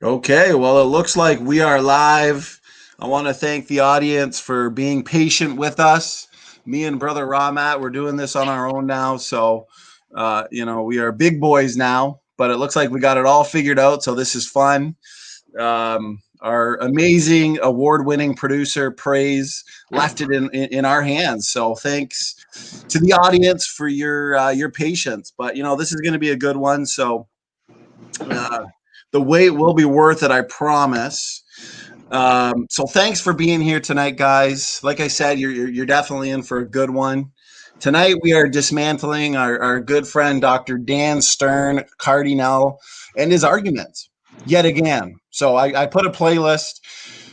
Okay, well, it looks like we are live. I want to thank the audience for being patient with us. Me and Brother Ramat, we're doing this on our own now. So, we are big boys now, but it looks like we got it all figured out. So, this is fun. Our amazing award-winning producer, Praise, left it in our hands. So, thanks to the audience for your patience. But, this is going to be a good one. So, the wait will be worth it, I promise. So thanks for being here tonight, guys. Like I said, you're definitely in for a good one. Tonight we are dismantling our good friend Dr. Dan Stern Cardinale and his arguments yet again. So I put a playlist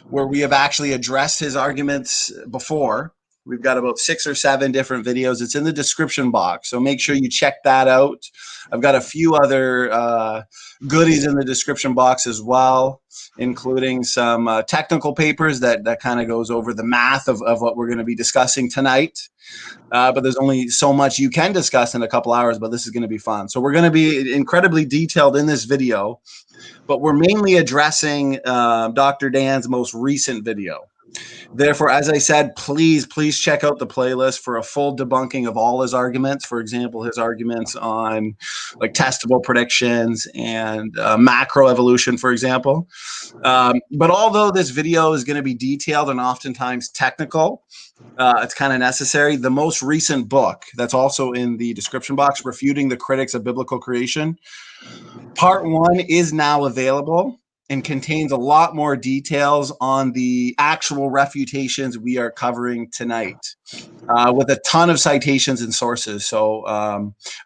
where we have actually addressed his arguments before. We've got about 6 or 7 different videos. It's in the description box, so make sure you check that out. I've got a few other goodies in the description box as well, including some technical papers that kind of goes over the math of what we're going to be discussing tonight. But there's only so much you can discuss in a couple hours, but this is going to be fun. So we're going to be incredibly detailed in this video, but we're mainly addressing Dr. Dan's most recent video. Therefore, as I said, please check out the playlist for a full debunking of all his arguments. For example, his arguments on like testable predictions and macroevolution, for example. But although this video is going to be detailed and oftentimes technical, it's kind of necessary. The most recent book that's also in the description box, Refuting the Critics of Biblical Creation, Part 1 is now available and contains a lot more details on the actual refutations we are covering tonight, with a ton of citations and sources. So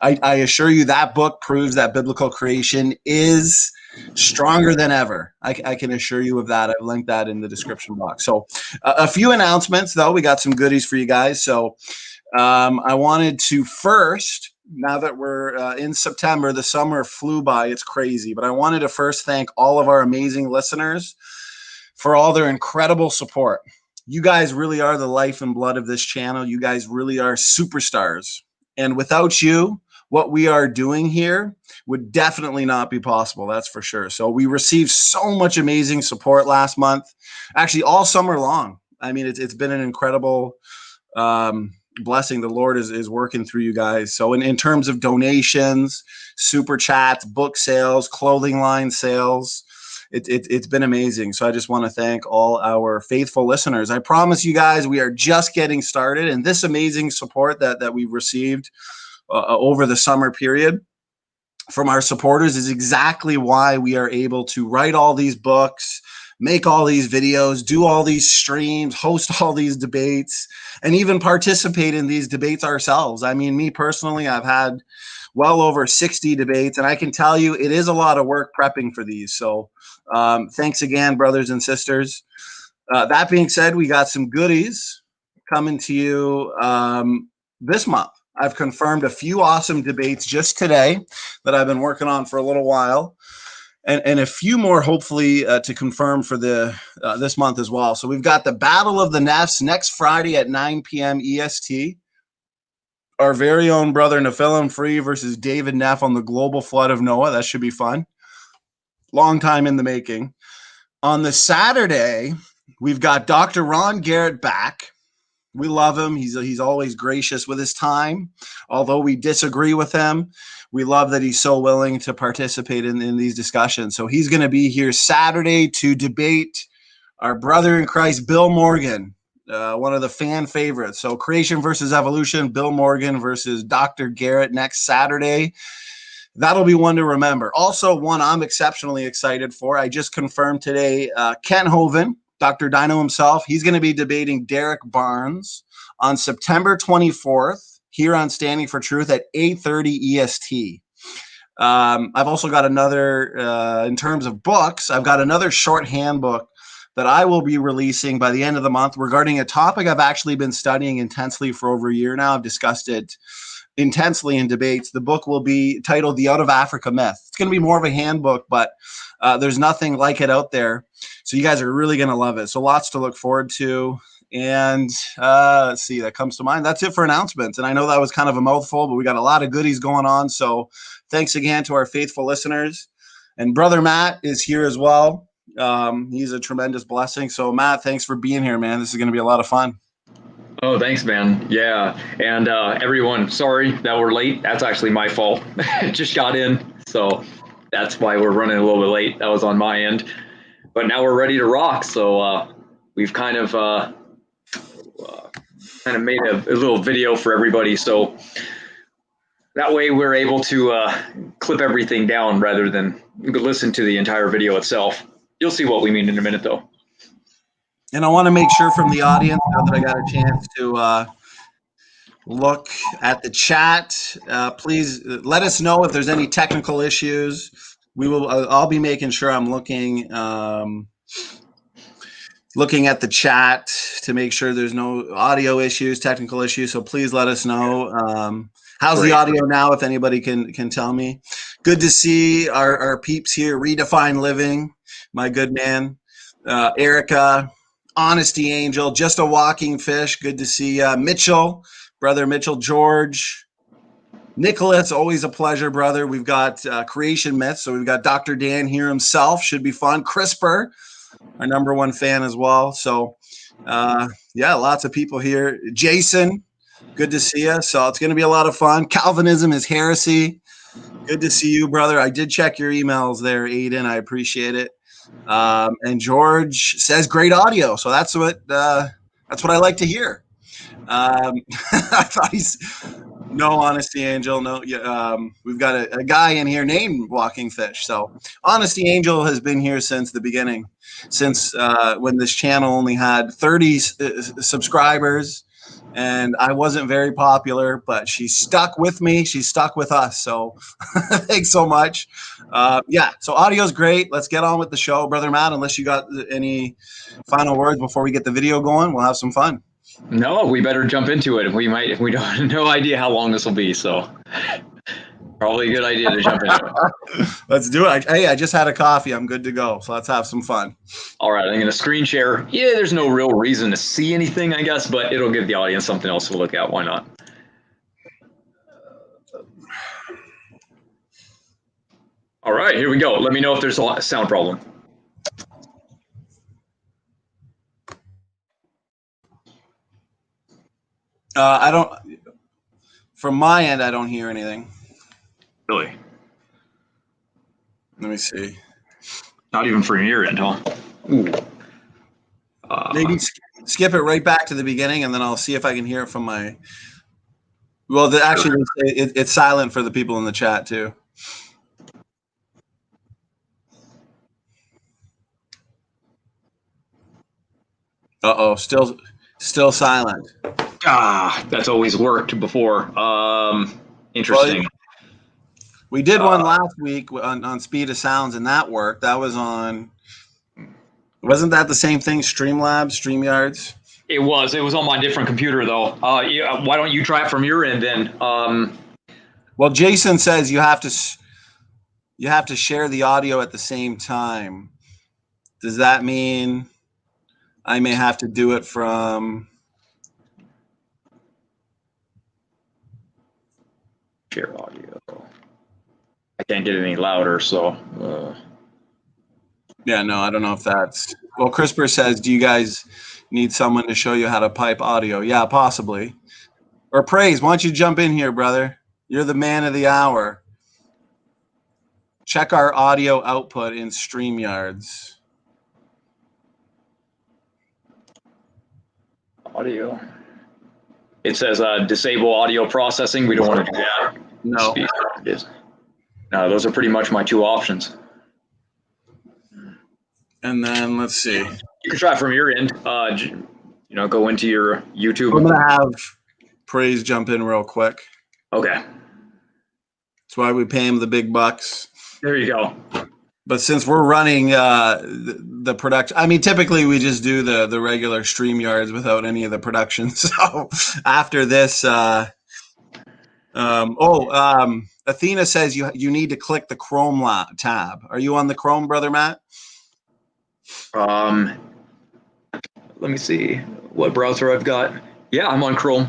I assure you that book proves that biblical creation is stronger than ever. I can assure you of that. I've linked that in the description box. So a few announcements, though. We got some goodies for you guys. So I wanted to first, now that we're in September, the summer flew by. It's crazy. But I wanted to first thank all of our amazing listeners for all their incredible support. You guys really are the life and blood of this channel. You guys really are superstars. And without you, what we are doing here would definitely not be possible. That's for sure. So we received so much amazing support last month, actually all summer long. I mean, it's been an incredible blessing. The Lord is working through you guys. So in terms of donations, super chats, book sales, clothing line sales, it's been amazing. So I just want to thank all our faithful listeners. I promise you guys, we are just getting started, and this amazing support that we've received over the summer period from our supporters is exactly why we are able to write all these books, make all these videos, do all these streams, host all these debates, and even participate in these debates ourselves. I mean, me personally, I've had well over 60 debates, and I can tell you it is a lot of work prepping for these. So thanks again, brothers and sisters. That being said, we got some goodies coming to you this month. I've confirmed a few awesome debates just today that I've been working on for a little while, and a few more hopefully to confirm for this month as well. So we've got the Battle of the Neffs next Friday at 9 p.m. EST. Our very own brother Nephilim Free versus David Neff on the global flood of Noah. That should be fun. Long time in the making. On the Saturday, we've got Dr. Ron Garrett back. We love him. He's always gracious with his time. Although we disagree with him, we love that he's so willing to participate in these discussions. So he's going to be here Saturday to debate our brother in Christ, Bill Morgan, one of the fan favorites. So Creation versus Evolution, Bill Morgan versus Dr. Garrett next Saturday. That'll be one to remember. Also, one I'm exceptionally excited for. I just confirmed today, Ken Hovind, Dr. Dino himself, he's going to be debating Derek Barnes on September 24th here on Standing for Truth at 8:30 EST. I've also got another, in terms of books, I've got another short handbook that I will be releasing by the end of the month regarding a topic I've actually been studying intensely for over a year now. I've discussed it intensely in debates. The book will be titled The Out of Africa Myth. It's going to be more of a handbook, but there's nothing like it out there. So you guys are really going to love it. So lots to look forward to. And let's see, that comes to mind. That's it for announcements. And I know that was kind of a mouthful, but we got a lot of goodies going on. So thanks again to our faithful listeners. And Brother Matt is here as well. He's a tremendous blessing. So Matt, thanks for being here, man. This is going to be a lot of fun. Oh, thanks, man. Yeah. And everyone, sorry that we're late. That's actually my fault. Just got in. So that's why we're running a little bit late. That was on my end. But now we're ready to rock. So we've kind of made a little video for everybody. So that way we're able to clip everything down rather than listen to the entire video itself. You'll see what we mean in a minute, though. And I want to make sure from the audience, now that I got a chance to look at the chat, please let us know if there's any technical issues. I'll be making sure I'm looking at the chat to make sure there's no audio issues, technical issues. So please let us know. How's the audio now, if anybody can tell me? Good to see our peeps here. Redefine Living, my good man. Erica, Honesty Angel, Just a Walking Fish. Good to see Mitchell, brother Mitchell, George, Nicholas, always a pleasure, brother. We've got Creation Myths, so we've got Dr. Dan here himself. Should be fun. CRISPR, our #1 fan as well. So, yeah, lots of people here. Jason, good to see you. So it's going to be a lot of fun. Calvinism is heresy. Good to see you, brother. I did check your emails there, Aiden. I appreciate it. And George says great audio. So that's what I like to hear. I thought no, Honesty Angel. No, we've got a guy in here named Walking Fish. So Honesty Angel has been here since the beginning, since when this channel only had 30 subscribers, and I wasn't very popular, but she stuck with me. She's stuck with us. So thanks so much. Yeah, so audio's great. Let's get on with the show, Brother Matt. Unless you got any final words before we get the video going, we'll have some fun. No, we better jump into it. We don't no idea how long this will be, so probably a good idea to jump into it. Let's do it. Hey, I just had a coffee. I'm good to go. So let's have some fun. All right, I'm going to screen share. Yeah, there's no real reason to see anything, I guess, but it'll give the audience something else to look at. Why not? All right, here we go. Let me know if there's a sound problem. I don't. From my end, I don't hear anything. Really? Let me see. Not even from your end, huh? Ooh. Maybe skip it right back to the beginning, and then I'll see if I can hear it from my. Well, actually, it's silent for the people in the chat too. Uh-oh, still silent. That's always worked before. Interesting. Well, we did one last week on Speed of Sounds, and that worked. That was on. Wasn't that the same thing? Streamlabs, StreamYards. It was on my different computer though. Why don't you try it from your end then? Well, Jason says you have to share the audio at the same time. Does that mean I may have to do it from share audio? I can't get it any louder, so. Yeah, no, I don't know if that's. Well, CRISPR says, do you guys need someone to show you how to pipe audio? Yeah, possibly. Or Praise, why don't you jump in here, brother? You're the man of the hour. Check our audio output in StreamYards. Audio. It says disable audio processing. We don't want to do that. No. No, those are pretty much my two options. And then let's see. You can try from your end. Go into your YouTube. I'm gonna have Praise jump in real quick. Okay. That's why we pay him the big bucks. There you go. But since we're running the production, I mean, typically we just do the regular StreamYards without any of the production. So after this, Athena says you need to click the Chrome tab. Are you on the Chrome, Brother Matt? Let me see what browser I've got. Yeah, I'm on Chrome.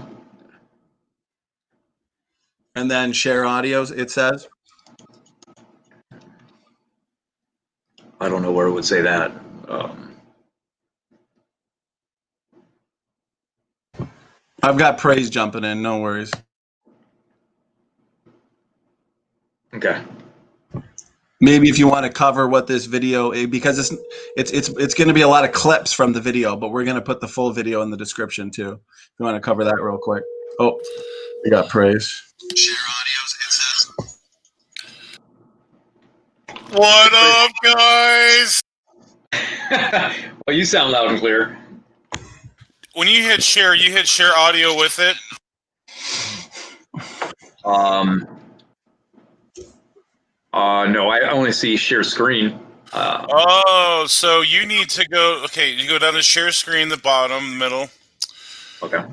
And then share audios, it says. I don't know where it would say that. I've got praise jumping in, no worries. Okay. Maybe if you want to cover what this video, because it's going to be a lot of clips from the video, but we're going to put the full video in the description too. If you want to cover that real quick. Oh, we got praise. Share audios. It says. What up, guys? Well, you sound loud and clear. When you hit share audio with it? No, I only see share screen. So you need to go, okay, you go down to share screen, the bottom, middle. Okay.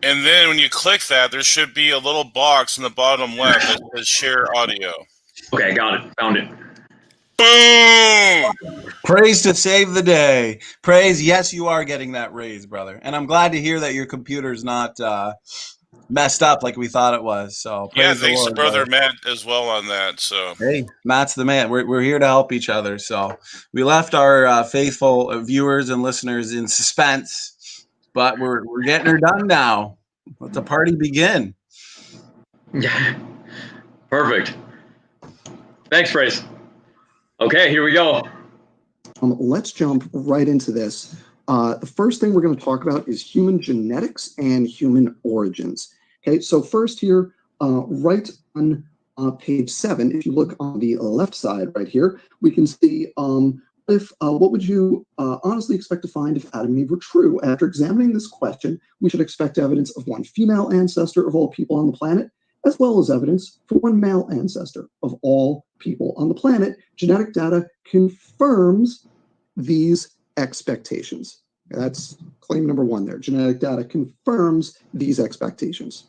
And then when you click that, there should be a little box in the bottom left that says share audio. Okay, got it. Found it. Boom! Praise to save the day. Praise, yes, you are getting that raise, brother. And I'm glad to hear that your computer's not messed up like we thought it was. So yeah, praise the thanks Lord, to brother brother. Matt as well on that. So hey, Matt's the man. We're here to help each other. So we left our faithful viewers and listeners in suspense, but we're getting her done now. Let the party begin. Yeah. Perfect. Thanks, Praise. Okay, here we go. Let's jump right into this. The first thing we're going to talk about is human genetics and human origins. Okay, so first here, right on page 7, if you look on the left side right here, we can see what would you honestly expect to find if Adam and Eve were true? After examining this question, we should expect evidence of one female ancestor of all people on the planet, as well as evidence for one male ancestor of all people on the planet. Genetic data confirms these expectations. That's claim number 1 there. Genetic data confirms these expectations.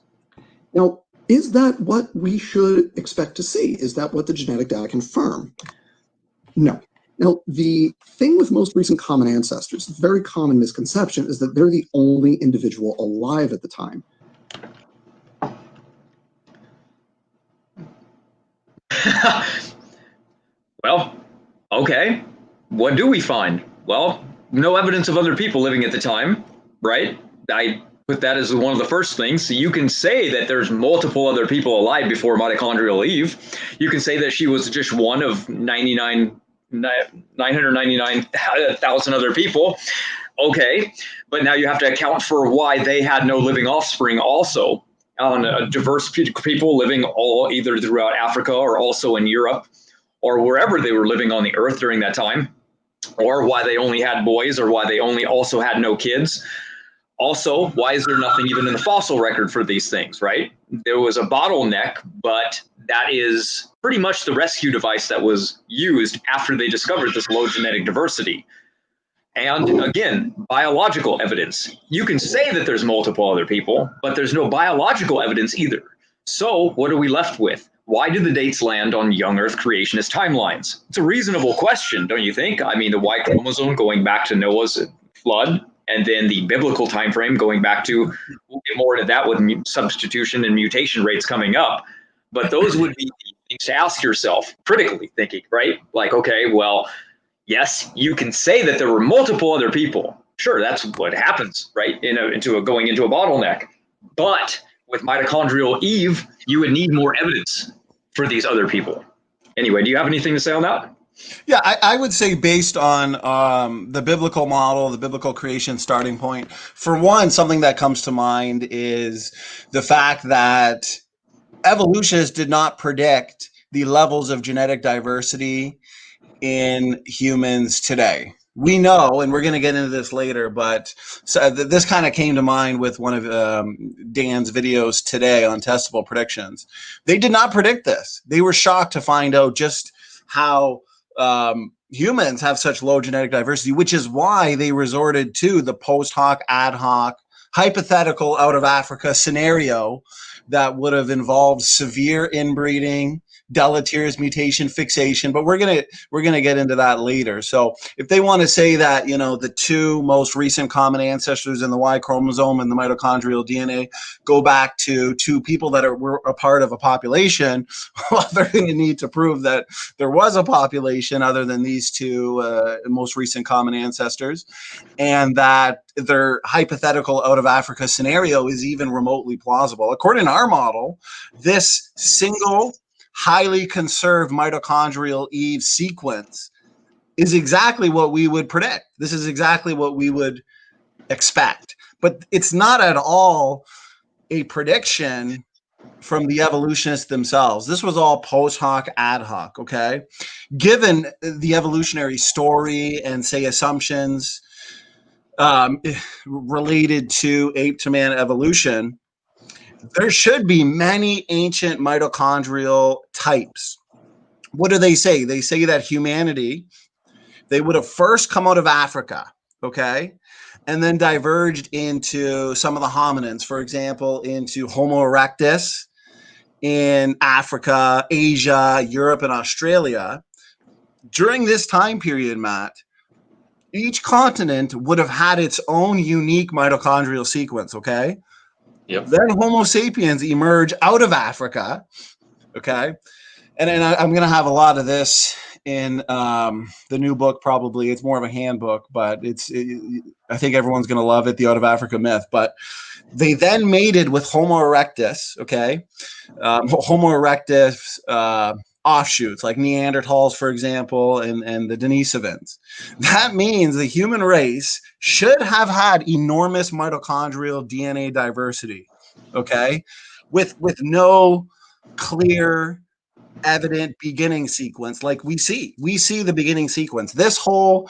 Now, is that what we should expect to see? Is that what the genetic data confirm? No. Now, the thing with most recent common ancestors, the very common misconception, is that they're the only individual alive at the time. Well, okay. What do we find? Well, no evidence of other people living at the time, right? I put that as one of the first things. So you can say that there's multiple other people alive before mitochondrial Eve. You can say that she was just one of 999,000 other people. Okay, but now you have to account for why they had no living offspring also. On diverse people living all either throughout Africa or also in Europe or wherever they were living on the earth during that time, or why they only had boys, or why they only also had no kids. Also, why is there nothing even in the fossil record for these things, right? There was a bottleneck, but that is pretty much the rescue device that was used after they discovered this low genetic diversity. And again, biological evidence. You can say that there's multiple other people, but there's no biological evidence either. So what are we left with? Why do the dates land on young Earth creationist timelines? It's a reasonable question, don't you think? I mean, the Y chromosome going back to Noah's flood, and then the biblical time frame going back to, we'll get more into that with substitution and mutation rates coming up. But those would be things to ask yourself, critically thinking, right? Like, okay, well, yes, you can say that there were multiple other people. Sure, that's what happens, right? Going into a bottleneck. But with mitochondrial Eve, you would need more evidence for these other people. Anyway, do you have anything to say on that? Yeah, I would say based on the biblical model, the biblical creation starting point, for one, something that comes to mind is the fact that evolutionists did not predict the levels of genetic diversity in humans today. We know, and we're going to get into this later, but this kind of came to mind with one of Dan's videos today on testable predictions. They did not predict this. They were shocked to find out just how humans have such low genetic diversity, which is why they resorted to the post hoc, ad hoc, hypothetical out of Africa scenario that would have involved severe inbreeding, deleterious mutation, fixation, but we're gonna get into that later. So if they want to say that, you know, the two most recent common ancestors in the Y chromosome and the mitochondrial DNA go back to two people that were a part of a population, well, they're going to need to prove that there was a population other than these two most recent common ancestors, and that their hypothetical out of Africa scenario is even remotely plausible. According to our model, this single highly conserved mitochondrial Eve sequence is exactly what we would predict. This is exactly what we would expect. But it's not at all a prediction from the evolutionists themselves. This was all post hoc, ad hoc, okay? Given the evolutionary story and, say, assumptions related to ape to man evolution, there should be many ancient mitochondrial types. What do they say? They say that humanity, they would have first come out of Africa, okay, and then diverged into some of the hominins, for example, into Homo erectus in Africa, Asia, Europe, and Australia. During this time period, Matt, each continent would have had its own unique mitochondrial sequence, okay? Yep. Then Homo sapiens emerge out of Africa, okay? And I'm going to have a lot of this in the new book, probably. It's more of a handbook, but I think everyone's going to love it, the Out of Africa myth. But they then mated with Homo erectus, okay? Homo erectus offshoots, like Neanderthals, for example, and the Denisovans. That means the human race should have had enormous mitochondrial DNA diversity, okay? With no clear, evident beginning sequence like we see the beginning sequence. This whole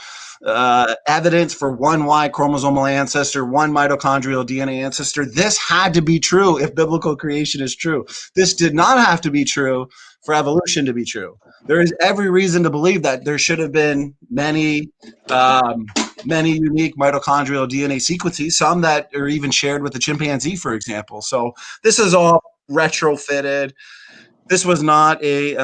evidence for one Y chromosomal ancestor, one mitochondrial DNA ancestor, this had to be true if biblical creation is true. This did not have to be true for evolution to be true. There is every reason to believe that there should have been many unique mitochondrial DNA sequences, some that are even shared with the chimpanzee, for example. So this is all retrofitted. This was not a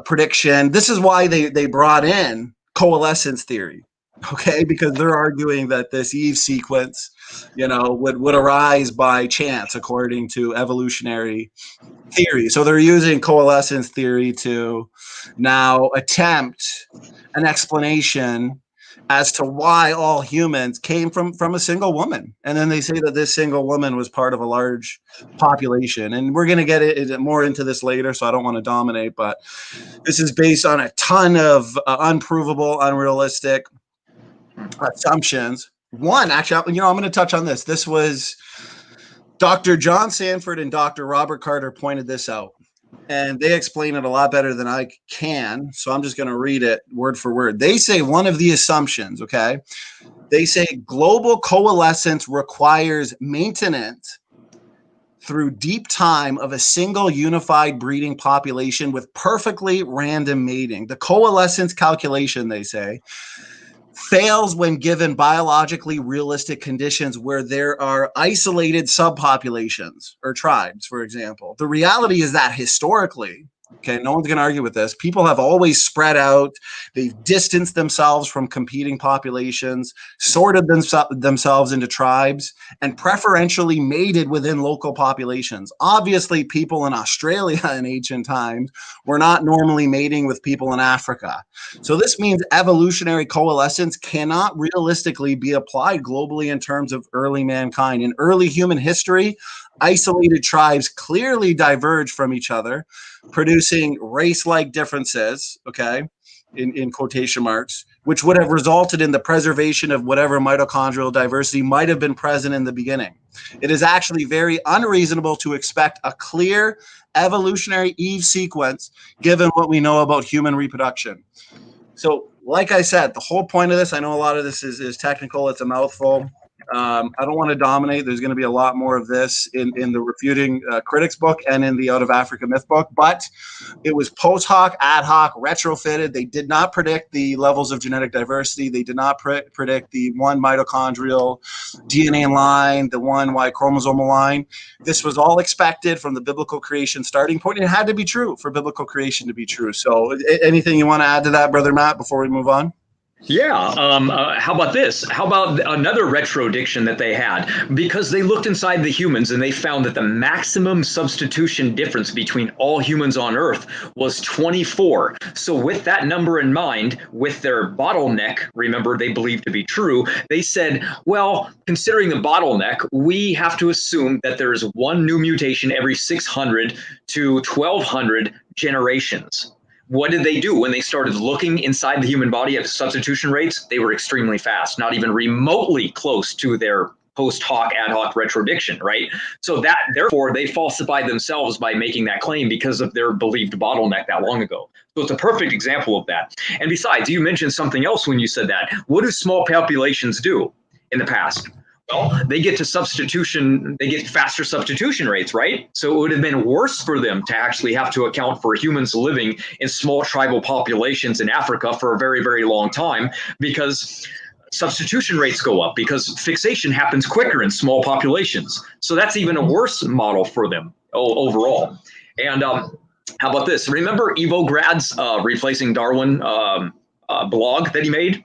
prediction. This is why they brought in coalescence theory, okay? Because they're arguing that this Eve sequence, you know, would arise by chance according to evolutionary theory. So they're using coalescence theory to now attempt an explanation as to why all humans came from a single woman. And then they say that this single woman was part of a large population. And we're going to get more into this later, so I don't want to dominate, but this is based on a ton of unprovable, unrealistic assumptions. One, actually, you know, I'm going to touch on this. This was Dr. John Sanford and Dr. Robert Carter pointed this out. And they explain it a lot better than I can. So I'm just going to read it word for word. They say one of the assumptions, okay? They say global coalescence requires maintenance through deep time of a single unified breeding population with perfectly random mating. The coalescence calculation, they say, fails when given biologically realistic conditions where there are isolated subpopulations or tribes, for example. The reality is that historically, okay, no one's going to argue with this, people have always spread out. They've distanced themselves from competing populations, sorted themselves into tribes, and preferentially mated within local populations. Obviously, people in Australia in ancient times were not normally mating with people in Africa. So this means evolutionary coalescence cannot realistically be applied globally in terms of early mankind. In early human history, isolated tribes clearly diverged from each other, producing race-like differences, okay, in quotation marks, which would have resulted in the preservation of whatever mitochondrial diversity might have been present in the beginning. It is actually very unreasonable to expect a clear evolutionary Eve sequence given what we know about human reproduction. So, like I said, the whole point of this, I know a lot of this is technical, it's a mouthful. I don't want to dominate. There's going to be a lot more of this in the Refuting Critics book and in the Out of Africa Myth book, but it was post hoc, ad hoc, retrofitted. They did not predict the levels of genetic diversity. They did not predict the one mitochondrial DNA line, the one Y chromosomal line. This was all expected from the biblical creation starting point. It had to be true for biblical creation to be true. So anything you want to add to that, Brother Matt, before we move on? Yeah. How about this? How about another retrodiction that they had? Because they looked inside the humans and they found that the maximum substitution difference between all humans on Earth was 24. So with that number in mind, with their bottleneck, remember, they believed to be true, they said, well, considering the bottleneck, we have to assume that there is one new mutation every 600 to 1200 generations. What did they do when they started looking inside the human body at substitution rates? They were extremely fast, not even remotely close to their post hoc, ad hoc retrodiction, right? So that, therefore, they falsified themselves by making that claim because of their believed bottleneck that long ago. So it's a perfect example of that. And besides, you mentioned something else when you said that. What do small populations do in the past? Well, they get to substitution, they get faster substitution rates, right? So it would have been worse for them to actually have to account for humans living in small tribal populations in Africa for a very, very long time, because substitution rates go up, because fixation happens quicker in small populations. So that's even a worse model for them overall. And how about this? Remember Evo Grad's Replacing Darwin blog that he made?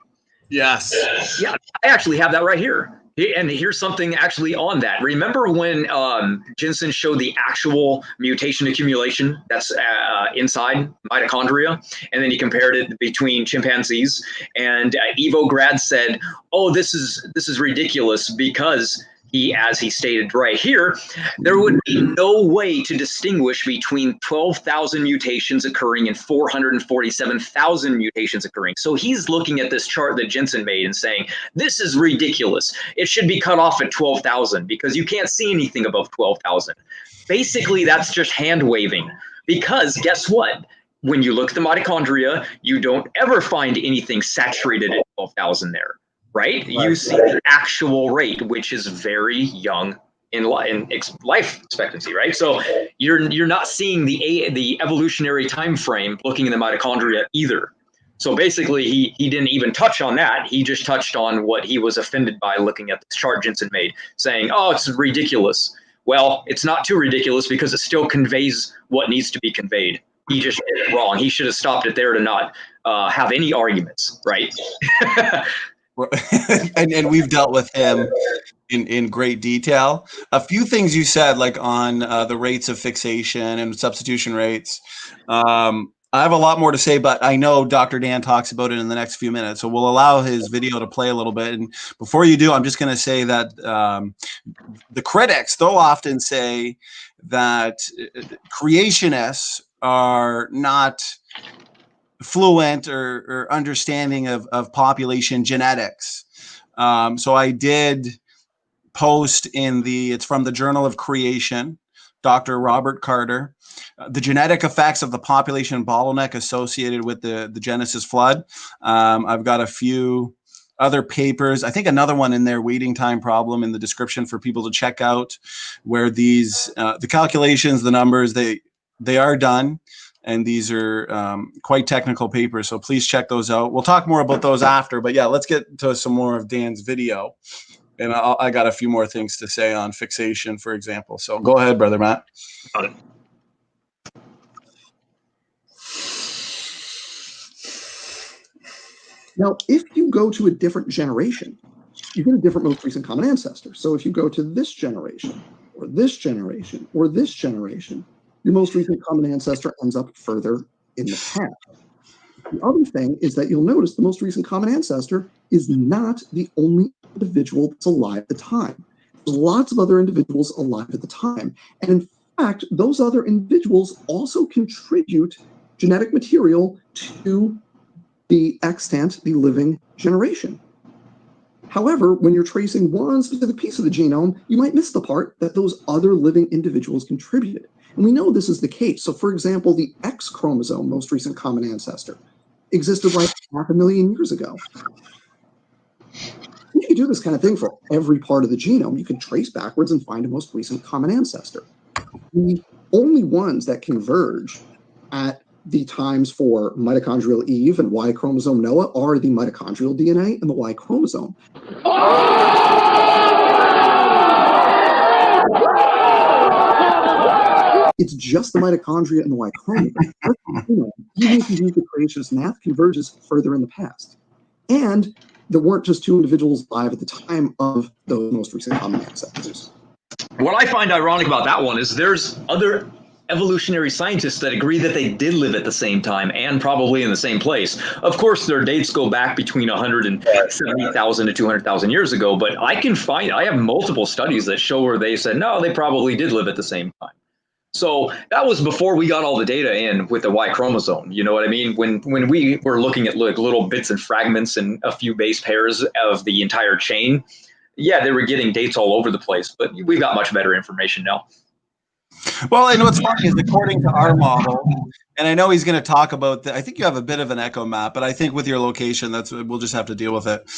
Yes. Yeah, I actually have that right here. And here's something actually on that. Remember when Jeanson showed the actual mutation accumulation that's inside mitochondria, and then he compared it between chimpanzees, and Evo Grad said, "Oh, this is ridiculous because." As he stated right here, there would be no way to distinguish between 12,000 mutations occurring and 447,000 mutations occurring. So he's looking at this chart that Jeanson made and saying, this is ridiculous. It should be cut off at 12,000 because you can't see anything above 12,000. Basically, that's just hand waving, because guess what? When you look at the mitochondria, you don't ever find anything saturated at 12,000 there. Right? You see the actual rate, which is very young in life expectancy, right? So you're not seeing the evolutionary time frame looking in the mitochondria either. So basically, he didn't even touch on that. He just touched on what he was offended by looking at the chart Jeanson made, saying, "Oh, it's ridiculous." Well, it's not too ridiculous because it still conveys what needs to be conveyed. He just did it wrong. He should have stopped it there to not have any arguments, right? and we've dealt with him in great detail. A few things you said, like on the rates of fixation and substitution rates. I have a lot more to say, but I know Dr. Dan talks about it in the next few minutes, so we'll allow his video to play a little bit. And before you do, I'm just going to say that the critics, they'll often say that creationists are not fluent or understanding of population genetics. So I did post it's from the Journal of Creation, Dr. Robert Carter, the genetic effects of the population bottleneck associated with the Genesis flood. I've got a few other papers. I think another one in there, waiting time problem, in the description for people to check out, where these the calculations, the numbers, they are done. And these are quite technical papers, so please check those out. We'll talk more about those after, but yeah, let's get to some more of Dan's video. And I got a few more things to say on fixation, for example. So go ahead, Brother Matt. Got it. Now, if you go to a different generation, you get a different most recent common ancestor. So if you go to this generation, or this generation, or this generation, your most recent common ancestor ends up further in the past. The other thing is that you'll notice the most recent common ancestor is not the only individual that's alive at the time. There's lots of other individuals alive at the time. And in fact, those other individuals also contribute genetic material to the extant, the living generation. However, when you're tracing one specific piece of the genome, you might miss the part that those other living individuals contributed. And we know this is the case. So for example, the X chromosome, most recent common ancestor, existed like 500,000 years ago. You could do this kind of thing for every part of the genome. You could trace backwards and find a most recent common ancestor. The only ones that converge at the times for mitochondrial Eve and Y chromosome Noah are the mitochondrial DNA and the Y chromosome. It's just the mitochondria and the Y chromosome. Even if you use the creationist math, converges further in the past. And there weren't just two individuals alive at the time of those most recent common ancestors. What I find ironic about that one is there's other evolutionary scientists that agree that they did live at the same time and probably in the same place. Of course, their dates go back between 170,000 to 200,000 years ago, but I have multiple studies that show where they said, no, they probably did live at the same time. So that was before we got all the data in with the Y chromosome. You know what I mean? When we were looking at like little bits and fragments and a few base pairs of the entire chain, yeah, they were getting dates all over the place, but we've got much better information now. Well, and what's funny is according to our model, and I know he's going to talk about I think you have a bit of an echo map, but I think with your location, we'll just have to deal with it.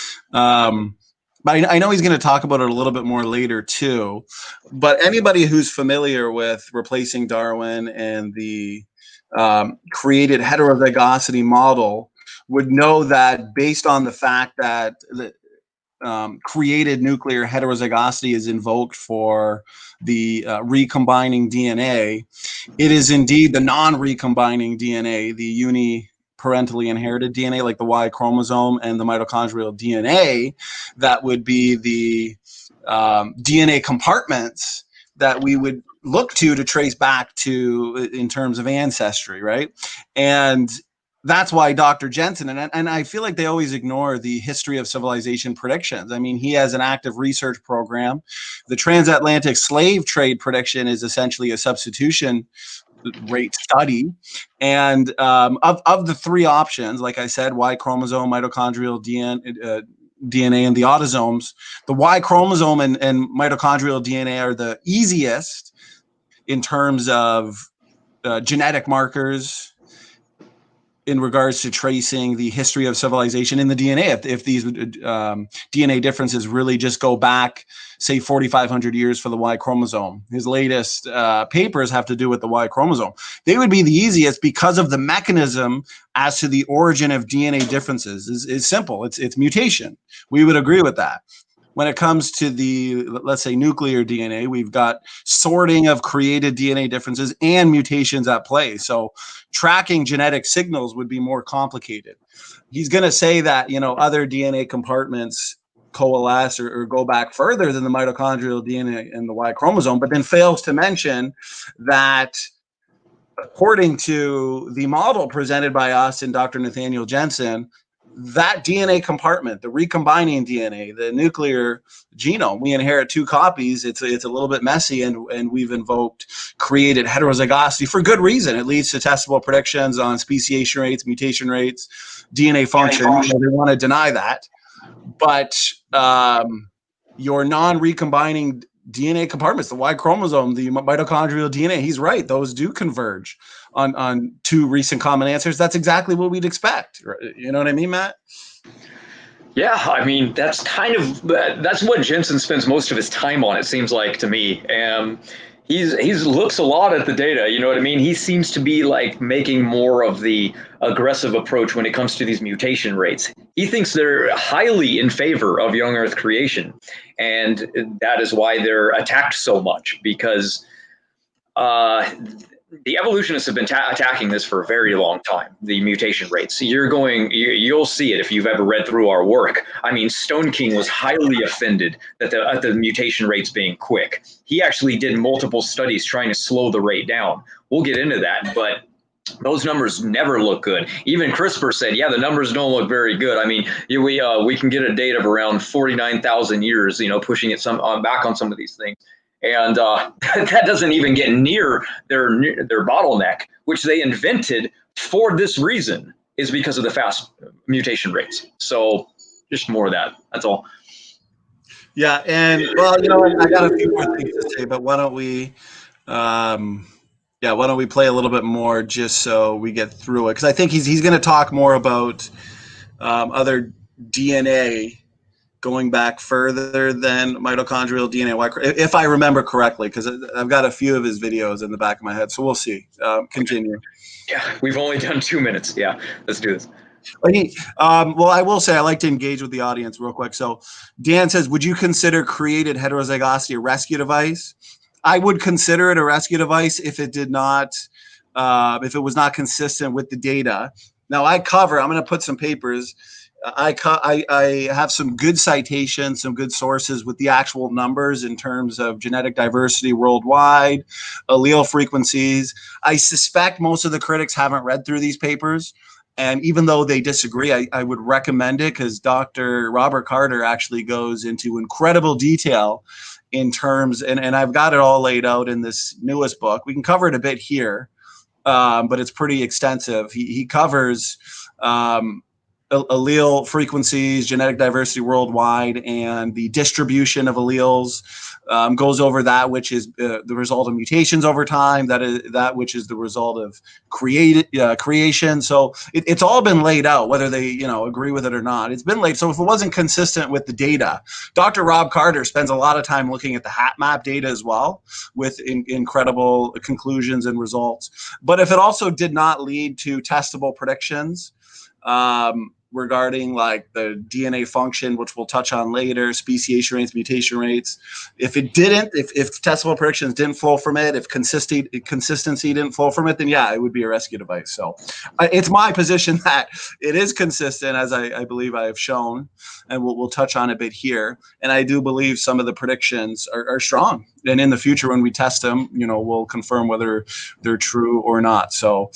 But I know he's going to talk about it a little bit more later too. But anybody who's familiar with replacing Darwin and the created heterozygosity model would know that based on the fact that created nuclear heterozygosity is invoked for the recombining DNA, it is indeed the non-recombining DNA, the uniparentally inherited DNA, like the Y chromosome and the mitochondrial DNA, that would be the DNA compartments that we would look to trace back to in terms of ancestry, right? And that's why Dr. Jeanson, and I feel like they always ignore the history of civilization predictions. I mean, he has an active research program. The transatlantic slave trade prediction is essentially a substitution rate study. And of the three options, like I said, Y chromosome, mitochondrial DNA, and the autosomes, the Y chromosome and mitochondrial DNA are the easiest in terms of genetic markers in regards to tracing the history of civilization in the DNA. If these DNA differences really just go back, say, 4,500 years for the Y chromosome. His latest papers have to do with the Y chromosome. They would be the easiest because of the mechanism as to the origin of DNA differences is simple. It's mutation. We would agree with that. When it comes to the, let's say, nuclear DNA, we've got sorting of created DNA differences and mutations at play. So tracking genetic signals would be more complicated. He's going to say that, other DNA compartments coalesce or go back further than the mitochondrial DNA and the Y chromosome, but then fails to mention that according to the model presented by us and Dr. Nathaniel Jeanson, that DNA compartment, the recombining DNA, the nuclear genome, we inherit two copies. It's a little bit messy, and we've invoked created heterozygosity for good reason. It leads to testable predictions on speciation rates, mutation rates, DNA function. They want to deny that. But your non-recombining DNA compartments, the Y chromosome, the mitochondrial DNA, he's right. Those do converge on two recent common answers. That's exactly what we'd expect. You know what I mean, Matt? Yeah, I mean, that's what Jeanson spends most of his time on, it seems like to me. He's looks a lot at the data, you know what I mean? He seems to be like making more of the aggressive approach when it comes to these mutation rates. He thinks they're highly in favor of young Earth creation, and that is why they're attacked so much, because the evolutionists have been attacking this for a very long time, the mutation rates. You'll see it if you've ever read through our work. I mean, Stone King was highly offended at the mutation rates being quick. He actually did multiple studies trying to slow the rate down. We'll get into that, but those numbers never look good. Even CRISPR said, yeah, the numbers don't look very good. I mean, we can get a date of around 49,000 years, pushing it back on some of these things. And that doesn't even get near their bottleneck, which they invented for this reason, is because of the fast mutation rates. So just more of that. That's all. Yeah, and well, I got a few more things to say, but why don't we play a little bit more just so we get through it? Because I think he's going to talk more about other DNA going back further than mitochondrial DNA, if I remember correctly, because I've got a few of his videos in the back of my head. So we'll see. Continue. Yeah, we've only done 2 minutes. Yeah, let's do this. Well, I will say I like to engage with the audience real quick. So Dan says, would you consider created heterozygosity a rescue device? I would consider it a rescue device if it did not, if it was not consistent with the data. Now I'm going to put some papers. I have some good citations, some good sources with the actual numbers in terms of genetic diversity worldwide, allele frequencies. I suspect most of the critics haven't read through these papers. And even though they disagree, I would recommend it because Dr. Robert Carter actually goes into incredible detail in terms, and I've got it all laid out in this newest book. We can cover it a bit here, but it's pretty extensive. He covers allele frequencies, genetic diversity worldwide, and the distribution of alleles. Goes over that which is the result of mutations over time, that which is the result of creation. So it's all been laid out, whether they agree with it or not. It's been laid. So if it wasn't consistent with the data, Dr. Rob Carter spends a lot of time looking at the HapMap data as well, with incredible conclusions and results. But if it also did not lead to testable predictions, regarding like the DNA function, which we'll touch on later, speciation rates, mutation rates. If it didn't, if testable predictions didn't flow from it, if consistency didn't flow from it, then yeah, it would be a rescue device. So it's my position that it is consistent, as I believe I have shown, and we'll touch on a bit here. And I do believe some of the predictions are strong. And in the future, when we test them, we'll confirm whether they're true or not. So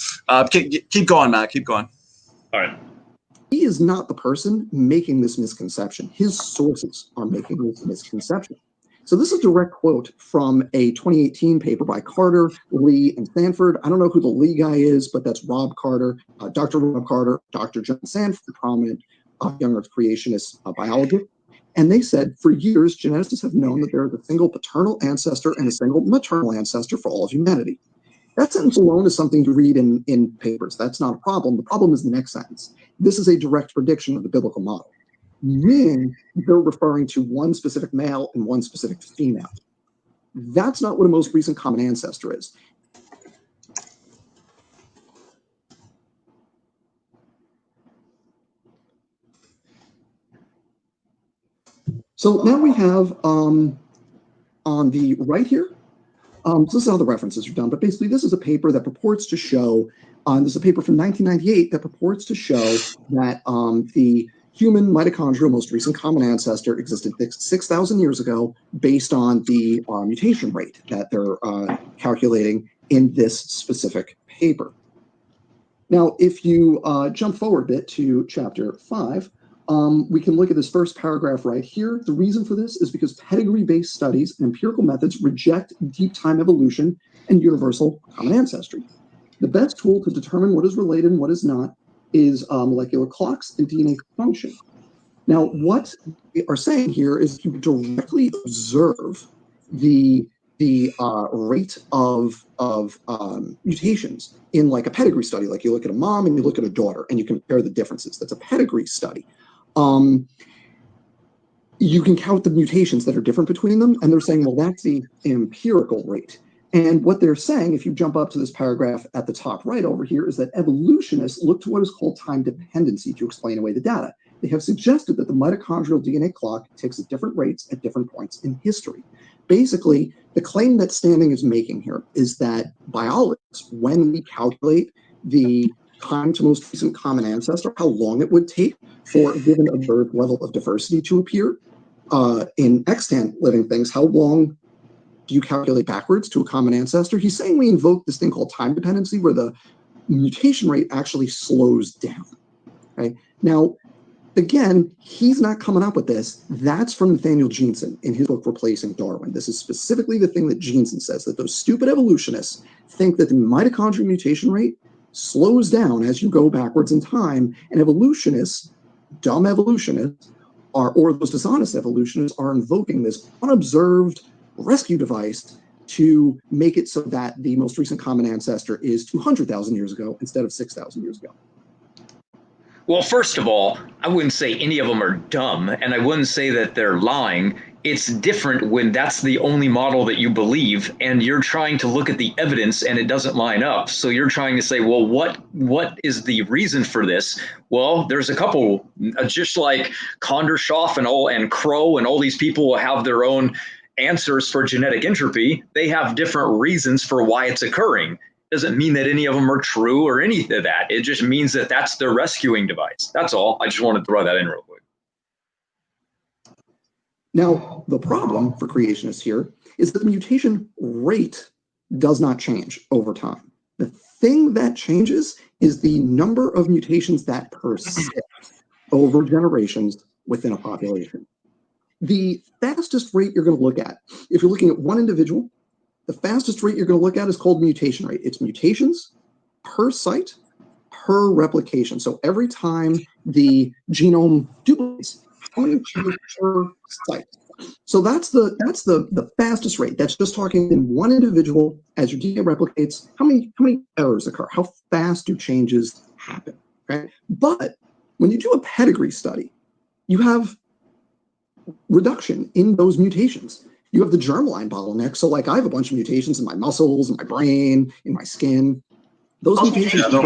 keep going, Matt. Keep going. All right. He is not the person making this misconception. His sources are making this misconception. So this is a direct quote from a 2018 paper by Carter, Lee, and Sanford. I don't know who the Lee guy is, but that's Rob Carter, Dr. Rob Carter, Dr. John Sanford, prominent young earth creationist biologist. And they said, for years, geneticists have known that there is a single paternal ancestor and a single maternal ancestor for all of humanity. That sentence alone is something to read in papers. That's not a problem. The problem is the next sentence. This is a direct prediction of the biblical model, meaning they're referring to one specific male and one specific female. That's not what a most recent common ancestor is. So now we have on the right here, so this is how the references are done, but basically this is a paper that purports to show, this is a paper from 1998 that purports to show that the human mitochondrial most recent common ancestor existed 6,000 years ago based on the mutation rate that they're calculating in this specific paper. Now, if you jump forward a bit to chapter 5, we can look at this first paragraph right here. The reason for this is because pedigree-based studies and empirical methods reject deep time evolution and universal common ancestry. The best tool to determine what is related and what is not is molecular clocks and DNA function. Now, what we are saying here is you directly observe the rate of mutations in like a pedigree study. Like you look at a mom and you look at a daughter and you compare the differences. That's a pedigree study. You can count the mutations that are different between them, and they're saying, well, that's the empirical rate. And what they're saying, if you jump up to this paragraph at the top right over here, is that evolutionists look to what is called time dependency to explain away the data. They have suggested that the mitochondrial DNA clock ticks at different rates at different points in history. Basically, the claim that Standing is making here is that biologists, when we calculate the time to most recent common ancestor, how long it would take for a given observed level of diversity to appear in extant living things, how long do you calculate backwards to a common ancestor? He's saying we invoke this thing called time dependency where the mutation rate actually slows down. Okay? Now, again, he's not coming up with this. That's from Nathaniel Jeanson in his book, Replacing Darwin. This is specifically the thing that Jeanson says, that those stupid evolutionists think that the mitochondrial mutation rate slows down as you go backwards in time, and evolutionists, dumb evolutionists, or those dishonest evolutionists are invoking this unobserved rescue device to make it so that the most recent common ancestor is 200,000 years ago instead of 6,000 years ago. Well, first of all, I wouldn't say any of them are dumb, and I wouldn't say that they're lying. It's different when that's the only model that you believe, and you're trying to look at the evidence and it doesn't line up. So you're trying to say, well, what is the reason for this? Well, there's a couple, just like Kondershoff and Crow and all these people will have their own answers for genetic entropy. They have different reasons for why it's occurring. Doesn't mean that any of them are true or any of that. It just means that that's their rescuing device. That's all. I just wanted to throw that in real quick. Now, the problem for creationists here is that the mutation rate does not change over time. The thing that changes is the number of mutations that persist over generations within a population. The fastest rate you're going to look at, if you're looking at one individual, the fastest rate you're going to look at is called mutation rate. It's mutations per site per replication. So every time the genome duplicates, how many changes per site? So that's the fastest rate. That's just talking in one individual as your DNA replicates. How many errors occur? How fast do changes happen? Right? But when you do a pedigree study, you have reduction in those mutations. You have the germline bottleneck. So like I have a bunch of mutations in my muscles, in my brain, in my skin. Those mutations are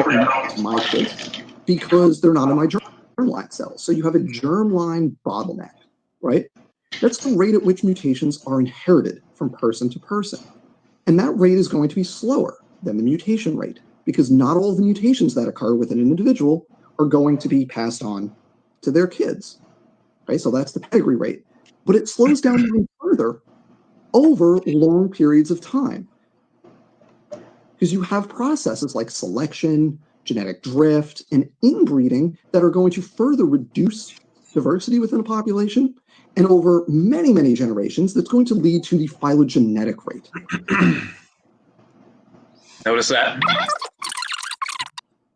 my kids because they're not in my germline cells. So you have a germline bottleneck, right? That's the rate at which mutations are inherited from person to person. And that rate is going to be slower than the mutation rate because not all of the mutations that occur within an individual are going to be passed on to their kids, right? So that's the pedigree rate. But it slows down even further over long periods of time because you have processes like selection, genetic drift, and inbreeding that are going to further reduce diversity within a population. And over many, many generations, that's going to lead to the phylogenetic rate. Notice that.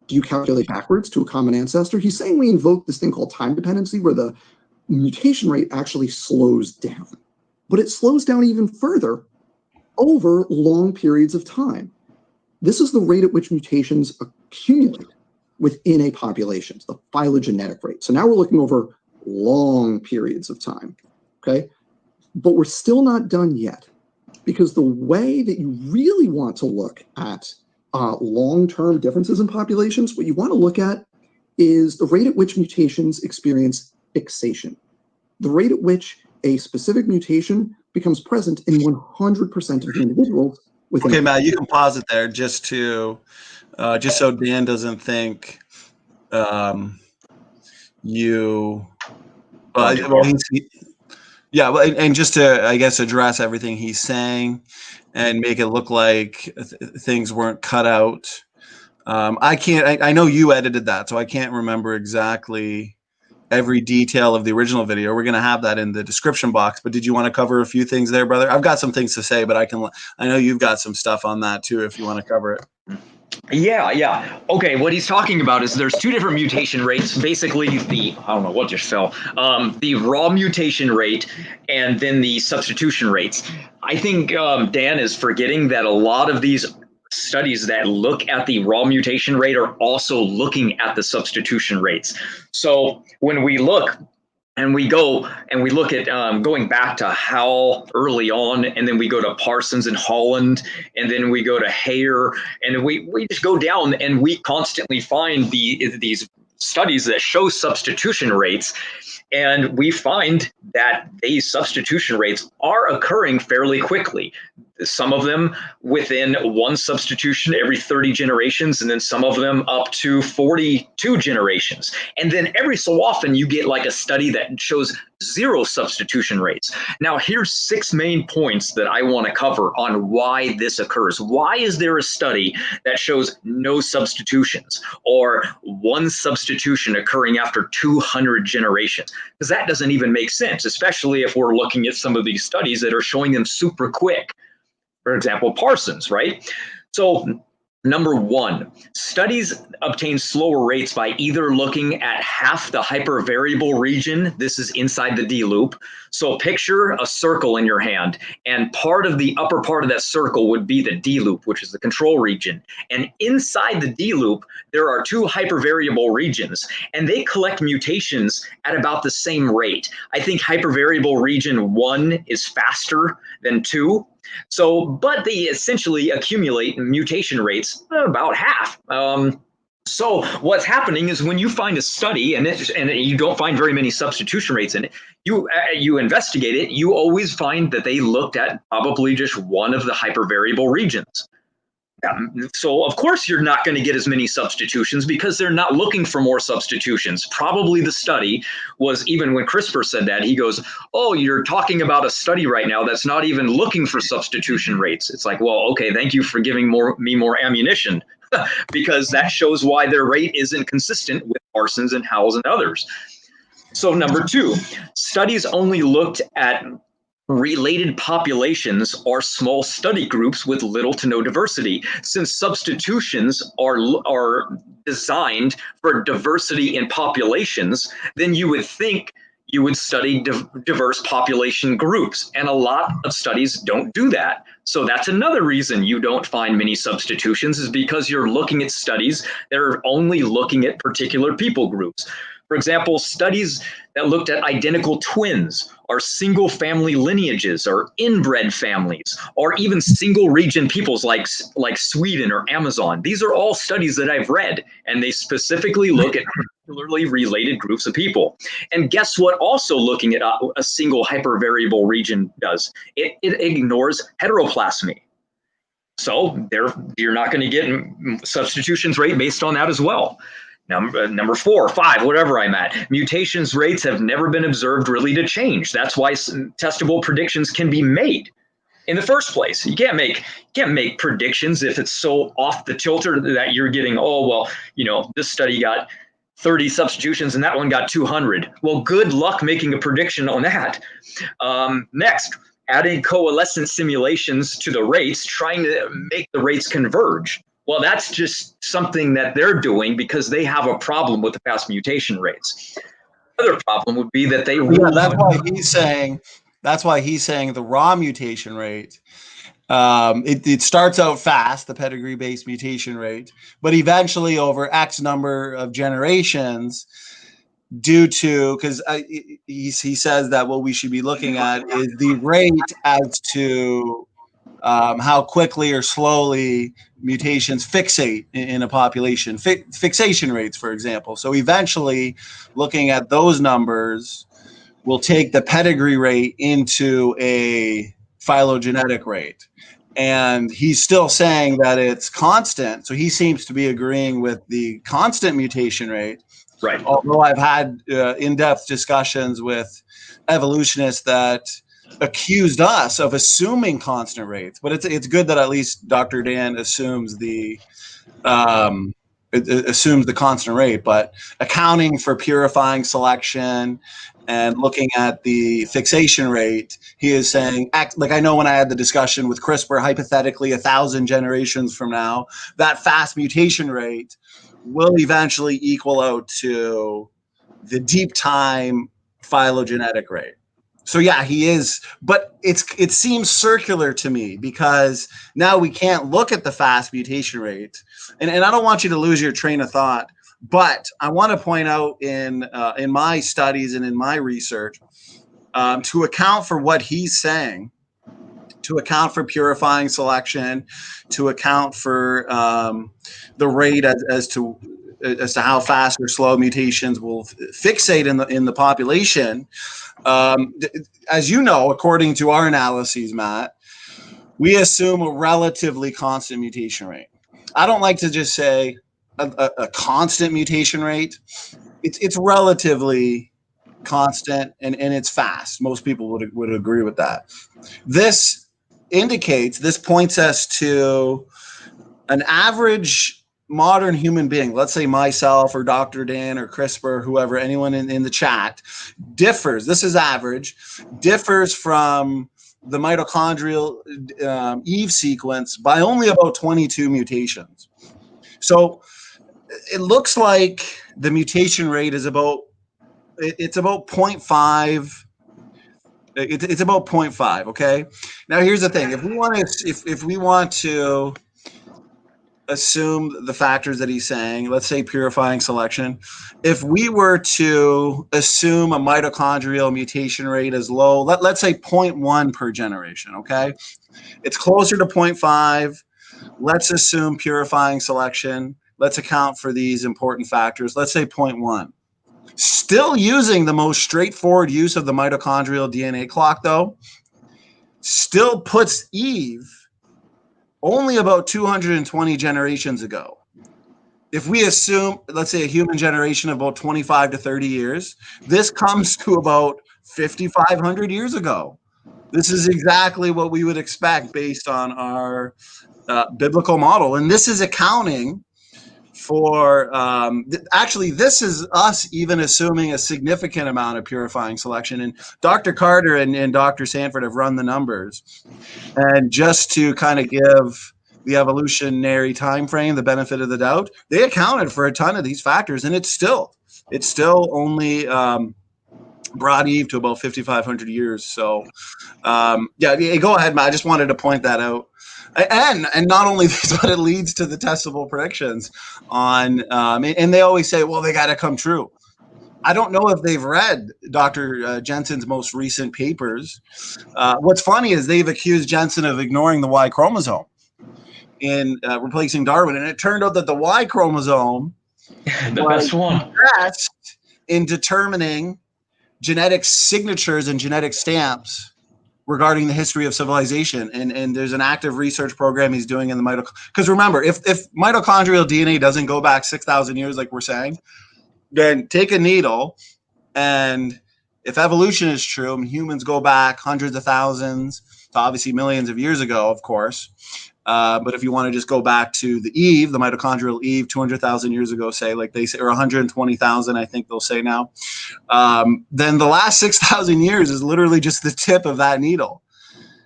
Do you calculate backwards to a common ancestor? He's saying we invoke this thing called time dependency where the mutation rate actually slows down. But it slows down even further over long periods of time. This is the rate at which mutations accumulate within a population, the phylogenetic rate. So now we're looking over long periods of time, okay? But we're still not done yet because the way that you really want to look at long-term differences in populations, what you want to look at is the rate at which mutations experience fixation, the rate at which a specific mutation becomes present in 100% of the individuals. Okay, Matt, you can pause it there just to, just so Dan doesn't think you. And just to, I guess, address everything he's saying and make it look like things weren't cut out. I know you edited that, so I can't remember exactly every detail of the original video. We're going to have that in the description box, but did you want to cover a few things there, brother? I've got some things to say, but I know you've got some stuff on that too, if you want to cover it. Yeah. Okay, what he's talking about is there's two different mutation rates. Basically, I don't know what just fell, the raw mutation rate and then the substitution rates. I think Dan is forgetting that a lot of these studies that look at the raw mutation rate are also looking at the substitution rates. So when we look and we go and we look at going back to Howell early on, and then we go to Parsons and Holland, and then we go to Hare, and we just go down and we constantly find these studies that show substitution rates. And we find that these substitution rates are occurring fairly quickly. Some of them within one substitution every 30 generations, and then some of them up to 42 generations. And then every so often you get like a study that shows 0 substitution rates. Now here's 6 main points that I want to cover on why this occurs. Why is there a study that shows no substitutions or 1 substitution occurring after 200 generations? Because that doesn't even make sense, especially if we're looking at some of these studies that are showing them super quick. For example, Parsons, right? So Number one, studies obtain slower rates by either looking at half the hypervariable region. This is inside the D loop. So picture a circle in your hand, and part of the upper part of that circle would be the D loop, which is the control region. And inside the D loop, there are two hypervariable regions, and they collect mutations at about the same rate. I think hypervariable region 1 is faster than 2. So, but they essentially accumulate mutation rates about half. So what's happening is when you find a study and you don't find very many substitution rates in it, you investigate it, you always find that they looked at probably just one of the hypervariable regions. So of course you're not going to get as many substitutions because they're not looking for more substitutions. Probably the study was, even when CRISPR said that, he goes, oh, you're talking about a study right now that's not even looking for substitution rates. It's like, well, okay, thank you for giving me more ammunition because that shows why their rate isn't consistent with Parsons and Howells and others. So number two, studies only looked at related populations or small study groups with little to no diversity. Since substitutions are designed for diversity in populations, then you would think you would study diverse population groups. And a lot of studies don't do that. So that's another reason you don't find many substitutions, is because you're looking at studies that are only looking at particular people groups. For example, studies that looked at identical twins or single family lineages or inbred families or even single region peoples like Sweden or Amazon. These are all studies that I've read, and they specifically look at particularly related groups of people. And guess what also looking at a single hypervariable region does? It ignores heteroplasmy. So you're not going to get substitutions rate based on that as well. Number 4, 5, whatever I'm at, mutations rates have never been observed really to change. That's why testable predictions can be made in the first place. You can't make predictions if it's so off the tilter that you're getting, oh, well, this study got 30 substitutions and that one got 200. Well, good luck making a prediction on that. Next, adding coalescent simulations to the rates, trying to make the rates converge. Well, that's just something that they're doing because they have a problem with the fast mutation rates. Other problem would be that they that's why he's saying the raw mutation rate. It starts out fast, the pedigree-based mutation rate, but eventually over X number of generations, due to, because he says that what we should be looking at is the rate as to how quickly or slowly mutations fixate in a population, fixation rates, for example. So eventually, looking at those numbers will take the pedigree rate into a phylogenetic rate. And he's still saying that it's constant. So he seems to be agreeing with the constant mutation rate. Right. Although I've had in-depth discussions with evolutionists that accused us of assuming constant rates, but it's good that at least Dr. Dan assumes the constant rate. But accounting for purifying selection and looking at the fixation rate, he is saying, like, I know when I had the discussion with CRISPR, hypothetically 1,000 generations from now, that fast mutation rate will eventually equal out to the deep time phylogenetic rate. So yeah, he is, but it seems circular to me because now we can't look at the fast mutation rate, and I don't want you to lose your train of thought, but I want to point out in my studies and in my research, to account for what he's saying, to account for purifying selection, to account for the rate as to how fast or slow mutations will fixate in the population. As you know, according to our analyses, Matt, we assume a relatively constant mutation rate. I don't like to just say a constant mutation rate. It's relatively constant and it's fast. Most people would agree with that. This points us to an average modern human being, let's say myself or Dr. Dan or CRISPR, whoever, anyone in the chat, differs, this is average, differs from the mitochondrial Eve sequence by only about 22 mutations. So it looks like the mutation rate is about, it's about 0.5. It's about 0.5. Okay. Now here's the thing: if we want to assume the factors that he's saying, let's say purifying selection, if we were to assume a mitochondrial mutation rate as low, let's say 0.1 per generation. Okay, it's closer to 0.5. Let's assume purifying selection. Let's account for these important factors. Let's say 0.1. Still using the most straightforward use of the mitochondrial DNA clock, though, still puts Eve only about 220 generations ago. If we assume, let's say, a human generation of about 25 to 30 years, this comes to about 5,500 years ago. This is exactly what we would expect based on our biblical model. And this is accounting for, actually, this is us even assuming a significant amount of purifying selection. And Dr. Carter and Dr. Sanford have run the numbers. And just to kind of give the evolutionary time frame the benefit of the doubt, they accounted for a ton of these factors, and it's still only brought Eve to about 5,500 years. So, yeah, go ahead, Matt. I just wanted to point that out. And not only this, but it leads to the testable predictions on, and they always say, well, they got to come true. I don't know if they've read Dr. Jeanson's most recent papers. What's funny is they've accused Jeanson of ignoring the Y chromosome in replacing Darwin, and it turned out that the Y chromosome the best one, best in determining genetic signatures and genetic stamps regarding the history of civilization. And there's an active research program he's doing in the mitochondrial. Because remember, if mitochondrial DNA doesn't go back 6,000 years, like we're saying, then take a needle, and if evolution is true, and humans go back hundreds of thousands to obviously millions of years ago, of course. But if you want to just go back to the Eve, the mitochondrial Eve, 200,000 years ago, say, like they say, or 120,000, I think they'll say now, then the last 6,000 years is literally just the tip of that needle.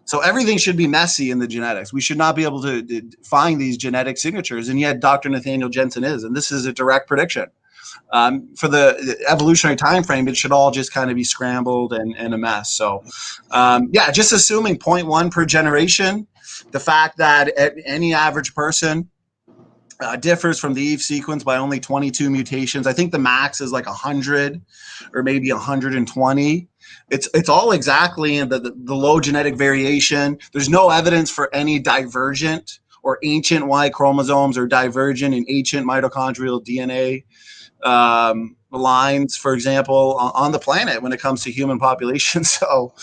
So everything should be messy in the genetics. We should not be able to find these genetic signatures. And yet Dr. Nathaniel Jeanson is, and this is a direct prediction. For the evolutionary time frame, it should all just kind of be scrambled and a mess. So, yeah, just assuming 0.1 per generation, the fact that any average person differs from the Eve sequence by only 22 mutations. I think the max is like 100 or maybe 120. It's all exactly in the low genetic variation. There's no evidence for any divergent or ancient Y chromosomes or divergent in ancient mitochondrial DNA lines, for example, on the planet when it comes to human population. So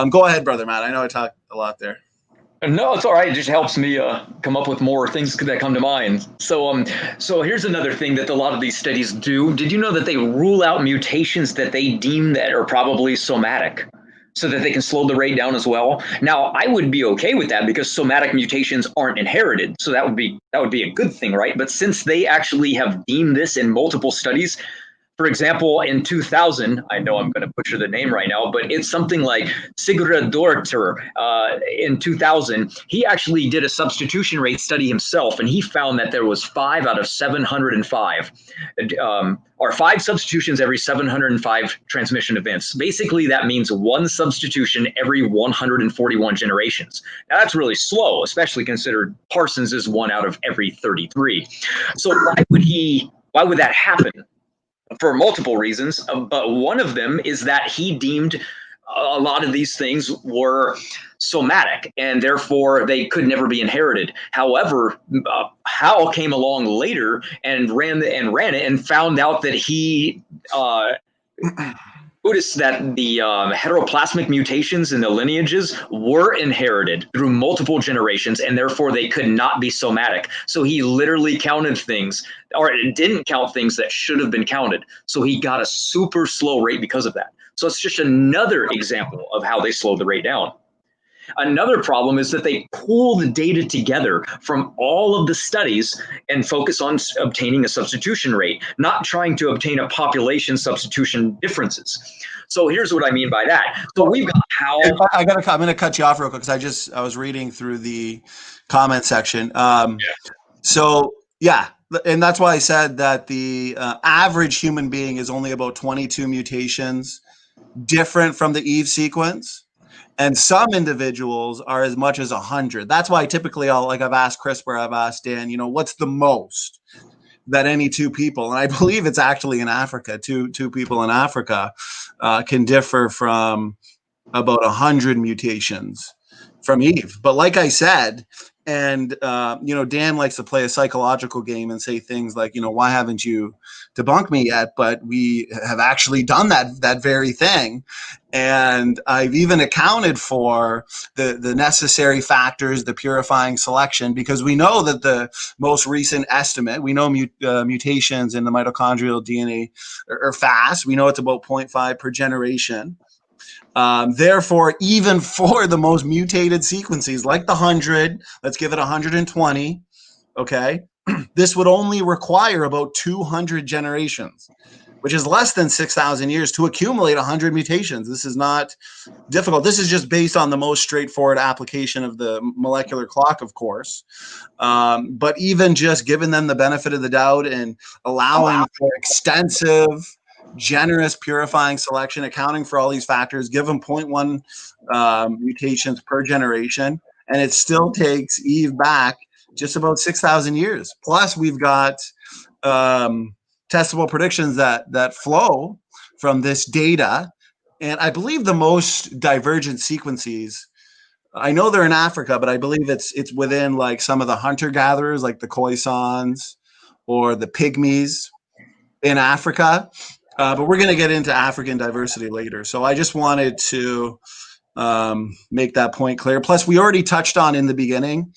go ahead, Brother Matt. I know I talked a lot there. No, it's all right. It just helps me come up with more things that come to mind. So here's another thing that a lot of these studies do. Did you know that they rule out mutations that they deem that are probably somatic, so that they can slow the rate down as well? Now, I would be okay with that because somatic mutations aren't inherited, so that would be a good thing, right? But since they actually have deemed this in multiple studies, for example, in 2000, I know I'm going to butcher the name right now, but it's something like Sigurd Dorter in 2000. He actually did a substitution rate study himself, and he found that there was 5 out of 705, or 5 substitutions every 705 transmission events. Basically, that means 1 substitution every 141 generations. Now, that's really slow, especially considered Parsons is 1 out of every 33. So why would that happen? For multiple reasons, but one of them is that he deemed a lot of these things were somatic and therefore they could never be inherited. However, Howell came along later and ran it and found out that he noticed that the heteroplasmic mutations in the lineages were inherited through multiple generations, and therefore they could not be somatic. So he literally counted things, or didn't count things that should have been counted. So he got a super slow rate because of that. So it's just another example of how they slowed the rate down. Another problem is that they pool the data together from all of the studies and focus on obtaining a substitution rate, not trying to obtain a population substitution differences. So here's what I mean by that. So we've got how I'm going to cut you off real quick because I was reading through the comment section. So yeah, and that's why I said that the average human being is only about 22 mutations different from the Eve sequence. And some individuals are as much as 100. That's why typically I've asked CRISPR, I've asked Dan, what's the most that any two people, and I believe it's actually in Africa, two people in Africa can differ from about 100 mutations from Eve. But like I said, and Dan likes to play a psychological game and say things like, why haven't you debunked me yet? But we have actually done that very thing. And I've even accounted for the necessary factors, the purifying selection, because we know that the most recent estimate, we know mutations in the mitochondrial DNA are fast. We know it's about 0.5 per generation. Therefore, even for the most mutated sequences, like the 100, let's give it 120, okay, this would only require about 200 generations, which is less than 6,000 years to accumulate 100 mutations. This is not difficult. This is just based on the most straightforward application of the molecular clock, of course. But even just giving them the benefit of the doubt and allowing for extensive, generous purifying selection, accounting for all these factors, give them 0.1 mutations per generation, and it still takes Eve back just about 6,000 years. Plus, we've got testable predictions that flow from this data. And I believe the most divergent sequences, I know they're in Africa, but I believe it's within like some of the hunter-gatherers, like the Khoisans or the Pygmies in Africa. But we're going to get into African diversity later. So I just wanted to make that point clear. Plus, we already touched on in the beginning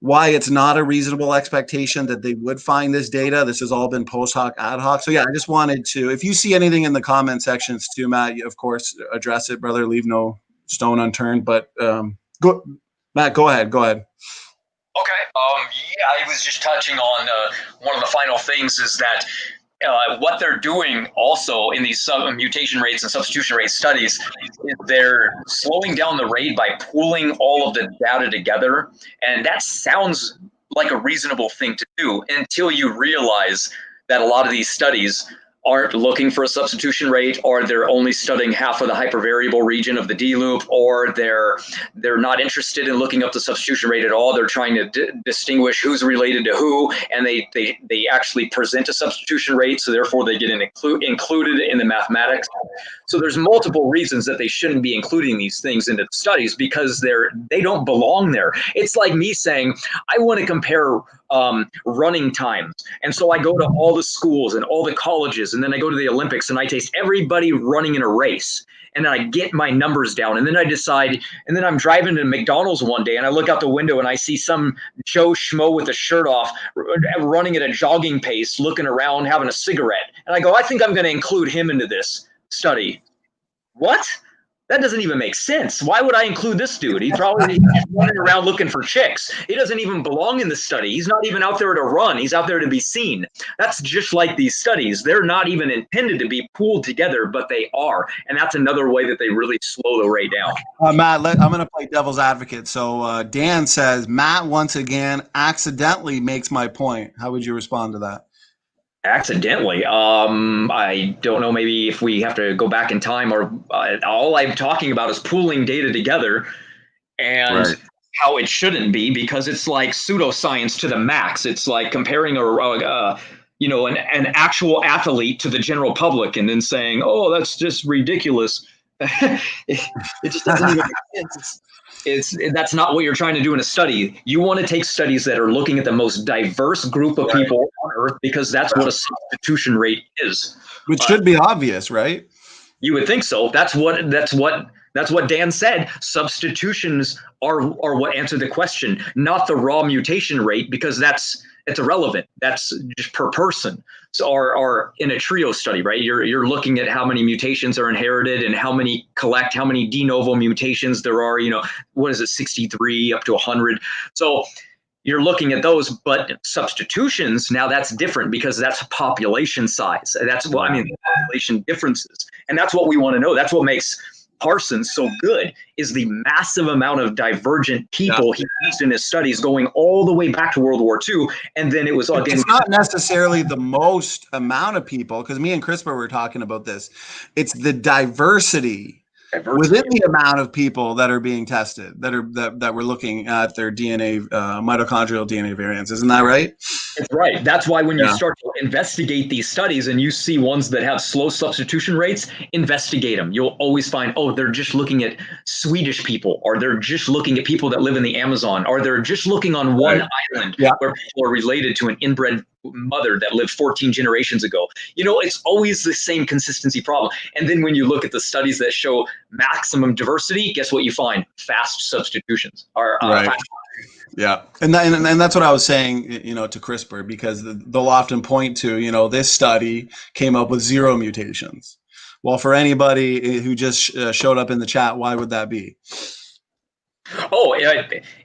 why it's not a reasonable expectation that they would find this data. This has all been post hoc, ad hoc. So yeah, I just wanted to, if you see anything in the comment sections too, Matt, you, of course, address it, brother. Leave no stone unturned. But Matt, go ahead. Okay. Yeah, I was just touching on one of the final things is that what they're doing also in these mutation rates and substitution rate studies is they're slowing down the rate by pooling all of the data together. And that sounds like a reasonable thing to do until you realize that a lot of these studies aren't looking for a substitution rate, or they're only studying half of the hypervariable region of the D loop, or they're not interested in looking up the substitution rate at all. They're trying to distinguish who's related to who, and they actually present a substitution rate, so therefore they get included in the mathematics. So there's multiple reasons that they shouldn't be including these things into the studies, because they don't belong there. It's like me saying, I want to compare running times. And so I go to all the schools and all the colleges, and then I go to the Olympics and I taste everybody running in a race. And then I get my numbers down, and then I decide, and then I'm driving to McDonald's one day and I look out the window and I see some Joe Schmo with a shirt off running at a jogging pace, looking around, having a cigarette. And I go, I think I'm going to include him into this study. What? That doesn't even make sense. Why would I include this dude? He's just running around looking for chicks. He doesn't even belong in the study. He's not even out there to run. He's out there to be seen. That's just like these studies. They're not even intended to be pooled together, but they are. And that's another way that they really slow the rate down. Matt, I'm going to play devil's advocate. So Dan says, Matt once again accidentally makes my point. How would you respond to that? Accidentally. I don't know, maybe if we have to go back in time, or all I'm talking about is pooling data together and how it shouldn't be, because it's like pseudoscience to the max. It's like comparing an actual athlete to the general public and then saying, oh, that's just ridiculous. It just doesn't even make sense. That's not what you're trying to do in a study. You want to take studies that are looking at the most diverse group of people on Earth, because that's what a substitution rate is. Which should be obvious, right? You would think so. That's what Dan said. Substitutions are what answer the question, not the raw mutation rate, because it's irrelevant. That's just per person. So, or in a trio study, right? You're looking at how many mutations are inherited and how many de novo mutations there are. 63 up to 100. So you're looking at those, but substitutions, now that's different, because that's population size. That's population differences, and that's what we want to know. That's what makes Parsons so good is the massive amount of divergent people he used in his studies going all the way back to World War II. And then it was again. It's not necessarily the most amount of people, because me and CRISPR were talking about this. It's the diversity within the amount of people that are being tested, that we're looking at their DNA, mitochondrial DNA variants. Isn't that right? That's right. That's why when you start to investigate these studies and you see ones that have slow substitution rates, investigate them. You'll always find, oh, they're just looking at Swedish people, or they're just looking at people that live in the Amazon, or they're just looking on one island where people are related to an inbred mother that lived 14 generations ago. You know, it's always the same consistency problem. And then when you look at the studies that show maximum diversity, guess what you find? Fast substitutions are fast. Yeah, and that's what I was saying, you know, to CRISPR, because they'll often point to, you know, this study came up with 0 mutations. Well, for anybody who just showed up in the chat, why would that be? Oh,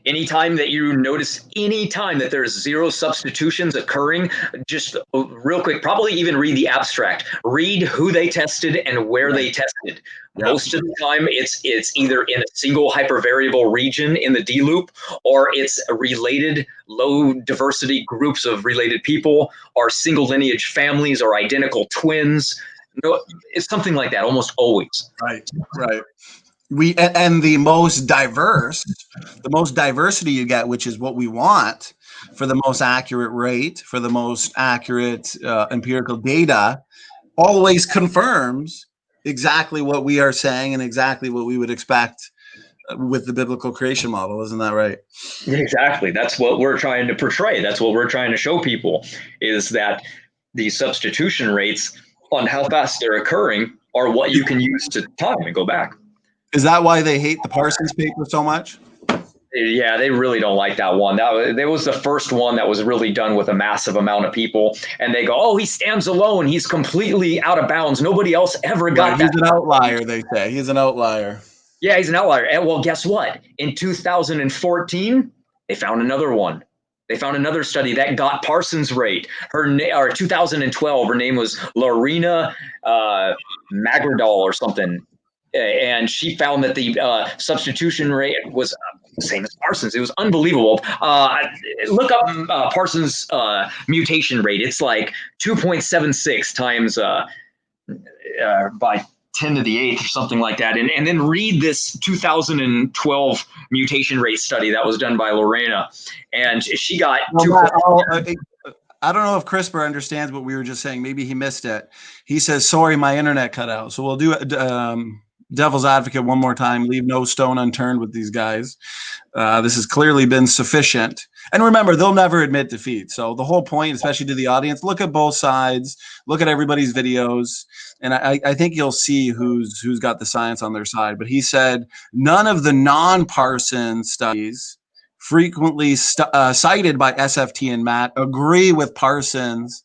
anytime that you notice, anytime that there's 0 substitutions occurring, just real quick, probably even read the abstract. Read who they tested and where they tested. Most of the time, it's either in a single hypervariable region in the D loop, or it's related low diversity groups of related people, or single lineage families, or identical twins. No, it's something like that almost always. Right. And the most diversity you get, which is what we want for the most accurate rate, for the most accurate empirical data, always confirms exactly what we are saying and exactly what we would expect with the biblical creation model. Isn't that right? Exactly. That's what we're trying to portray. That's what we're trying to show people, is that the substitution rates on how fast they're occurring are what you can use to time and go back. Is that why they hate the Parsons paper so much? Yeah, they really don't like that one. That was the first one that was really done with a massive amount of people. And they go, oh, he stands alone. He's completely out of bounds. Nobody else ever got that. He's an outlier, they say. He's an outlier. Yeah, he's an outlier. And well, guess what? In 2014, they found another one. They found another study that got Parsons' rate. Or 2012, her name was Lorena Magradal or something. And she found that the substitution rate was the same as Parsons. It was unbelievable. Look up Parsons' mutation rate. It's like 2.76 times by 10 to the 8th or something like that. And then read this 2012 mutation rate study that was done by Lorena. And she got I don't know if CRISPR understands what we were just saying. Maybe he missed it. He says, sorry, my internet cut out. So we'll do devil's advocate one more time. Leave no stone unturned with these guys. This has clearly been sufficient. And remember, they'll never admit defeat. So the whole point, especially to the audience, look at both sides, look at everybody's videos, and I think you'll see who's got the science on their side. But he said none of the non-Parsons studies frequently cited by SFT and Matt agree with Parsons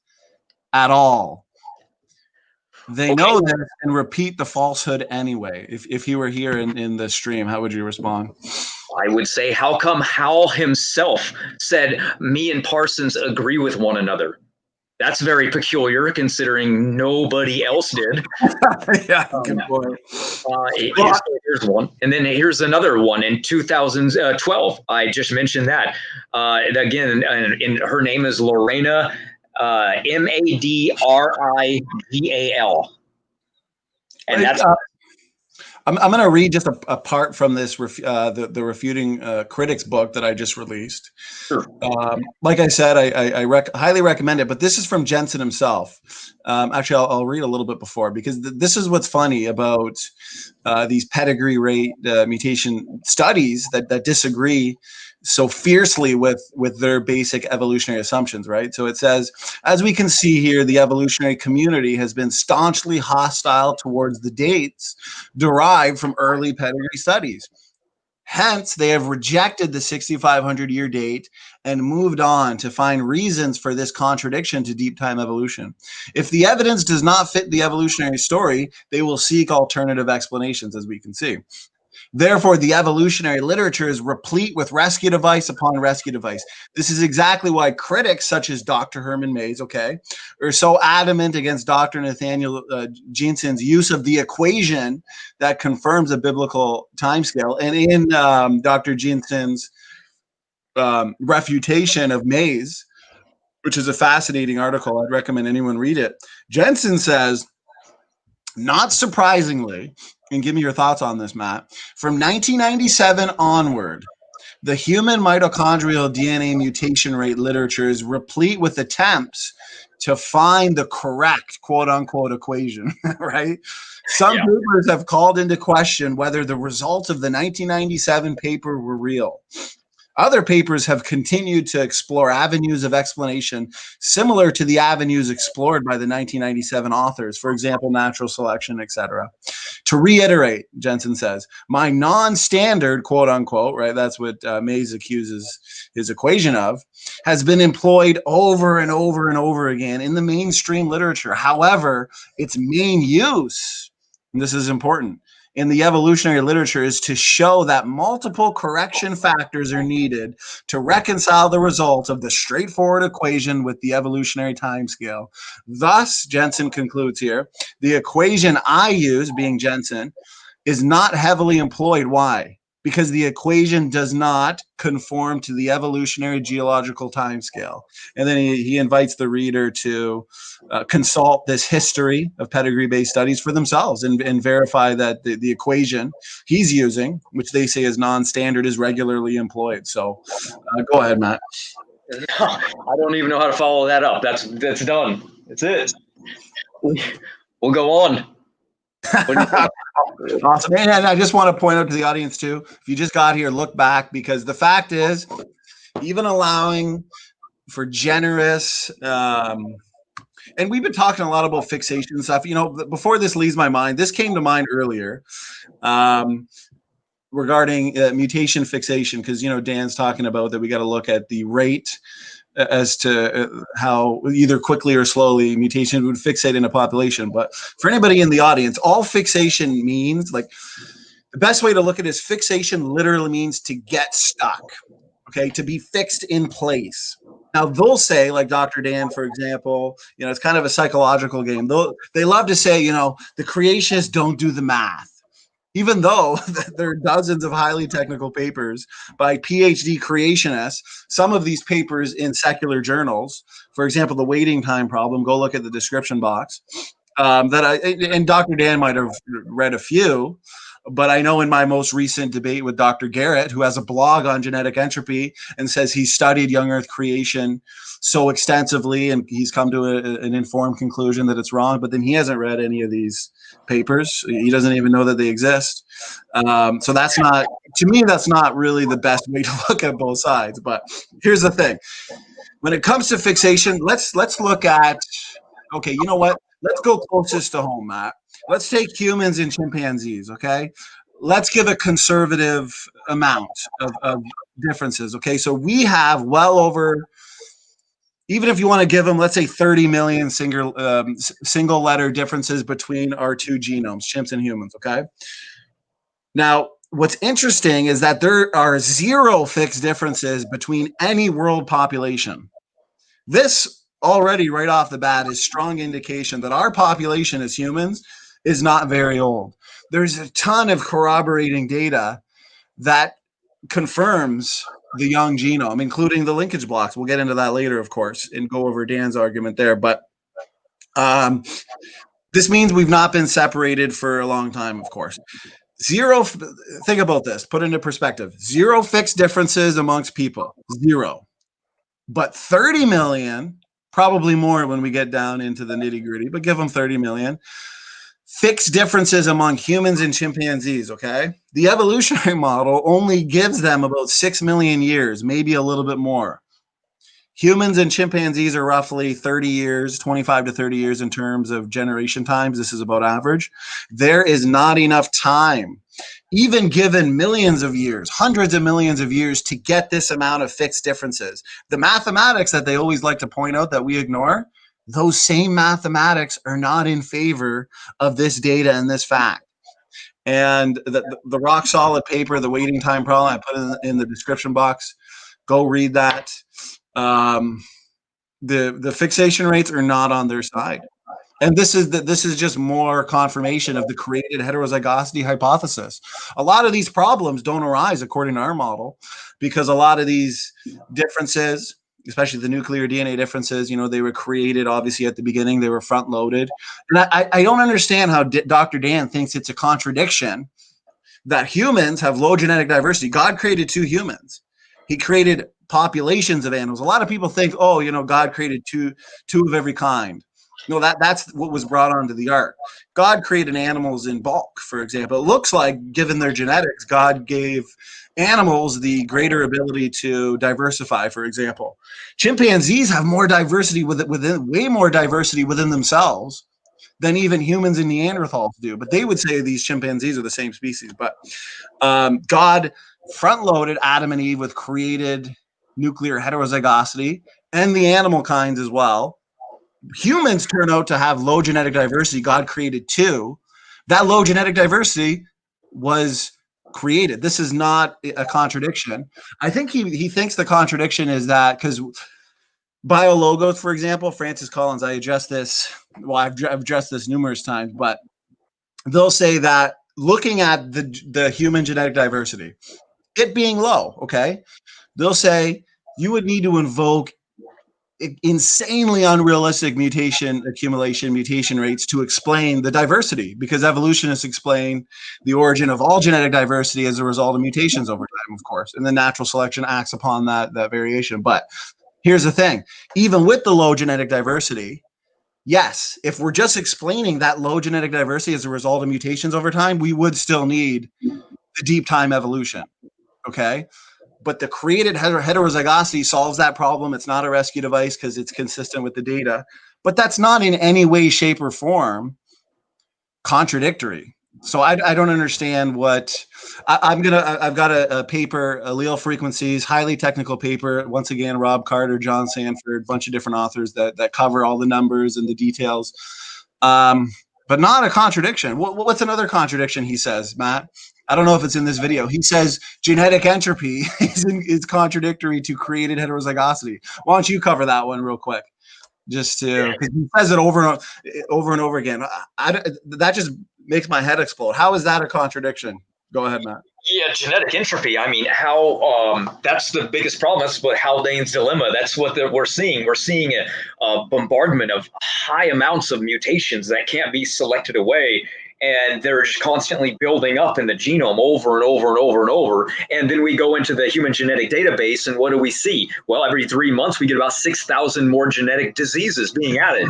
at all. They know this and repeat the falsehood anyway. If he were here in the stream, how would you respond? I would say, how come Hal himself said me and Parsons agree with one another? That's very peculiar, considering nobody else did. Yeah, good point. Here's one. And then here's another one in 2012. I just mentioned that. Again, and her name is Lorena Madrigal. And that's I'm going to read just a part from this the Refuting Critics book that I just released. Sure. Like I said, I highly recommend it, but this is from Jeanson himself. Actually, I'll read a little bit before, because this is what's funny about these pedigree rate mutation studies that disagree so fiercely with their basic evolutionary assumptions, right? So it says, as we can see here, the evolutionary community has been staunchly hostile towards the dates derived from early pedigree studies. Hence, they have rejected the 6,500-year date and moved on to find reasons for this contradiction to deep time evolution. If the evidence does not fit the evolutionary story, they will seek alternative explanations, as we can see. Therefore, the evolutionary literature is replete with rescue device upon rescue device. This is exactly why critics such as Dr. Herman Mayes, are so adamant against Dr. Nathaniel Jeanson's use of the equation that confirms a biblical timescale. And in Dr. Jeanson's refutation of Mayes, which is a fascinating article, I'd recommend anyone read it. Jeanson says, not surprisingly, and give me your thoughts on this, Matt, from 1997 onward, the human mitochondrial DNA mutation rate literature is replete with attempts to find the correct quote-unquote equation, right? Some papers have called into question whether the results of the 1997 paper were real. Other papers have continued to explore avenues of explanation similar to the avenues explored by the 1997 authors, for example, natural selection, etc. To reiterate, Jeanson says, my non-standard, quote unquote, right, that's what Mayes accuses his equation of, has been employed over and over and over again in the mainstream literature. However, its main use, and this is important, in the evolutionary literature is to show that multiple correction factors are needed to reconcile the result of the straightforward equation with the evolutionary timescale. Thus, Jeanson concludes here, the equation I use, being Jeanson, is not heavily employed. Why? Because the equation does not conform to the evolutionary geological timescale. And then he invites the reader to consult this history of pedigree-based studies for themselves and verify that the equation he's using, which they say is non-standard, is regularly employed. So go ahead, Matt. I don't even know how to follow that up. That's done. That's it. We'll go on. Awesome. And I just want to point out to the audience too, if you just got here, look back, because the fact is, even allowing for generous, and we've been talking a lot about fixation stuff, before this leaves my mind, this came to mind earlier regarding mutation fixation, because, Dan's talking about that we got to look at the rate as to how either quickly or slowly mutation would fixate in a population. But for anybody in the audience, all fixation means, like, the best way to look at it is fixation literally means to get stuck, to be fixed in place. Now, they'll say, like Dr. Dan, for example, it's kind of a psychological game. They love to say, the creationists don't do the math. Even though there are dozens of highly technical papers by PhD creationists, some of these papers in secular journals, for example, the waiting time problem, go look at the description box, and Dr. Dan might have read a few, but I know in my most recent debate with Dr. Garrett, who has a blog on genetic entropy and says he studied young Earth creation so extensively and he's come to an informed conclusion that it's wrong, but then he hasn't read any of these papers. He doesn't even know that they exist. So that's not, to me, that's not really the best way to look at both sides. But here's the thing. When it comes to fixation, let's look at, okay, you know what? Let's go closest to home, Matt. Let's take humans and chimpanzees, okay? Let's give a conservative amount of differences, okay? So we have well over, even if you want to give them, let's say 30 million single letter differences between our two genomes, chimps and humans, okay? Now, what's interesting is that there are 0 fixed differences between any world population. This already right off the bat is strong indication that our population as humans is not very old. There's a ton of corroborating data that confirms the young genome, including the linkage blocks. We'll get into that later, of course, and go over Dan's argument there. But this means we've not been separated for a long time, of course. 0, think about this, put into perspective. 0 fixed differences amongst people, 0. But 30 million, probably more when we get down into the nitty gritty, but give them 30 million. Fixed differences among humans and chimpanzees, okay? The evolutionary model only gives them about 6 million years, maybe a little bit more. Humans and chimpanzees are roughly 30 years, 25 to 30 years in terms of generation times. This is about average. There is not enough time, even given millions of years, hundreds of millions of years, to get this amount of fixed differences. The mathematics that they always like to point out that we ignore, those same mathematics are not in favor of this data and this fact. And the rock solid paper, the waiting time problem, I put in the description box. Go read that. The fixation rates are not on their side. And this is just more confirmation of the created heterozygosity hypothesis. A lot of these problems don't arise according to our model because a lot of these differences, especially the nuclear DNA differences, they were created obviously at the beginning. They were front loaded. And I don't understand how Dr. Dan thinks it's a contradiction that humans have low genetic diversity. God created two humans. He created populations of animals. A lot of people think, God created two of every kind. No, that's what was brought onto the ark. God created animals in bulk, for example. It looks like, given their genetics, God gave animals the greater ability to diversify, for example. Chimpanzees have more diversity way more diversity within themselves than even humans and Neanderthals do. But they would say these chimpanzees are the same species. But God front-loaded Adam and Eve with created nuclear heterozygosity and the animal kinds as well. Humans turn out to have low genetic diversity. God created two. That low genetic diversity was created. This is not a contradiction. I think he thinks the contradiction is that because biologos, for example, Francis Collins, I addressed this. Well, I've addressed this numerous times, but they'll say that looking at the human genetic diversity, it being low, okay, they'll say you would need to invoke insanely unrealistic mutation rates to explain the diversity, because evolutionists explain the origin of all genetic diversity as a result of mutations over time, of course, and then natural selection acts upon that variation. But here's the thing, even with the low genetic diversity, yes, if we're just explaining that low genetic diversity as a result of mutations over time, we would still need the deep time evolution, okay? But the created heterozygosity solves that problem. It's not a rescue device because it's consistent with the data. But that's not in any way, shape, or form contradictory. So I don't understand what I've got a paper, allele frequencies, highly technical paper. Once again, Rob Carter, John Sanford, a bunch of different authors that cover all the numbers and the details. But not a contradiction. What's another contradiction he says, Matt? I don't know if it's in this video. He says genetic entropy is contradictory to created heterozygosity. Why don't you cover that one real quick? Just to, because he says it over and over again. That just makes my head explode. How is that a contradiction? Go ahead, Matt. Yeah, genetic entropy. I mean, how that's the biggest problem. That's what Haldane's dilemma. That's what we're seeing. We're seeing a bombardment of high amounts of mutations that can't be selected away. And they're just constantly building up in the genome over and over and over and over. And then we go into the human genetic database, and what do we see? Well, every 3 months, we get about 6,000 more genetic diseases being added.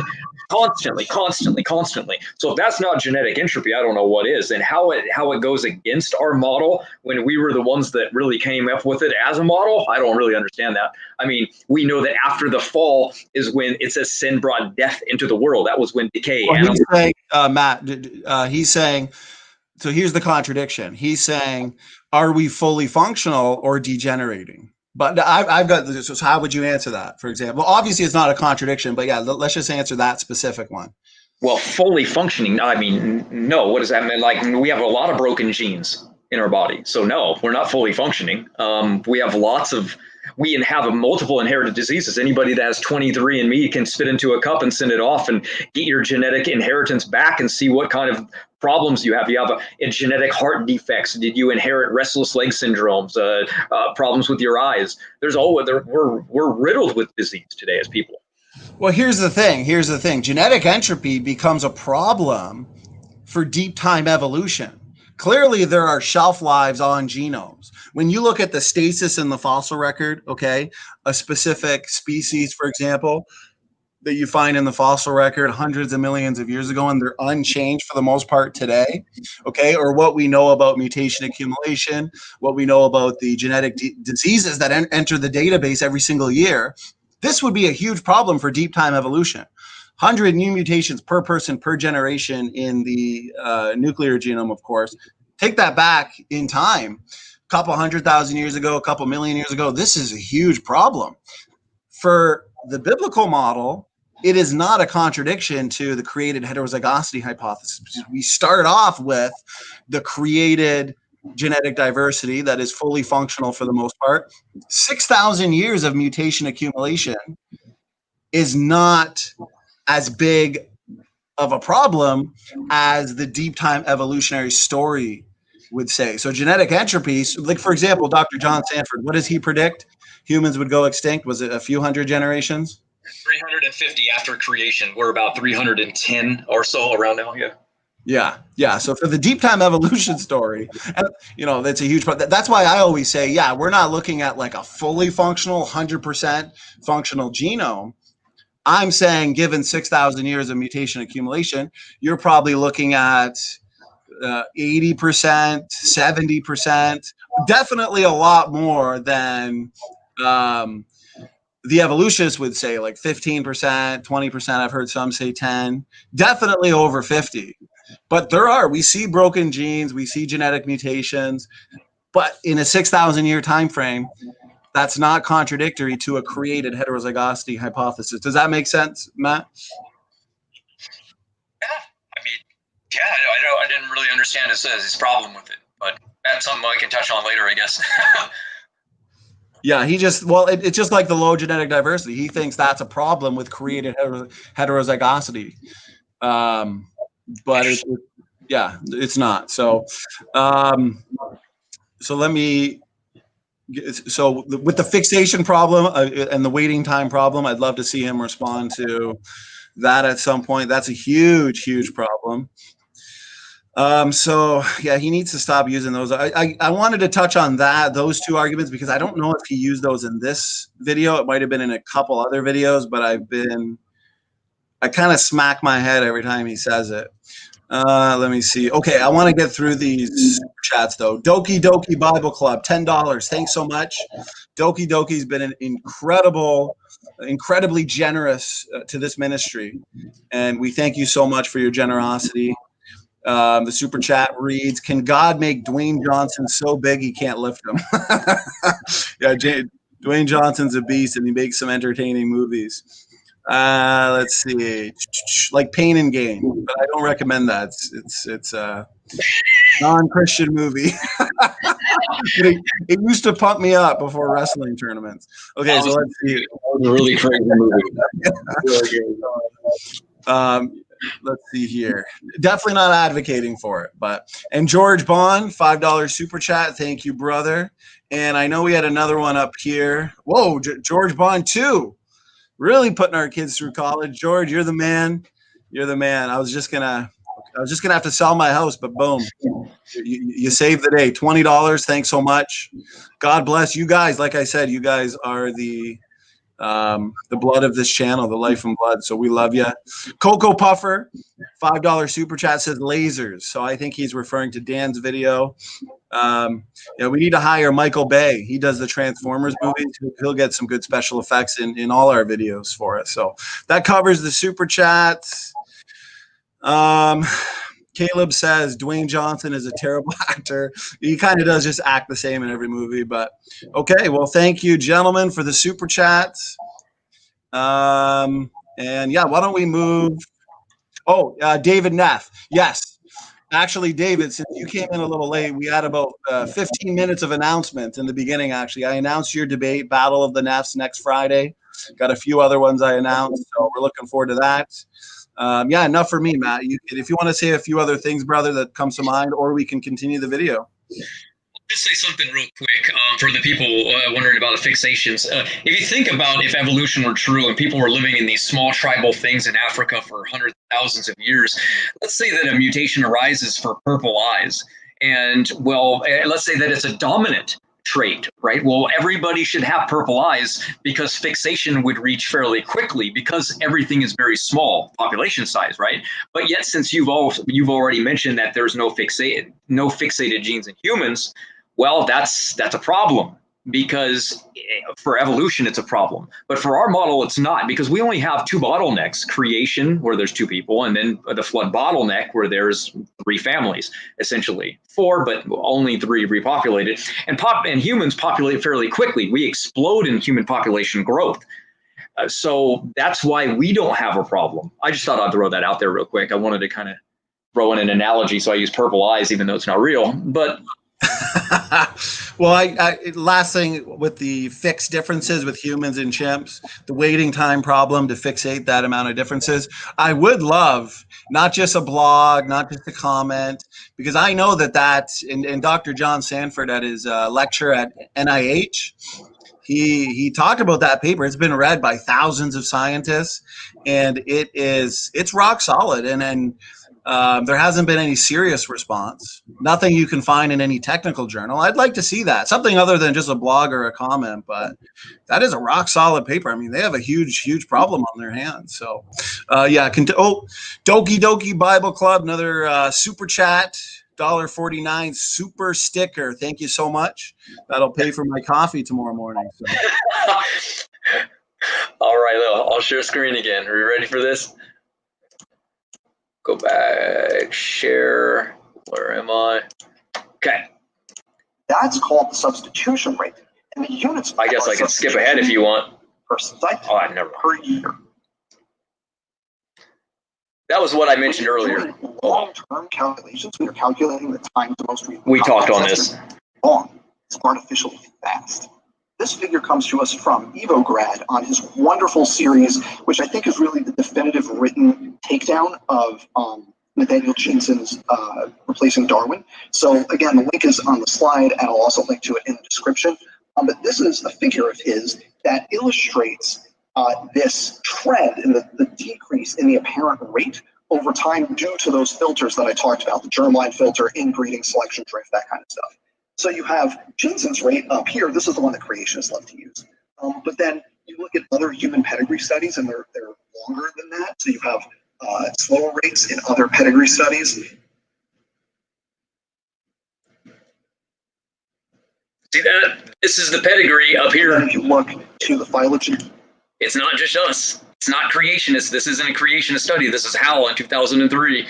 Constantly. So if that's not genetic entropy, I don't know what is. And how it goes against our model when we were the ones that really came up with it as a model, I don't really understand that. I mean, we know that after the fall is when it says sin brought death into the world. That was when decay. Well, he's saying, Matt, he's saying, so here's the contradiction. He's saying, are we fully functional or degenerating? But I've got this. So how would you answer that, for example? Well, obviously, it's not a contradiction, but yeah, let's just answer that specific one. Well, fully functioning, I mean, no. What does that mean? Like, we have a lot of broken genes in our body. So no, we're not fully functioning. We have we have multiple inherited diseases. Anybody that has 23andMe can spit into a cup and send it off and get your genetic inheritance back and see what kind of problems you have. You have a genetic heart defects. Did you inherit restless leg syndromes, problems with your eyes? We're riddled with disease today as people. Well, here's the thing. Genetic entropy becomes a problem for deep time evolution. Clearly, there are shelf lives on genomes. When you look at the stasis in the fossil record, okay, a specific species, for example, that you find in the fossil record hundreds of millions of years ago, and they're unchanged for the most part today, okay, or what we know about mutation accumulation, what we know about the genetic diseases that enter the database every single year, this would be a huge problem for deep time evolution. 100 new mutations per person per generation in the nuclear genome, of course. Take that back in time, a couple 100,000 years ago, a couple million years ago. This is a huge problem. For the biblical model, it is not a contradiction to the created heterozygosity hypothesis. We start off with the created genetic diversity that is fully functional for the most part. 6,000 years of mutation accumulation is not as big of a problem as the deep time evolutionary story would say. So genetic entropy, like for example, Dr. John Sanford, what does he predict? Humans would go extinct. Was it a few hundred generations? 350 after creation. We're about 310 or so around now. Yeah. So for the deep time evolution story, and, that's a huge part. That's why I always say, we're not looking at like a fully functional, 100% functional genome. I'm saying, given 6,000 years of mutation accumulation, you're probably looking at 80%, 70%, definitely a lot more than the evolutionists would say, like 15%, 20%. I've heard some say 10, definitely over 50. But we see broken genes, we see genetic mutations, but in a 6,000 year time frame, that's not contradictory to a created heterozygosity hypothesis. Does that make sense, Matt? Yeah, I didn't really understand his problem with it, but that's something I can touch on later, I guess. Yeah, it's just like the low genetic diversity. He thinks that's a problem with created heterozygosity. But it's not. So let me. So with the fixation problem and the waiting time problem, I'd love to see him respond to that at some point. That's a huge, huge problem. He needs to stop using those. I wanted to touch on those two arguments, because I don't know if he used those in this video. It might have been in a couple other videos, but I kind of smack my head every time he says it. Let me see. Okay, I want to get through these chats though. Doki Doki Bible Club, $10. Thanks so much. Doki Doki's been an incredibly generous to this ministry, and we thank you so much for your generosity. The super chat reads, "Can God make Dwayne Johnson so big he can't lift him?" Yeah, Dwayne Johnson's a beast, and he makes some entertaining movies. Let's see, like Pain and Gain, but I don't recommend that. It's a non-Christian movie. It used to pump me up before wrestling tournaments. Okay, so let's see. That was a really crazy movie. Let's see here. Definitely not advocating for it, and George Bond, $5 super chat. Thank you, brother. And I know we had another one up here. Whoa, George Bond 2. Really putting our kids through college. George, you're the man. You're the man. I was just gonna have to sell my house, but boom, you saved the day. $20. Thanks so much. God bless you guys. Like I said, you guys are the blood of this channel, the life and blood. So we love you. Coco Puffer, $5 super chat, says lasers. So I think he's referring to Dan's video. We need to hire Michael Bay. He does the Transformers movies. He'll get some good special effects in all our videos for us. So that covers the super chats. Caleb says Dwayne Johnson is a terrible actor. He kind of does just act the same in every movie, but okay. Well, thank you, gentlemen, for the super chats. Why don't we move? David Neff. Yes. Actually, David, since you came in a little late, we had about 15 minutes of announcements in the beginning, actually. I announced your debate, Battle of the Neffs, next Friday. Got a few other ones I announced, so we're looking forward to that. Enough for me, Matt. If you want to say a few other things, brother, that comes to mind, or we can continue the video. Just say something real quick for the people wondering about the fixations. If you think about if evolution were true and people were living in these small tribal things in Africa for hundreds of thousands of years, let's say that a mutation arises for purple eyes. And, let's say that it's a dominant trait, right? Well, everybody should have purple eyes because fixation would reach fairly quickly because everything is very small population size, right? But yet, since you've already mentioned that there's no fixated genes in humans, well, that's a problem, because for evolution, it's a problem. But for our model, it's not, because we only have two bottlenecks: creation, where there's two people, and then the flood bottleneck, where there's three families, essentially. Four, but only three repopulated. And humans populate fairly quickly. We explode in human population growth. So that's why we don't have a problem. I just thought I'd throw that out there real quick. I wanted to kind of throw in an analogy, so I use purple eyes, even though it's not real. But well, last thing with the fixed differences with humans and chimps, the waiting time problem to fixate that amount of differences. I would love not just a blog, not just a comment, because I know that and Dr. John Sanford at his lecture at NIH, he talked about that paper. It's been read by thousands of scientists, and it's rock solid. And there hasn't been any serious response. Nothing you can find in any technical journal. I'd like to see that. Something other than just a blog or a comment, but that is a rock solid paper. I mean, they have a huge problem on their hands. So, Doki Doki Bible Club, another super chat, $1.49 super sticker. Thank you so much. That'll pay for my coffee tomorrow morning. So. All right, I'll share screen again. Are you ready for this? Go back, share. Where am I? Okay. That's called the substitution rate. And the units. I guess I can skip ahead if you want. Per site Never. per year. That was what I mentioned earlier. Long-term calculations, when you're calculating the time to most recent. We talked on this. Long. It's artificially fast. This figure comes to us from Evograd on his wonderful series, which I think is really the definitive written takedown of Nathaniel Jeanson's Replacing Darwin. So again, the link is on the slide, and I'll also link to it in the description. But this is a figure of his that illustrates this trend in the decrease in the apparent rate over time due to those filters that I talked about, the germline filter, inbreeding, selection drift, that kind of stuff. So you have Jeanson's rate up here. This is the one that creationists love to use. But then you look at other human pedigree studies, and they're longer than that. So you have slower rates in other pedigree studies. See that? This is the pedigree up here. And if you look to the phylogenetic. It's not just us. It's not creationists. This isn't a creationist study. This is Howell in 2003,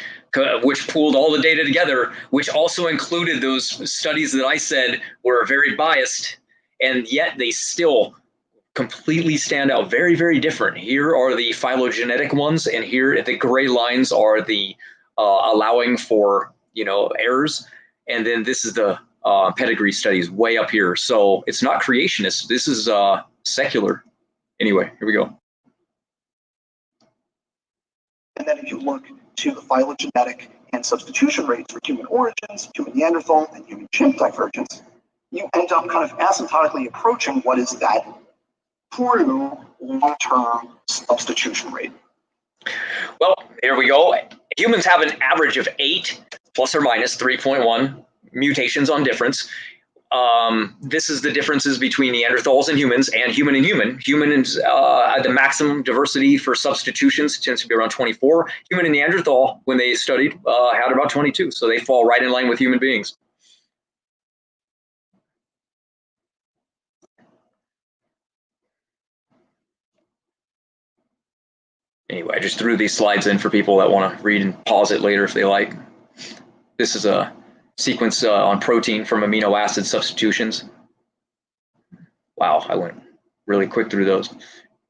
which pooled all the data together, which also included those studies that I said were very biased, and yet they still completely stand out. Very, very different. Here are the phylogenetic ones, and here the gray lines are the allowing for errors, and then this is the pedigree studies way up here. So it's not creationist. This is secular. Anyway, here we go. And then if you look to the phylogenetic and substitution rates for human origins, human Neanderthal, and human chimp divergence, you end up kind of asymptotically approaching what is that true long-term substitution rate. Well, here we go. Humans have an average of 8 plus or minus 3.1 mutations on difference. This is the differences between Neanderthals and humans, and human and human. Human is the maximum diversity for substitutions tends to be around 24. Human and Neanderthal, when they studied, had about 22. So they fall right in line with human beings. Anyway, I just threw these slides in for people that want to read and pause it later if they like. This is a sequence on protein from amino acid substitutions. Wow, I went really quick through those.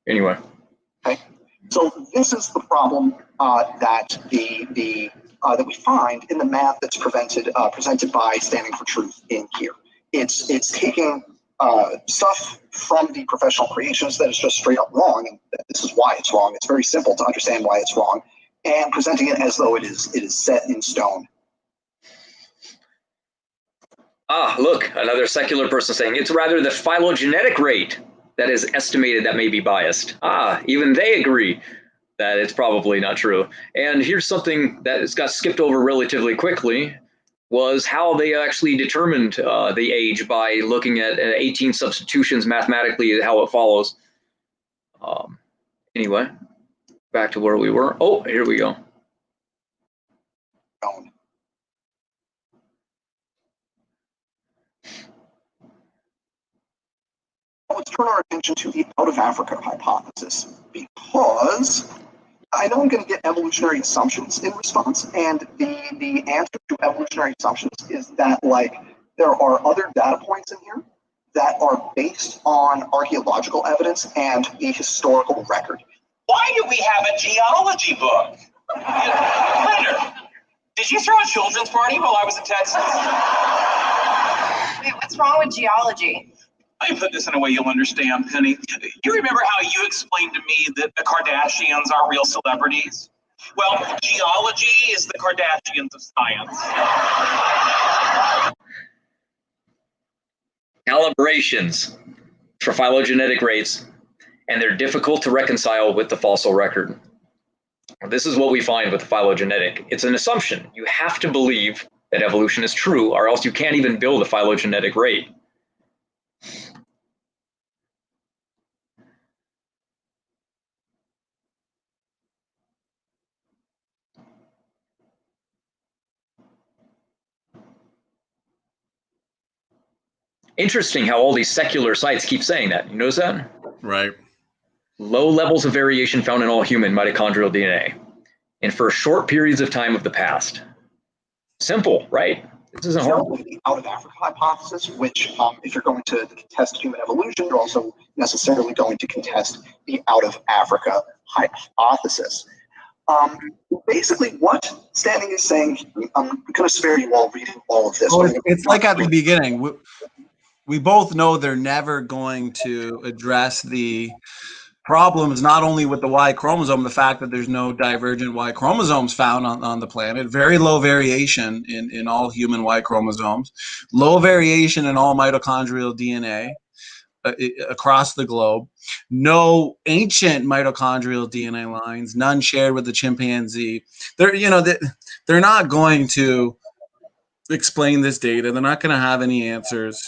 Anyway. Okay, so this is the problem that that we find in the math that's presented by Standing for Truth in here. It's taking stuff from the professional creationists that is just straight up wrong, and this is why it's wrong. It's very simple to understand why it's wrong, and presenting it as though it is set in stone. Ah, look, another secular person saying it's rather the phylogenetic rate that is estimated that may be biased. Ah, even they agree that it's probably not true. And here's something that has got skipped over relatively quickly, was how they actually determined the age by looking at 18 substitutions mathematically, how it follows. Anyway, back to where we were. Oh, here we go. Let's turn our attention to the out of Africa hypothesis, because I know I'm going to get evolutionary assumptions in response, and the answer to evolutionary assumptions is that, like, there are other data points in here that are based on archaeological evidence and a historical record. Why do we have a geology book? Later. Did you throw a children's party while I was in Texas? Wait, what's wrong with geology? Let me put this in a way you'll understand, Penny. You remember how you explained to me that the Kardashians are real celebrities? Well, geology is the Kardashians of science. Calibrations for phylogenetic rates, and they're difficult to reconcile with the fossil record. This is what we find with the phylogenetic. It's an assumption. You have to believe that evolution is true, or else you can't even build a phylogenetic rate. Interesting how all these secular sites keep saying that. You notice that? Right. Low levels of variation found in all human mitochondrial DNA and for short periods of time of the past. Simple, right? This isn't hard. The out of Africa hypothesis, which if you're going to contest human evolution, you're also necessarily going to contest the out of Africa hypothesis. Basically, what Standing is saying, I'm going to spare you all reading all of this. Well, it's like at the beginning. We both know they're never going to address the problems not only with the Y chromosome, the fact that there's no divergent Y chromosomes found on the planet, very low variation in all human Y chromosomes, low variation in all mitochondrial DNA across the globe, no ancient mitochondrial DNA lines, none shared with the chimpanzee. They're not going to explain this data. They're not going to have any answers.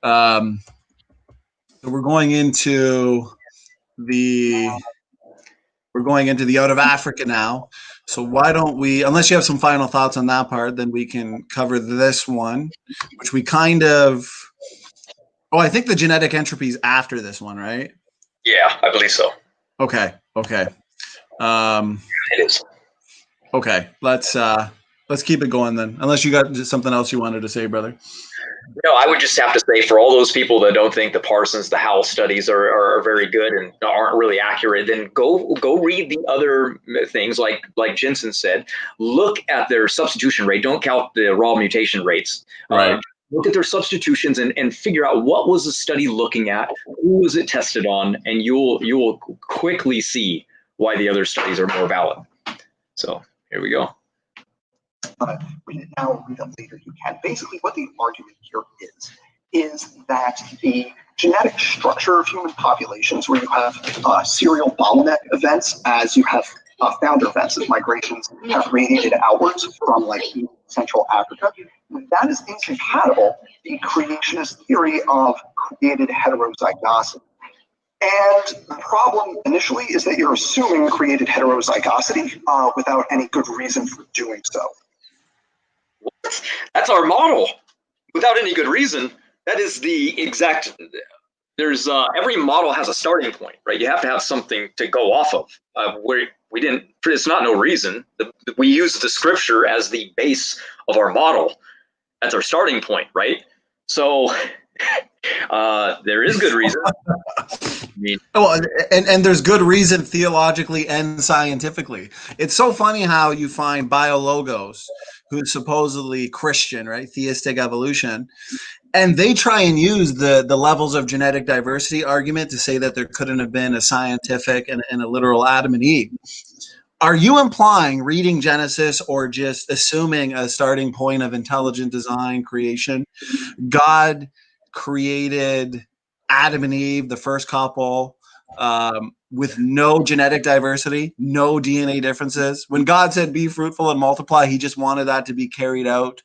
So we're going into the out of Africa now. So why don't we, unless you have some final thoughts on that part, then we can cover this one, which we kind of, I think the genetic entropy is after this one, right? Yeah, I believe so. Okay. It is. Okay. Let's keep it going then. Unless you got something else you wanted to say, brother. No, I would just have to say, for all those people that don't think the Parsons, the Howell studies are very good and aren't really accurate, then go read the other things like Jeanson said. Look at their substitution rate. Don't count the raw mutation rates. Right. Look at their substitutions and figure out what was the study looking at, who was it tested on, and you'll quickly see why the other studies are more valid. So here we go. Read it now, read it later, you can. Basically, what the argument here is that the genetic structure of human populations, where you have serial bottleneck events, as you have founder events as migrations have radiated outwards from Central Africa, that is incompatible with the creationist theory of created heterozygosity. And the problem initially is that you're assuming created heterozygosity without any good reason for doing so. That's our model. Without any good reason, that is the exact. There's every model has a starting point, right? You have to have something to go off of. Where we didn't. It's not no reason. We use the scripture as the base of our model. That's our starting point, right? So there is good reason. And there's good reason theologically and scientifically. It's so funny how you find biologos who's supposedly Christian, right? Theistic evolution. And they try and use the levels of genetic diversity argument to say that there couldn't have been a scientific and a literal Adam and Eve. Are you implying, reading Genesis or just assuming a starting point of intelligent design creation, God created Adam and Eve, the first couple, with no genetic diversity, no DNA differences? When God said, be fruitful and multiply, he just wanted that to be carried out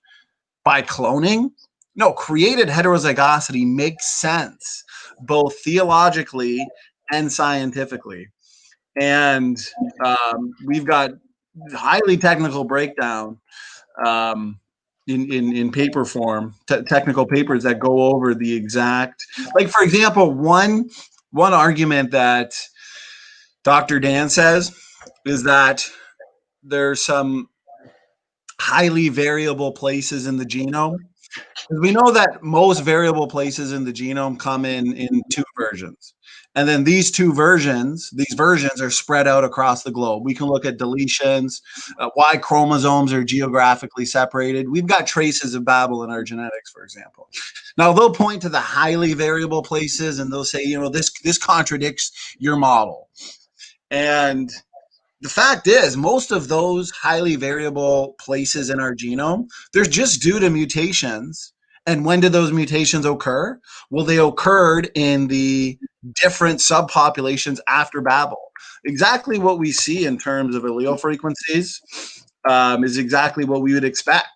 by cloning? No, created heterozygosity makes sense, both theologically and scientifically. And we've got highly technical breakdown in paper form, technical papers that go over the exact, for example, one argument that Dr. Dan says is that there's some highly variable places in the genome We know that most variable places in the genome come in two versions. And then these versions are spread out across the globe. We can look at deletions, why chromosomes are geographically separated. We've got traces of Babel in our genetics, for example. Now, they'll point to the highly variable places and they'll say, this contradicts your model. And the fact is, most of those highly variable places in our genome, they're just due to mutations. And when did those mutations occur? Well, they occurred in the different subpopulations after Babel. Exactly what we see in terms of allele frequencies is exactly what we would expect,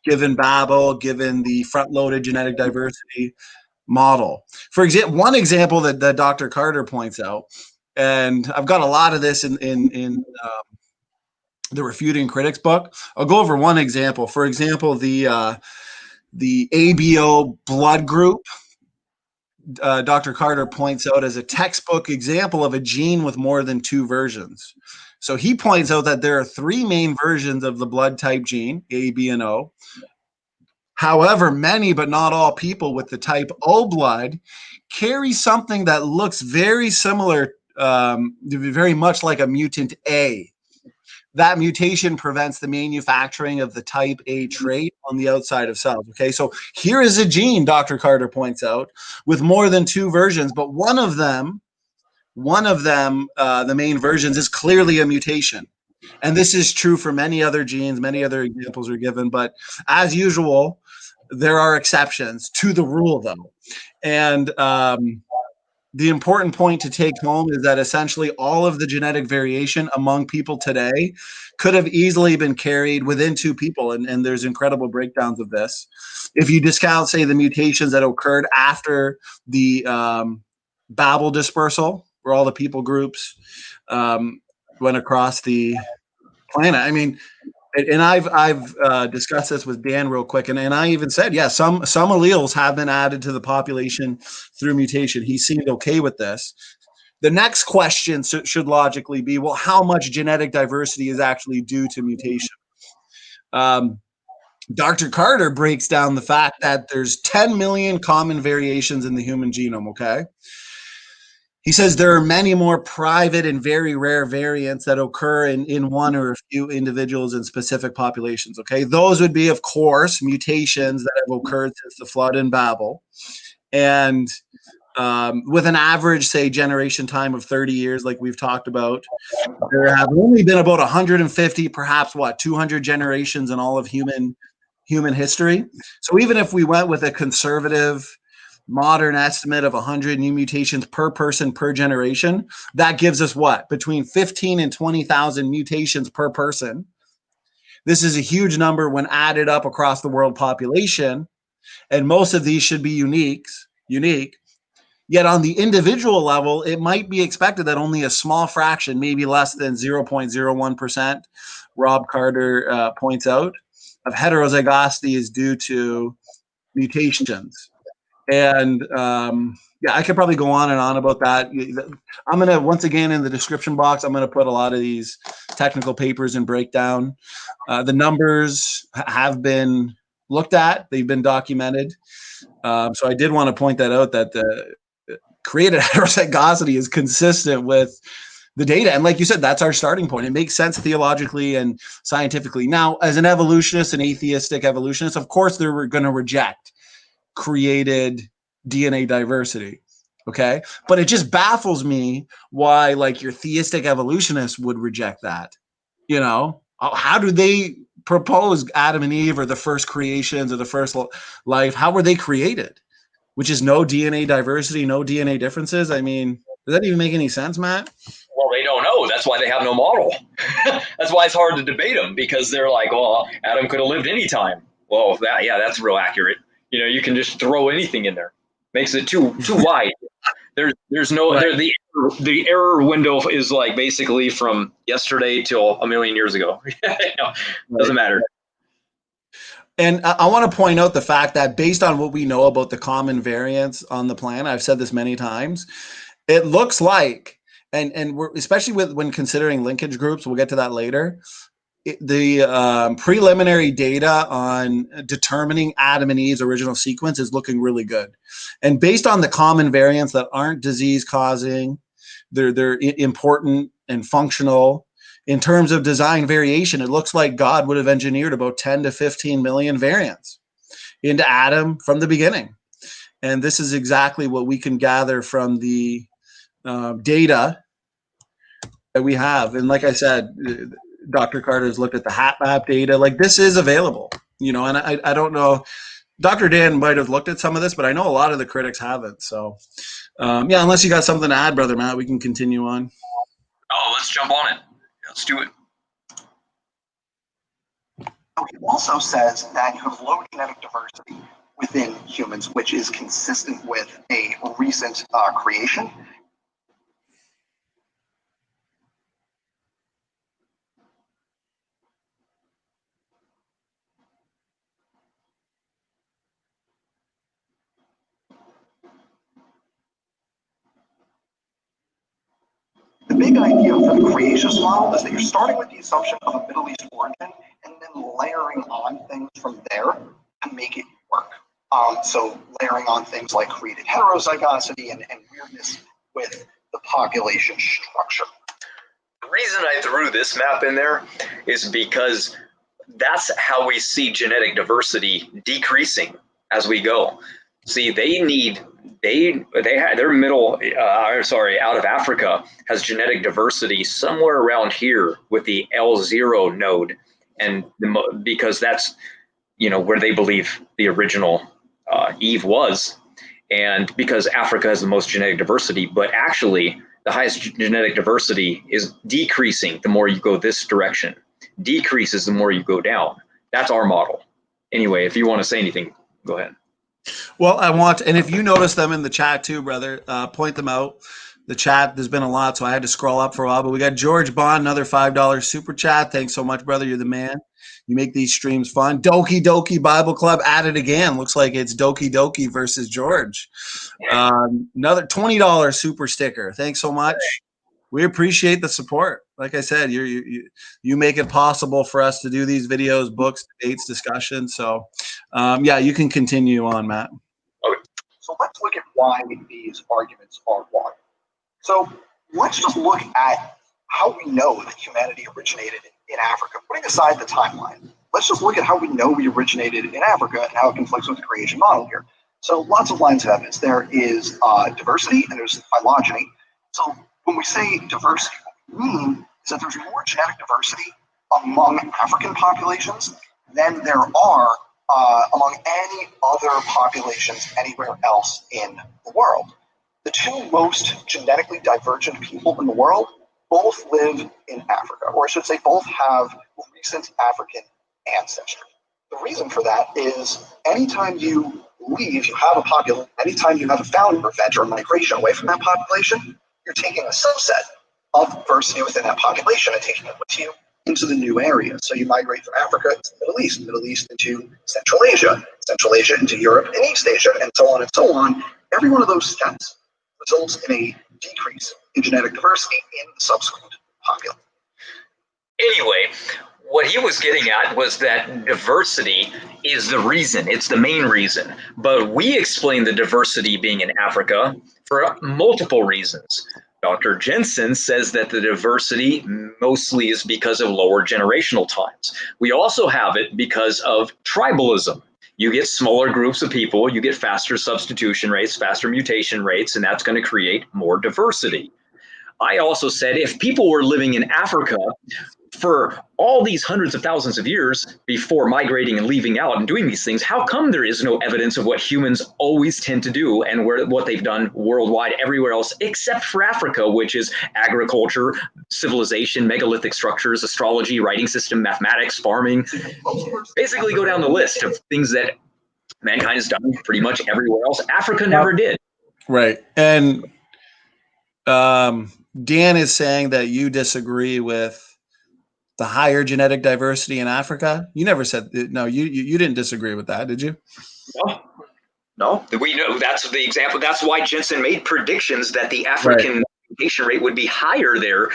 given Babel, given the front-loaded genetic diversity model. For example, one example that Dr. Carter points out, and I've got a lot of this in the Refuting Critics book. I'll go over one example. For example, the ABO blood group, Dr. Carter points out as a textbook example of a gene with more than two versions. So he points out that there are three main versions of the blood type gene, A, B, and O. However, many but not all people with the type O blood carry something that looks very similar, very much like a mutant A. That mutation prevents the manufacturing of the type A trait on the outside of cells. Okay, so here is a gene, Dr. Carter points out, with more than two versions, but one of them, the main versions, is clearly a mutation. And this is true for many other genes, many other examples are given, but as usual, there are exceptions to the rule, though. And the important point to take home is that essentially all of the genetic variation among people today could have easily been carried within two people, and there's incredible breakdowns of this. If you discount, say, the mutations that occurred after the Babel dispersal, where all the people groups went across the planet. I mean, and I've discussed this with Dan real quick, and I even said, yeah, some alleles have been added to the population through mutation. He seemed okay with this. The next question should logically be, well, how much genetic diversity is actually due to mutation? Dr. Carter breaks down the fact that there's 10 million common variations in the human genome, okay? He says there are many more private and very rare variants that occur in one or a few individuals in specific populations, okay? Those would be, of course, mutations that have occurred since the flood in Babel. And with an average, say, generation time of 30 years, like we've talked about, there have only been about 150, perhaps, 200 generations in all of human history. So even if we went with a conservative modern estimate of 100 new mutations per person per generation, that gives us what? Between 15 and 20,000 mutations per person. This is a huge number when added up across the world population, and most of these should be unique. Yet on the individual level, it might be expected that only a small fraction, maybe less than 0.01%, Rob Carter points out, of heterozygosity is due to mutations. And yeah, I could probably go on and on about that. I'm going to, once again, in the description box, I'm going to put a lot of these technical papers and breakdown. The numbers have been looked at. They've been documented. So I did want to point that out, that the created heterozygosity is consistent with the data. And like you said, that's our starting point. It makes sense theologically and scientifically. Now, as an evolutionist, an atheistic evolutionist, of course, they're going to reject created DNA diversity. Okay. But it just baffles me why, like, your theistic evolutionists would reject that. You know, how do they propose Adam and Eve or the first creations or the first life? How were they created? Which is no DNA diversity, no DNA differences. I mean, does that even make any sense, Matt? Well, they don't know. That's why they have no model. That's why it's hard to debate them, because they're like, well, Adam could have lived any time. Well, that's real accurate. You know, you can just throw anything in there. Makes it too wide. There's no right. The error window is like basically from yesterday till a million years ago. Doesn't matter. And I want to point out the fact that based on what we know about the common variants on the planet, I've said this many times, it looks like, and we're, especially when considering linkage groups, we'll get to that later, preliminary data on determining Adam and Eve's original sequence is looking really good. And based on the common variants that aren't disease causing, they're important and functional. In terms of design variation, it looks like God would have engineered about 10 to 15 million variants into Adam from the beginning. And this is exactly what we can gather from the data that we have. And like I said, Dr. Carter's looked at the HapMap data. Like, this is available, and I don't know. Dr. Dan might have looked at some of this, but I know a lot of the critics haven't. So, yeah, unless you got something to add, Brother Matt, we can continue on. Oh, let's jump on it. Let's do it. He also says that you have low genetic diversity within humans, which is consistent with a recent creation. The big idea for the creationist model is that you're starting with the assumption of a Middle East origin and then layering on things from there to make it work. So layering on things like created heterozygosity and weirdness with the population structure. The reason I threw this map in there is because that's how we see genetic diversity decreasing as we go. See, their middle, out of Africa has genetic diversity somewhere around here with the L0 node, and because that's where they believe the original Eve was, and because Africa has the most genetic diversity, but actually the highest genetic diversity is decreasing the more you go this direction, decreases the more you go down. That's our model. Anyway, if you want to say anything, go ahead. Well, and if you notice them in the chat too, brother, point them out. The chat, there's been a lot, so I had to scroll up for a while, but we got George Bond, another $5 super chat. Thanks so much, brother. You're the man. You make these streams fun. Doki Doki Bible Club at it again. Looks like it's Doki Doki versus George. Another $20 super sticker. Thanks so much. We appreciate the support. Like I said, you make it possible for us to do these videos, books, debates, discussions. So, yeah, you can continue on, Matt. Okay. So let's look at why these arguments are wrong. So let's just look at how we know that humanity originated in Africa, putting aside the timeline. Let's just look at how we know we originated in Africa and how it conflicts with the creation model here. So lots of lines of evidence. There is diversity and there's phylogeny. So when we say diversity, what we mean is that there's more genetic diversity among African populations than there are among any other populations anywhere else in the world. The two most genetically divergent people in the world both live in Africa, or I should say both have recent African ancestry. The reason for that is anytime you leave, you have a population, anytime you have a founder event or migration away from that population, you're taking a subset of diversity within that population and taking it with you into the new area. So you migrate from Africa to the Middle East into Central Asia into Europe and East Asia, and so on and so on. Every one of those steps results in a decrease in genetic diversity in the subsequent population. Anyway, what he was getting at was that diversity is the reason, it's the main reason. But we explain the diversity being in Africa for multiple reasons. Dr. Jeanson says that the diversity mostly is because of lower generational times. We also have it because of tribalism. You get smaller groups of people, you get faster substitution rates, faster mutation rates, and that's going to create more diversity. I also said if people were living in Africa for all these hundreds of thousands of years before migrating and leaving out and doing these things, how come there is no evidence of what humans always tend to do and what they've done worldwide everywhere else except for Africa, which is agriculture, civilization, megalithic structures, astrology, writing system, mathematics, farming. Basically go down the list of things that mankind has done pretty much everywhere else. Africa never did. Right. And Dan is saying that you disagree with the higher genetic diversity in Africa. You never said no. You didn't disagree with that, did you? No. We know that's the example. That's why Jeanson made predictions that the African mutation rate would be higher there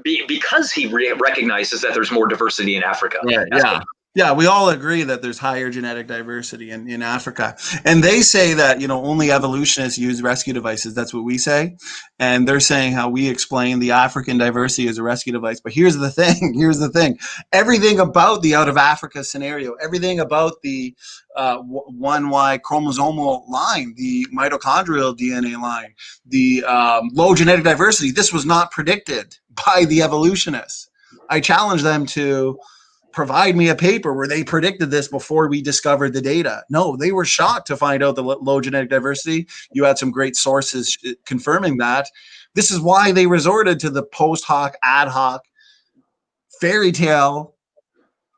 because he recognizes that there's more diversity in Africa. Right, yeah. Yeah, we all agree that there's higher genetic diversity in Africa. And they say that, you know, only evolutionists use rescue devices. That's what we say. And they're saying how we explain the African diversity as a rescue device. But here's the thing. Here's the thing. Everything about the out of Africa scenario, everything about the 1Y chromosomal line, the mitochondrial DNA line, the low genetic diversity, this was not predicted by the evolutionists. I challenge them to provide me a paper where they predicted this before we discovered the data. No, they were shocked to find out the low genetic diversity. You had some great sources confirming that. This is why they resorted to the post hoc, ad hoc, fairy tale,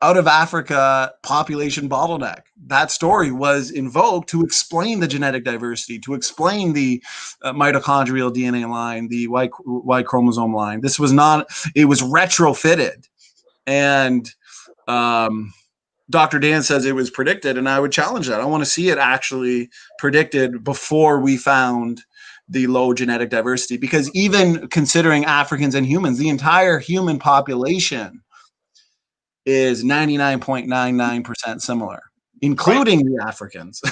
out of Africa population bottleneck. That story was invoked to explain the genetic diversity, to explain the mitochondrial DNA line, the Y chromosome line. This was not, it was retrofitted. And Dr. Dan says it was predicted, and I would challenge that. I want to see it actually predicted before we found the low genetic diversity, because even considering Africans and humans, the entire human population is 99.99% similar, including the Africans.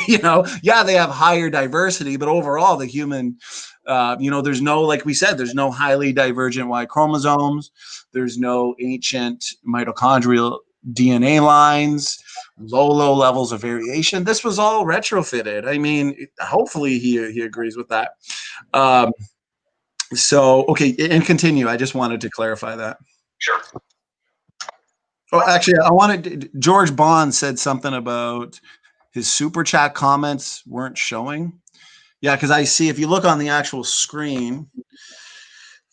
You know, yeah, they have higher diversity, but overall the human, you know, there's no, like we said, there's no highly divergent Y chromosomes. There's no ancient mitochondrial DNA lines, low levels of variation. This was all retrofitted. I mean, hopefully he agrees with that. So, okay, and continue. I just wanted to clarify that. Sure. Oh, actually, I wanted, George Bond said something about his super chat comments weren't showing. Yeah, because I see, if you look on the actual screen,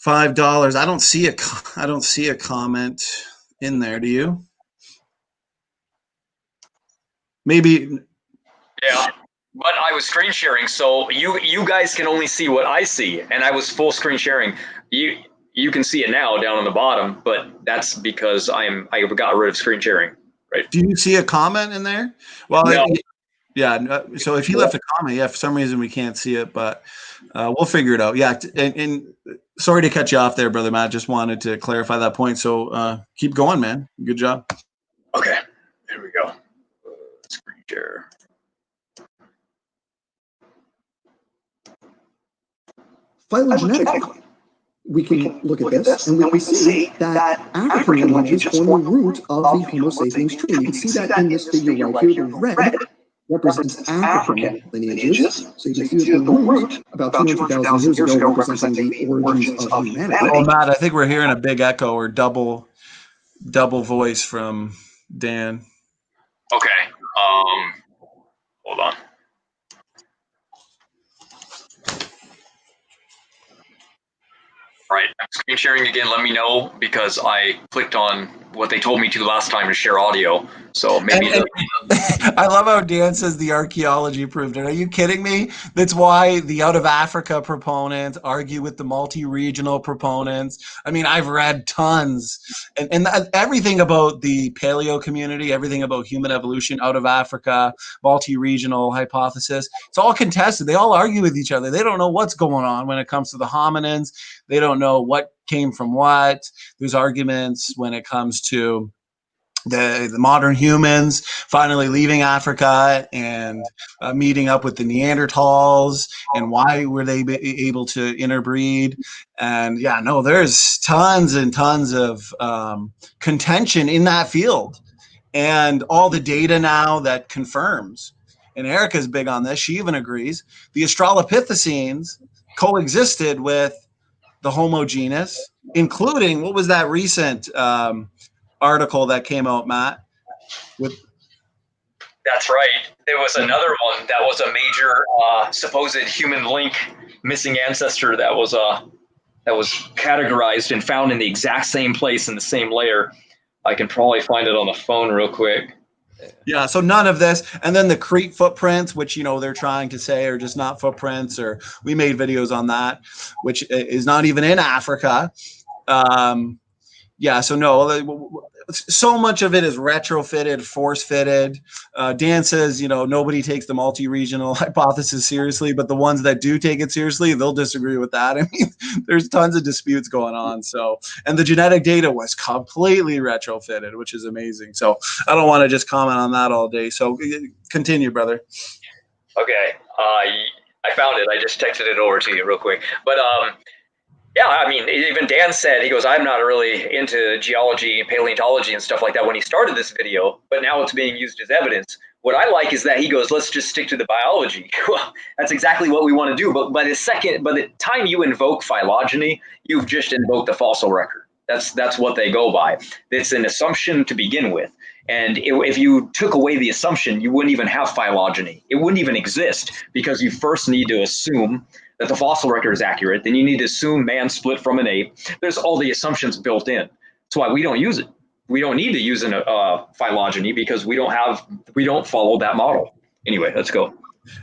$5. I don't see a comment in there. Do you? Maybe. Yeah, but I was screen sharing, so you guys can only see what I see, and I was full screen sharing. You can see it now down on the bottom, but that's because I got rid of screen sharing. Right? Do you see a comment in there? Well, no. Yeah. So if he left a comment, yeah, for some reason we can't see it, but we'll figure it out. Yeah. And sorry to cut you off there, brother Matt. Just wanted to clarify that point. So keep going, man. Good job. Okay. Here we go. Screen share. Phylogenetically, we can look at this and we can see that African lineages form the root of the Homo sapiens tree. You can see that in this figure right here. The red represents African lineages. So you can see that the root, about 200,000 years ago, representing the origins of humanity. Oh, Matt, I think we're hearing a big echo or double voice from Dan. Okay. Hold on. Right, I'm screen sharing again. Let me know, because I clicked on what they told me to last time to share audio. So maybe. I love how Dan says the archaeology proved it. Are you kidding me? That's why the out of Africa proponents argue with the multi-regional proponents. I mean, I've read tons and everything about the paleo community, everything about human evolution out of Africa, multi-regional hypothesis. It's all contested. They all argue with each other. They don't know what's going on when it comes to the hominins. They don't know what came from what. There's arguments when it comes to the modern humans finally leaving Africa and meeting up with the Neanderthals, and why were they able to interbreed. And yeah, no, there's tons and tons of contention in that field, and all the data now that confirms, and Erica's big on this, she even agrees, the Australopithecines coexisted with the Homo genus, including, what was that recent article that came out, Matt? That's right. There was another one that was a major supposed human link missing ancestor that was categorized and found in the exact same place in the same layer. I can probably find it on the phone real quick. Yeah, so none of this. And then the Crete footprints, which, you know, they're trying to say are just not footprints, or we made videos on that, which is not even in Africa. Yeah, so no, so much of it is retrofitted, force-fitted. Dan says, nobody takes the multi-regional hypothesis seriously, but the ones that do take it seriously, they'll disagree with that. I mean, there's tons of disputes going on. So, and the genetic data was completely retrofitted, which is amazing. So I don't want to just comment on that all day. So continue, brother. Okay, I found it. I just texted it over to you real quick. But yeah, I mean, even Dan said, he goes, I'm not really into geology and paleontology and stuff like that when he started this video, but now it's being used as evidence. What I like is that he goes, let's just stick to the biology. Well, that's exactly what we want to do. But by the time you invoke phylogeny, you've just invoked the fossil record. That's what they go by. It's an assumption to begin with. And if you took away the assumption, you wouldn't even have phylogeny. It wouldn't even exist, because you first need to assume that the fossil record is accurate. Then you need to assume man split from an ape. There's all the assumptions built in. That's why we don't use it. We don't need to use phylogeny, because we don't follow that model. Anyway, let's go.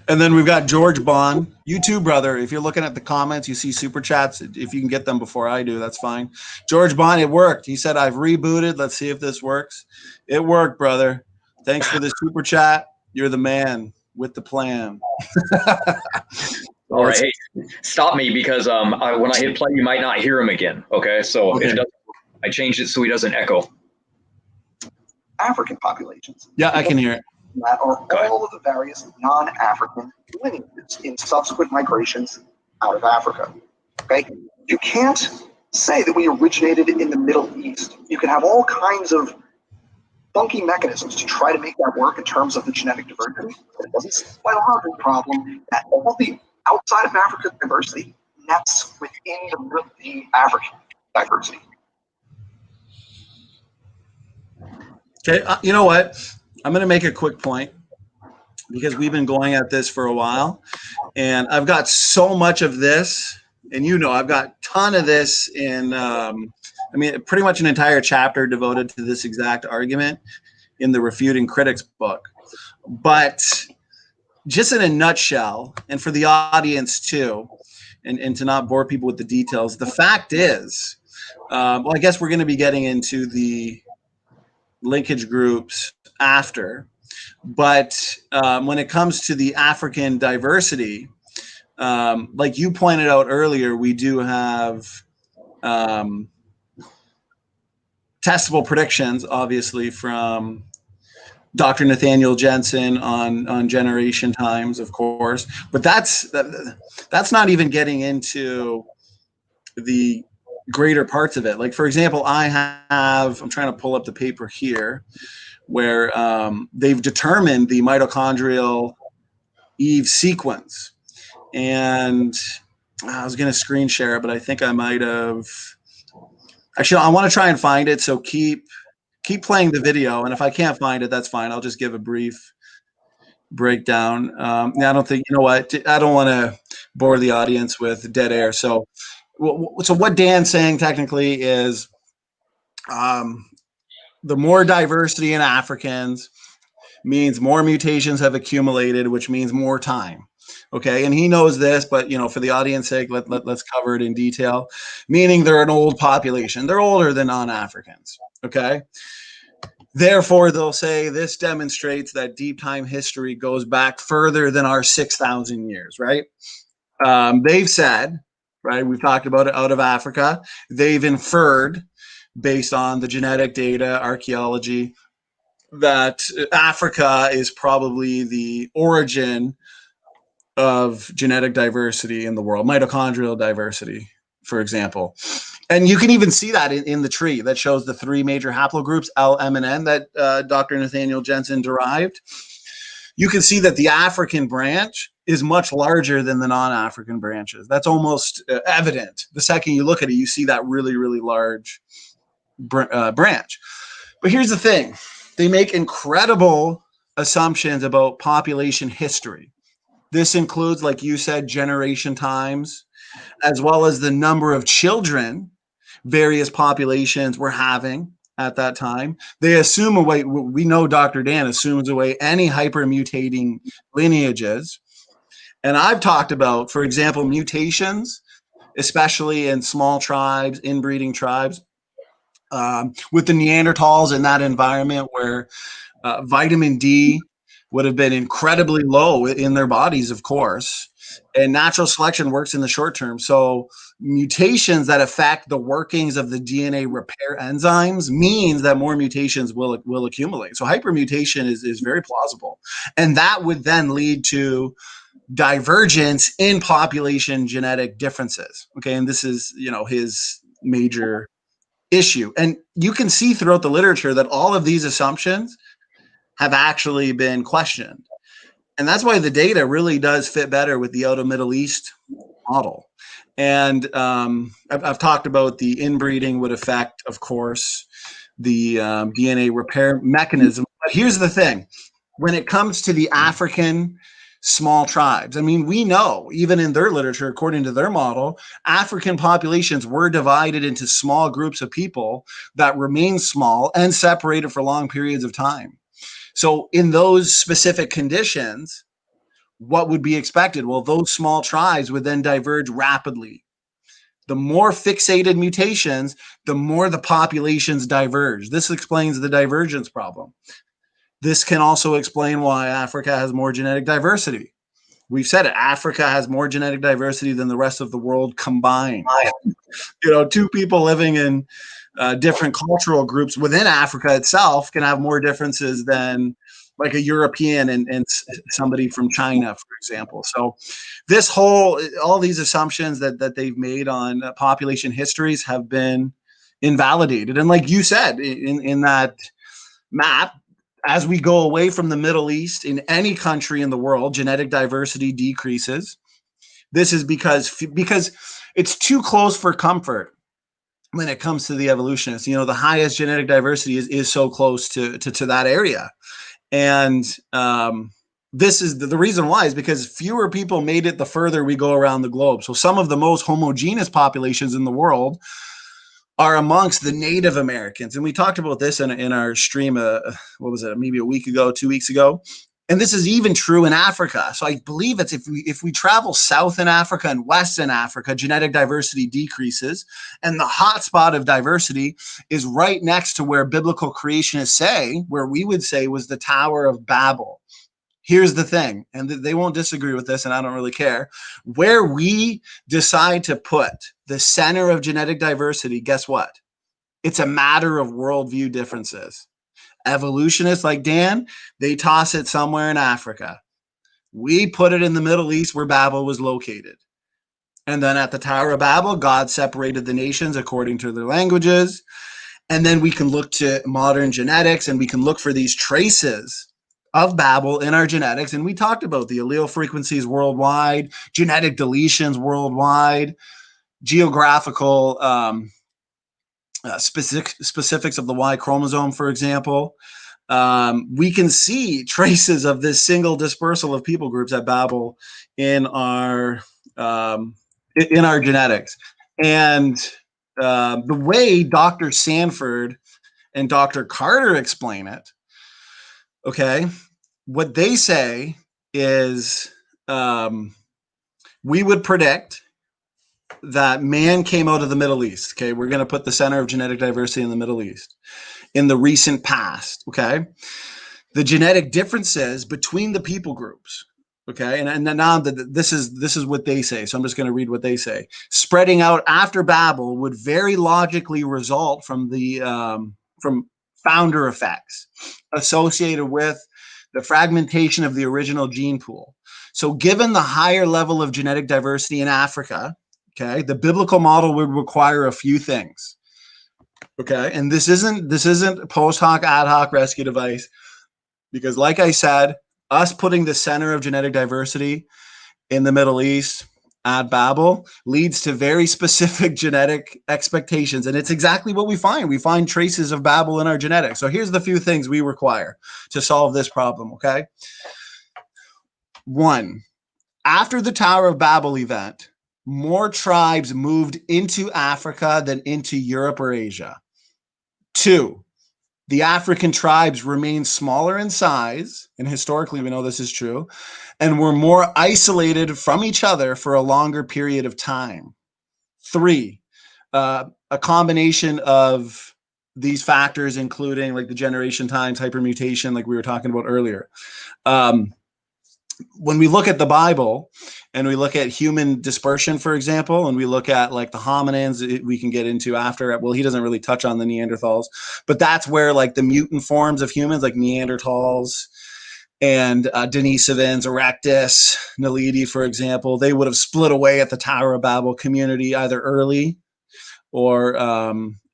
And then we've got George Bond. You too, brother. If you're looking at the comments, you see super chats. If you can get them before I do, that's fine. George Bond, it worked. He said, I've rebooted. Let's see if this works. It worked, brother. Thanks for the super chat. You're the man with the plan. All right. Hey, stop me, because when I hit play, you might not hear him again. Okay. So okay. I changed it so he doesn't echo. African populations. Yeah, I can hear it. That are all of the various non-African lineages in subsequent migrations out of Africa. Okay, you can't say that we originated in the Middle East. You can have all kinds of funky mechanisms to try to make that work in terms of the genetic diversity, but it doesn't solve a hard problem that all the outside of Africa diversity nets within the African diversity. Okay, you know what? I'm going to make a quick point, because we've been going at this for a while, and I've got so much of this, and I've got a ton of this in, pretty much an entire chapter devoted to this exact argument in the Refuting Critics book. But just in a nutshell, and for the audience too, and to not bore people with the details, the fact is, I guess we're going to be getting into the linkage groups after, but when it comes to the African diversity, like you pointed out earlier, we do have testable predictions, obviously, from Dr. Nathaniel Jeanson on generation times, of course, but that's not even getting into the greater parts of it. Like, for example, I'm trying to pull up the paper here, where they've determined the mitochondrial Eve sequence. And I was going to screen share it, but I think I might have. Actually, I want to try and find it. So keep playing the video. And if I can't find it, that's fine. I'll just give a brief breakdown. I don't think, I don't want to bore the audience with dead air. So what Dan's saying technically is, the more diversity in Africans means more mutations have accumulated, which means more time. Okay, and he knows this, but for the audience sake, let's cover it in detail. Meaning they're an old population; they're older than non-Africans. Okay, therefore they'll say this demonstrates that deep time history goes back further than our 6,000 years. Right? They've said, right? We've talked about it out of Africa. They've inferred, based on the genetic data, archaeology, that Africa is probably the origin of genetic diversity in the world, mitochondrial diversity, for example. And you can even see that in the tree that shows the three major haplogroups, L, M, and N, that Dr. Nathaniel Jeanson derived. You can see that the African branch is much larger than the non-African branches. That's almost evident. The second you look at it, you see that really, really large branch. But here's the thing. They make incredible assumptions about population history. This includes, like you said, generation times, as well as the number of children various populations were having at that time. They assume away, we know Dr. Dan assumes away any hypermutating lineages. And I've talked about, for example, mutations, especially in small tribes, inbreeding tribes. with the Neanderthals in that environment where vitamin D would have been incredibly low in their bodies, of course. And natural selection works in the short term. So mutations that affect the workings of the DNA repair enzymes means that more mutations will accumulate. So hypermutation is very plausible. And that would then lead to divergence in population genetic differences. Okay, and this is, his major issue. And you can see throughout the literature that all of these assumptions have actually been questioned. And that's why the data really does fit better with the out of Middle East model. And I've talked about the inbreeding would affect, of course, the DNA repair mechanism. But here's the thing. When it comes to the African small tribes, I mean, we know, even in their literature, according to their model, African populations were divided into small groups of people that remain small and separated for long periods of time. So in those specific conditions, what would be expected? Well, those small tribes would then diverge rapidly. The more fixated mutations, the more the populations diverge. This explains the divergence problem. This can also explain why Africa has more genetic diversity. We've said it, Africa has more genetic diversity than the rest of the world combined. Two people living in different cultural groups within Africa itself can have more differences than like a European and somebody from China, for example. So this all these assumptions that they've made on population histories have been invalidated. And like you said, in that map, as we go away from the Middle East, in any country in the world, genetic diversity decreases. This is because it's too close for comfort when it comes to the evolutionists. The highest genetic diversity is so close to that area. And this is the reason why is because fewer people made it the further we go around the globe. So some of the most homogeneous populations in the world are amongst the Native Americans. And we talked about this in our stream, what was it, maybe a week ago, 2 weeks ago. And this is even true in Africa. So I believe it's if we travel south in Africa and west in Africa, genetic diversity decreases. And the hotspot of diversity is right next to where biblical creationists say, where we would say was the Tower of Babel. Here's the thing, and they won't disagree with this, and I don't really care. Where we decide to put the center of genetic diversity, guess what? It's a matter of worldview differences. Evolutionists like Dan, they toss it somewhere in Africa. We put it in the Middle East where Babel was located. And then at the Tower of Babel, God separated the nations according to their languages. And then we can look to modern genetics and we can look for these traces of Babel in our genetics. And we talked about the allele frequencies worldwide, genetic deletions worldwide, geographical specifics of the Y chromosome, for example. We can see traces of this single dispersal of people groups at Babel in our genetics. And the way Dr. Sanford and Dr. Carter explain it, okay, what they say is we would predict that man came out of the Middle East. Okay, we're going to put the center of genetic diversity in the Middle East in the recent past. Okay, the genetic differences between the people groups. Okay, and now this is what they say. So I'm just going to read what they say. Spreading out after Babel would very logically result from the from founder effects associated with the fragmentation of the original gene pool. So given the higher level of genetic diversity in Africa, okay, the biblical model would require a few things. Okay, and this isn't post hoc ad hoc rescue device, because like I said, us putting the center of genetic diversity in the Middle East at Babel leads to very specific genetic expectations. And it's exactly what we find. We find traces of Babel in our genetics. So here's the few things we require to solve this problem, okay? 1, after the Tower of Babel event, more tribes moved into Africa than into Europe or Asia. 2, the African tribes remained smaller in size, and historically we know this is true, and were more isolated from each other for a longer period of time. 3, a combination of these factors, including like the generation times, hypermutation, like we were talking about earlier. When we look at the Bible and we look at human dispersion, for example, and we look at like the hominins, we can get into after. Well, he doesn't really touch on the Neanderthals, but that's where like the mutant forms of humans, like Neanderthals and Denisovans, Erectus, Naledi, for example, they would have split away at the Tower of Babel community either early or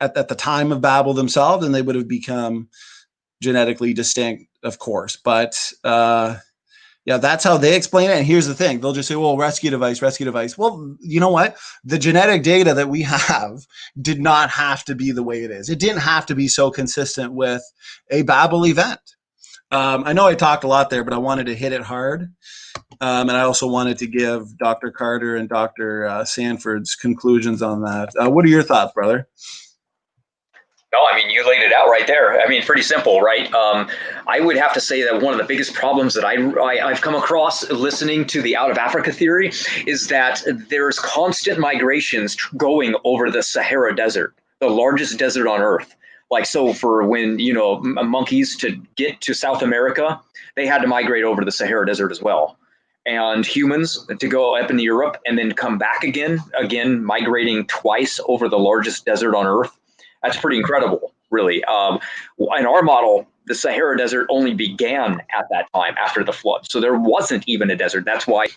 at the time of Babel themselves, and they would have become genetically distinct, of course. But yeah, that's how they explain it. And here's the thing. They'll just say, well, rescue device, rescue device. Well, you know what? The genetic data that we have did not have to be the way it is. It didn't have to be so consistent with a Babel event. I know I talked a lot there, but I wanted to hit it hard. And I also wanted to give Dr. Carter and Dr. Sanford's conclusions on that. What are your thoughts, brother? No, I mean, you laid it out right there. I mean, pretty simple, right? I would have to say that one of the biggest problems that I've come across listening to the out of Africa theory is that there's constant migrations going over the Sahara Desert, the largest desert on Earth. Like, so for when, you know, monkeys to get to South America, they had to migrate over the Sahara Desert as well. And humans to go up into Europe and then come back again, migrating twice over the largest desert on Earth. That's pretty incredible, really. In our model, the Sahara Desert only began at that time after the flood. So there wasn't even a desert. That's why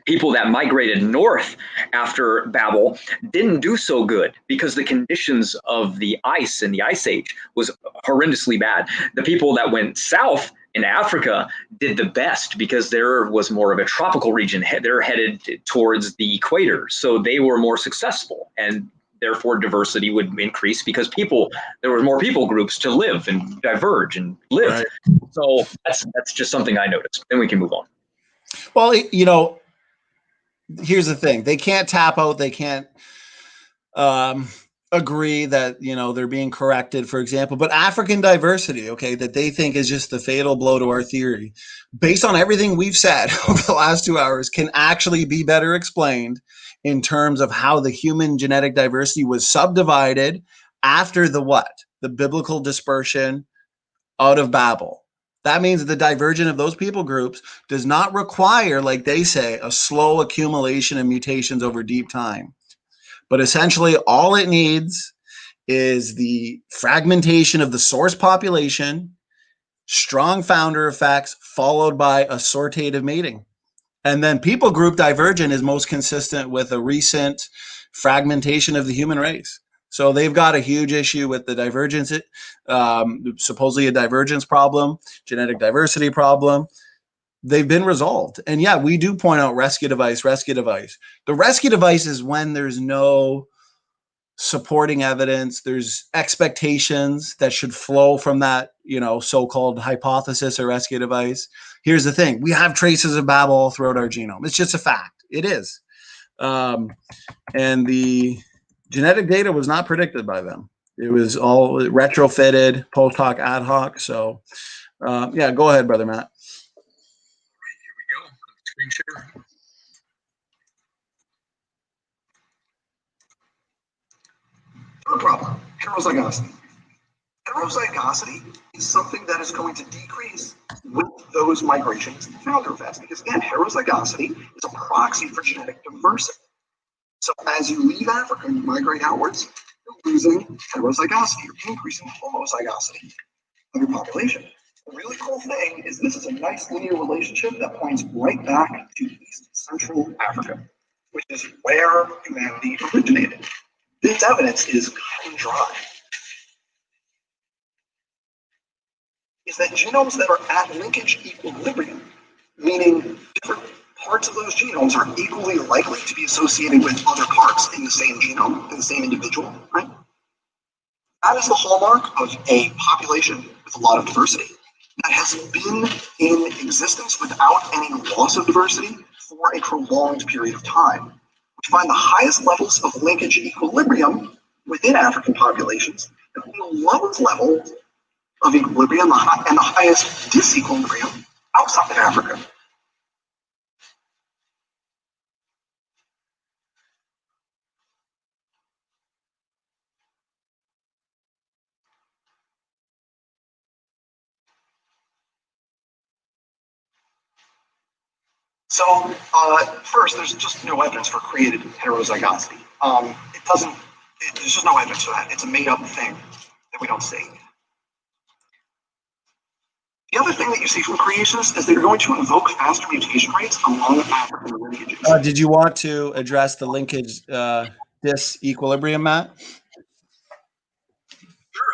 people that migrated north after Babel didn't do so good, because the conditions of the ice in the Ice Age was horrendously bad. The people that went south in Africa did the best because there was more of a tropical region. They're headed towards the equator. So they were more successful, and therefore diversity would increase because there were more people groups to live and diverge and live. Right. So that's just something I noticed. Then we can move on. Well, you know, here's the thing. They can't tap out. They can't agree that, you know, they're being corrected, for example. But African diversity, okay, that they think is just the fatal blow to our theory, based on everything we've said over the last 2 hours, can actually be better explained in terms of how the human genetic diversity was subdivided after the what? The biblical dispersion out of Babel. That means the divergence of those people groups does not require, like they say, a slow accumulation of mutations over deep time. But essentially, all it needs is the fragmentation of the source population, strong founder effects, followed by assortative mating. And then people group divergent is most consistent with a recent fragmentation of the human race. So they've got a huge issue with the divergence, supposedly a divergence problem, genetic diversity problem. They've been resolved. And yeah, we do point out rescue device, rescue device. The rescue device is when there's no supporting evidence, there's expectations that should flow from that, you know, so-called hypothesis or rescue device. Here's the thing. We have traces of Babel all throughout our genome. It's just a fact. It is. And the genetic data was not predicted by them. It was all retrofitted, post hoc, ad hoc. So, yeah, go ahead, Brother Matt. Here we go. Screen share. Third problem, heterozygosity. Heterozygosity is something that is going to decrease with those migrations and founder effects, because again, heterozygosity is a proxy for genetic diversity. So as you leave Africa and you migrate outwards, you're losing heterozygosity, you're increasing homozygosity of your population. The really cool thing is this is a nice linear relationship that points right back to East Central Africa, which is where humanity originated. This evidence is cut and dry. Is that genomes that are at linkage equilibrium, meaning different parts of those genomes are equally likely to be associated with other parts in the same genome, in the same individual, right? That is the hallmark of a population with a lot of diversity that has been in existence without any loss of diversity for a prolonged period of time. We find the highest levels of linkage equilibrium within African populations, and the lowest level of equilibrium and the highest disequilibrium outside of Africa. So first, there's just no evidence for created heterozygosity. There's just no evidence for that. It's a made-up thing that we don't see. The other thing that you see from creationists is they're going to invoke faster mutation rates among African lineages. Did you want to address the linkage disequilibrium, Matt? Sure.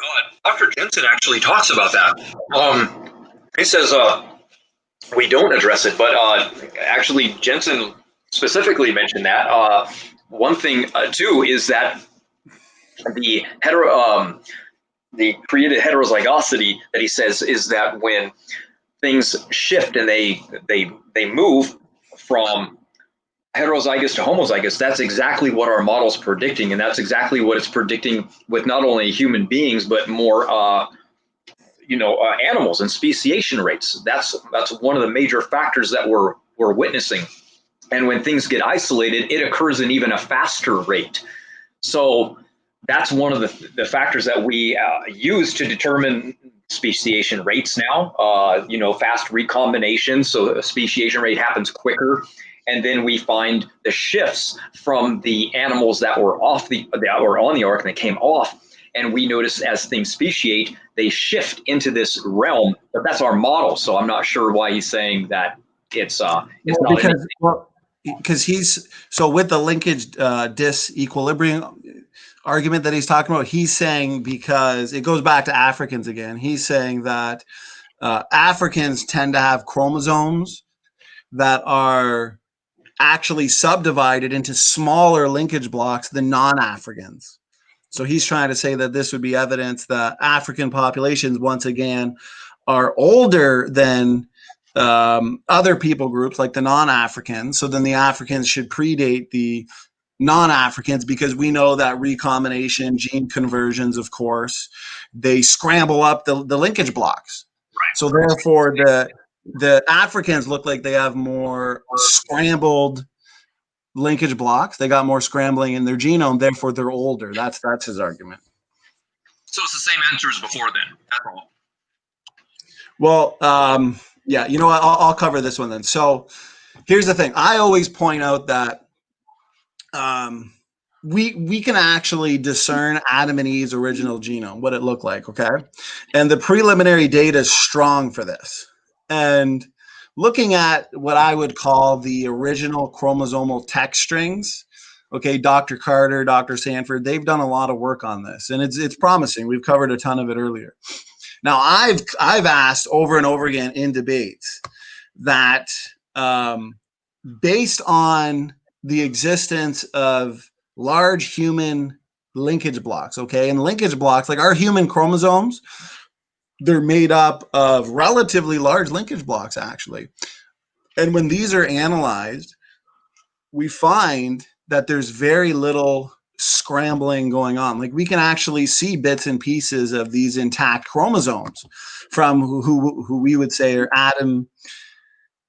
Dr. Jeanson actually talks about that. He says we don't address it, but actually Jeanson specifically mentioned that. One thing too is that the created heterozygosity that he says is that when things shift and they move from heterozygous to homozygous, that's exactly what our model's predicting, and that's exactly what it's predicting with not only human beings but more animals and speciation rates. That's one of the major factors that we're witnessing. And when things get isolated, it occurs in even a faster rate. So that's one of the factors that we use to determine speciation rates now. Fast recombination, so the speciation rate happens quicker. And then we find the shifts from the animals that were on the ark and they came off. And we notice as things speciate, they shift into this realm. But that's our model. So I'm not sure why he's saying that it's not because he's so with the linkage disequilibrium argument that he's talking about, he's saying, because it goes back to Africans again, he's saying that Africans tend to have chromosomes that are actually subdivided into smaller linkage blocks than non-Africans. So he's trying to say that this would be evidence that African populations, once again, are older than other people groups like the non-Africans. So then the Africans should predate the non-Africans, because we know that recombination, gene conversions, of course, they scramble up the linkage blocks. Right. So therefore, the Africans look like they have more scrambled linkage blocks. They got more scrambling in their genome. Therefore, they're older. That's his argument. So it's the same answer as before, then. That's all. Well, yeah. You know what? I'll cover this one then. So here's the thing. I always point out that we can actually discern Adam and Eve's original genome, what it looked like, okay? And the preliminary data is strong for this. And looking at what I would call the original chromosomal text strings, okay, Dr. Carter, Dr. Sanford, they've done a lot of work on this, and it's promising. We've covered a ton of it earlier. Now, I've asked over and over again in debates that based on the existence of large human linkage blocks, okay? And linkage blocks, like our human chromosomes, they're made up of relatively large linkage blocks, actually. And when these are analyzed, we find that there's very little scrambling going on. Like, we can actually see bits and pieces of these intact chromosomes from who we would say are Adam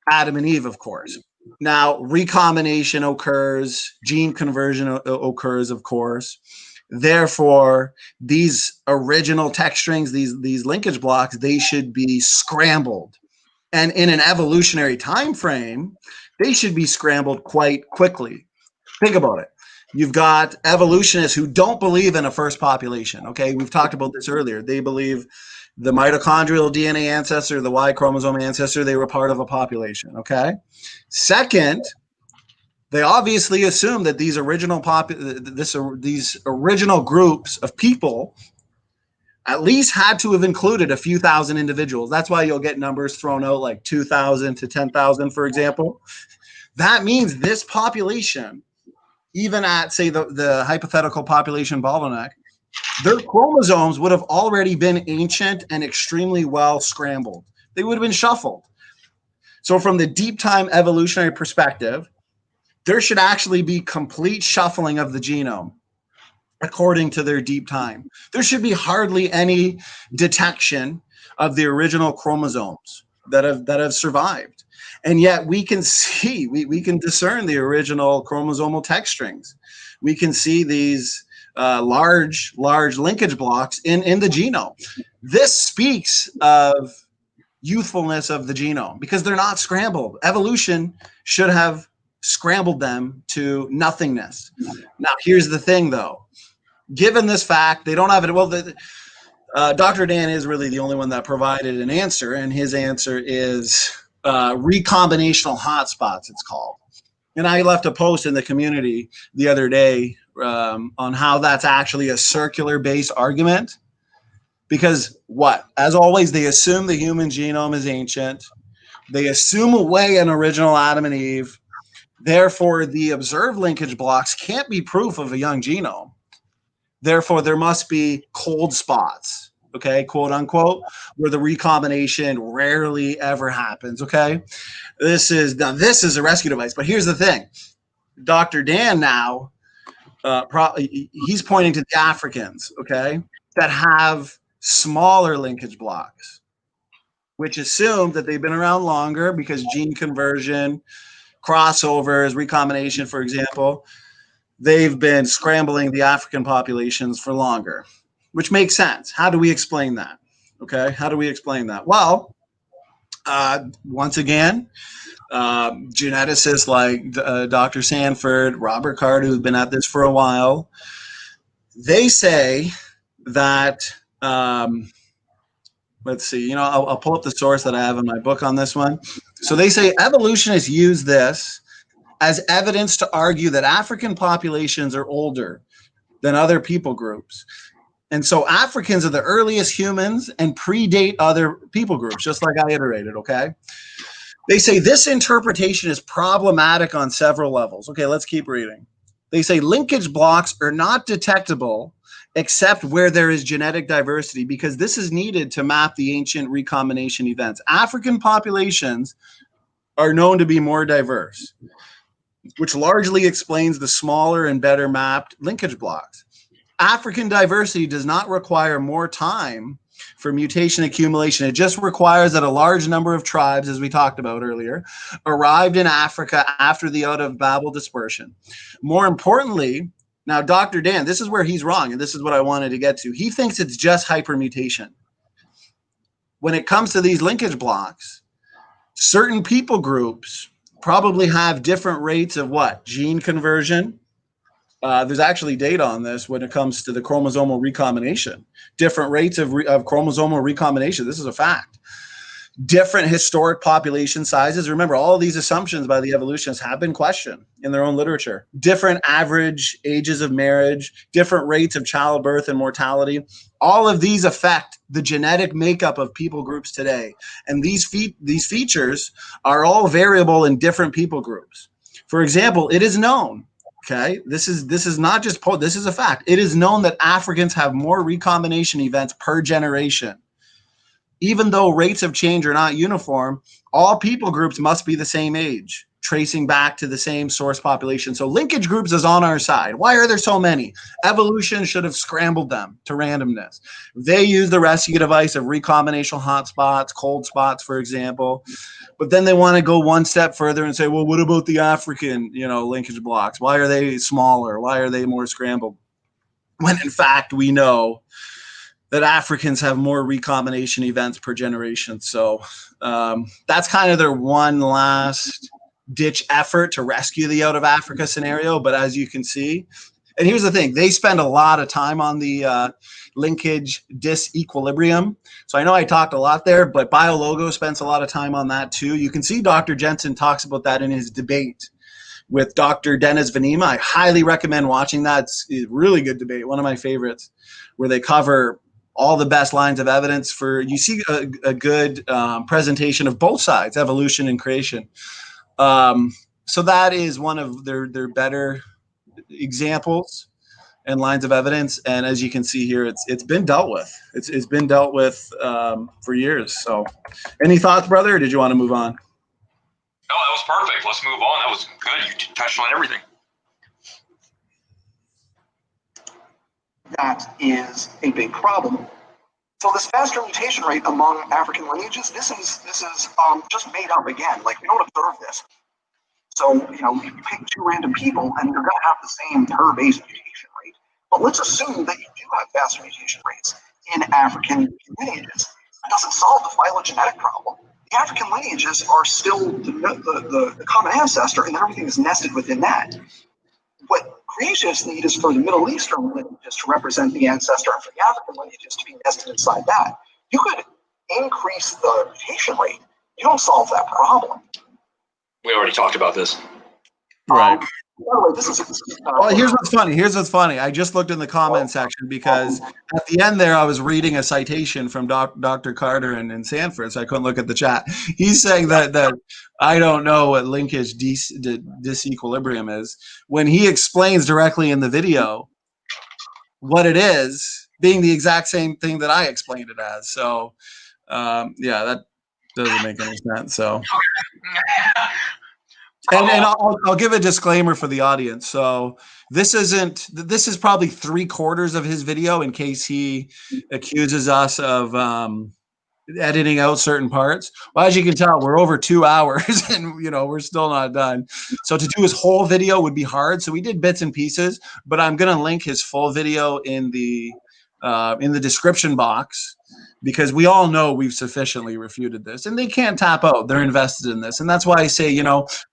and Eve, of course. Now, recombination occurs, gene conversion occurs, of course. Therefore, these original text strings, these linkage blocks, they should be scrambled. And in an evolutionary time frame, they should be scrambled quite quickly. Think about it. You've got evolutionists who don't believe in a first population, okay? We've talked about this earlier. They believe the mitochondrial DNA ancestor, the Y chromosome ancestor, they were part of a population, okay? Second, they obviously assume that these original these original groups of people at least had to have included a few thousand individuals. That's why you'll get numbers thrown out like 2,000 to 10,000, for example. That means this population, even at, say, the hypothetical population bottleneck, their chromosomes would have already been ancient and extremely well scrambled. They would have been shuffled. So from the deep time evolutionary perspective, there should actually be complete shuffling of the genome according to their deep time. There should be hardly any detection of the original chromosomes that have survived. And yet we can see, we can discern the original chromosomal text strings. We can see these large linkage blocks in the genome. This speaks of youthfulness of the genome because they're not scrambled. Evolution should have scrambled them to nothingness. Now, here's the thing, though. Given this fact, they don't have it. Well, Dr. Dan is really the only one that provided an answer, and his answer is recombinational hotspots, it's called. And I left a post in the community the other day on how that's actually a circular-based argument. Because what? As always, they assume the human genome is ancient. They assume away an original Adam and Eve. Therefore, the observed linkage blocks can't be proof of a young genome. Therefore, there must be cold spots, okay, quote unquote, where the recombination rarely ever happens, okay? This is a rescue device, but here's the thing. Dr. Dan now, he's pointing to the Africans, okay, that have smaller linkage blocks, which assume that they've been around longer because gene conversion, crossovers, recombination, for example, they've been scrambling the African populations for longer, which makes sense. How do we explain that? Okay, how do we explain that? Well, once again, geneticists like Dr. Sanford, Robert Carter, who've been at this for a while, they say that, let's see, I'll pull up the source that I have in my book on this one. So they say evolutionists use this as evidence to argue that African populations are older than other people groups. And so Africans are the earliest humans and predate other people groups, just like I iterated, okay? They say this interpretation is problematic on several levels. Okay, let's keep reading. They say linkage blocks are not detectable except where there is genetic diversity because this is needed to map the ancient recombination events. African populations are known to be more diverse, which largely explains the smaller and better mapped linkage blocks. African diversity does not require more time for mutation accumulation. It just requires that a large number of tribes, as we talked about earlier, arrived in Africa after the out of Babel dispersion. More importantly, now Dr. Dan, this is where he's wrong, and this is what I wanted to get to. He thinks it's just hypermutation. When it comes to these linkage blocks, certain people groups probably have different rates of what? Gene conversion. There's actually data on this when it comes to the chromosomal recombination. Different rates of chromosomal recombination. This is a fact. Different historic population sizes. Remember, all of these assumptions by the evolutionists have been questioned in their own literature. Different average ages of marriage, different rates of childbirth and mortality. All of these affect the genetic makeup of people groups today. And these features are all variable in different people groups. For example, it is known, okay, this is not just this is a fact. It is known that Africans have more recombination events per generation. Even though rates of change are not uniform, all people groups must be the same age, tracing back to the same source population. So linkage groups is on our side. Why are there so many? Evolution should have scrambled them to randomness. They use the rescue device of recombinational hotspots, cold spots, for example. But then they want to go one step further and say, well, what about the African, linkage blocks? Why are they smaller? Why are they more scrambled? When in fact, we know that Africans have more recombination events per generation. So that's kind of their one last ditch effort to rescue the out of Africa scenario. But as you can see, and here's the thing, they spend a lot of time on the linkage disequilibrium. So I know I talked a lot there, but BioLogo spends a lot of time on that too. You can see Dr. Jeanson talks about that in his debate with Dr. Dennis Venema. I highly recommend watching that. It's a really good debate, one of my favorites, where they cover all the best lines of evidence for, you see a good presentation of both sides, evolution and creation. So that is one of their better examples and lines of evidence. And as you can see here, it's been dealt with. It's been dealt with for years. So any thoughts, brother, or did you want to move on? No, that was perfect. Let's move on. That was good. You touched on everything. That is a big problem. So this faster mutation rate among African lineages, this is just made up again. Like, we don't observe this. So, you pick two random people and you're going to have the same per-base mutation rate. But let's assume that you do have faster mutation rates in African lineages. It doesn't solve the phylogenetic problem. The African lineages are still the common ancestor, and everything is nested within that. What creationists need is for the Middle Eastern lineages to represent the ancestor, and for the African lineages to be nested inside that. You could increase the mutation rate. You don't solve that problem. We already talked about this. Right. By the way, this is. Well, here's what's funny. Here's what's funny. I just looked in the comment section because at the end there, I was reading a citation from Dr. Carter and Sanford, so I couldn't look at the chat. He's saying that I don't know what linkage disequilibrium is when he explains directly in the video what it is, being the exact same thing that I explained it as. So, yeah, that doesn't make any sense. So. And I'll give a disclaimer for the audience. So this is probably 3/4 of his video in case he accuses us of editing out certain parts. Well, as you can tell, we're over 2 hours and we're still not done. So to do his whole video would be hard. So we did bits and pieces, but I'm going to link his full video in the description box, because we all know we've sufficiently refuted this, and they can't tap out. They're invested in this. And that's why I say,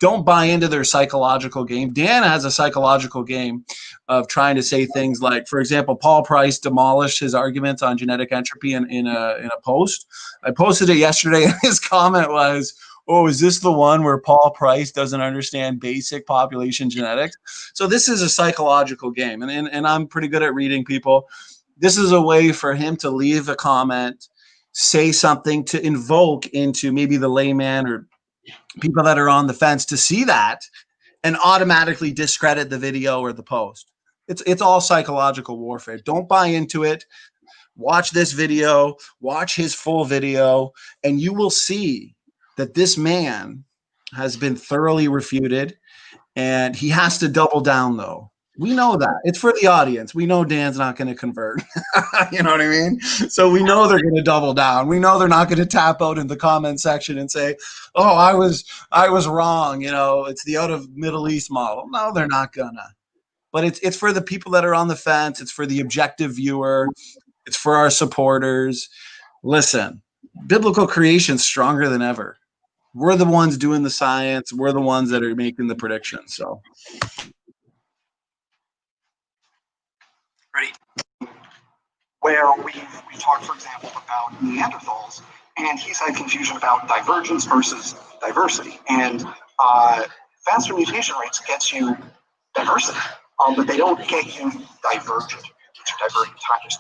don't buy into their psychological game. Dan has a psychological game of trying to say things like, for example, Paul Price demolished his arguments on genetic entropy in a post. I posted it yesterday, and his comment was, oh, is this the one where Paul Price doesn't understand basic population genetics? So this is a psychological game, and I'm pretty good at reading people. This is a way for him to leave a comment, say something to invoke into maybe the layman or people that are on the fence to see that and automatically discredit the video or the post. It's all psychological warfare. Don't buy into it. Watch this video, watch his full video, and you will see that this man has been thoroughly refuted, and he has to double down, though. We know that. It's for the audience. We know Dan's not going to convert. You know what I mean? So we know they're going to double down. We know they're not going to tap out in the comment section and say, oh, I was wrong. It's the out of Middle East model. No, they're not gonna. But it's for the people that are on the fence. It's for the objective viewer. It's for our supporters. Listen, biblical creation's stronger than ever. We're the ones doing the science. We're the ones that are making the predictions. So. Where we talked, for example, about Neanderthals, and he's had confusion about divergence versus diversity. And faster mutation rates gets you diversity, but they don't get you divergent. Get you divergent tires.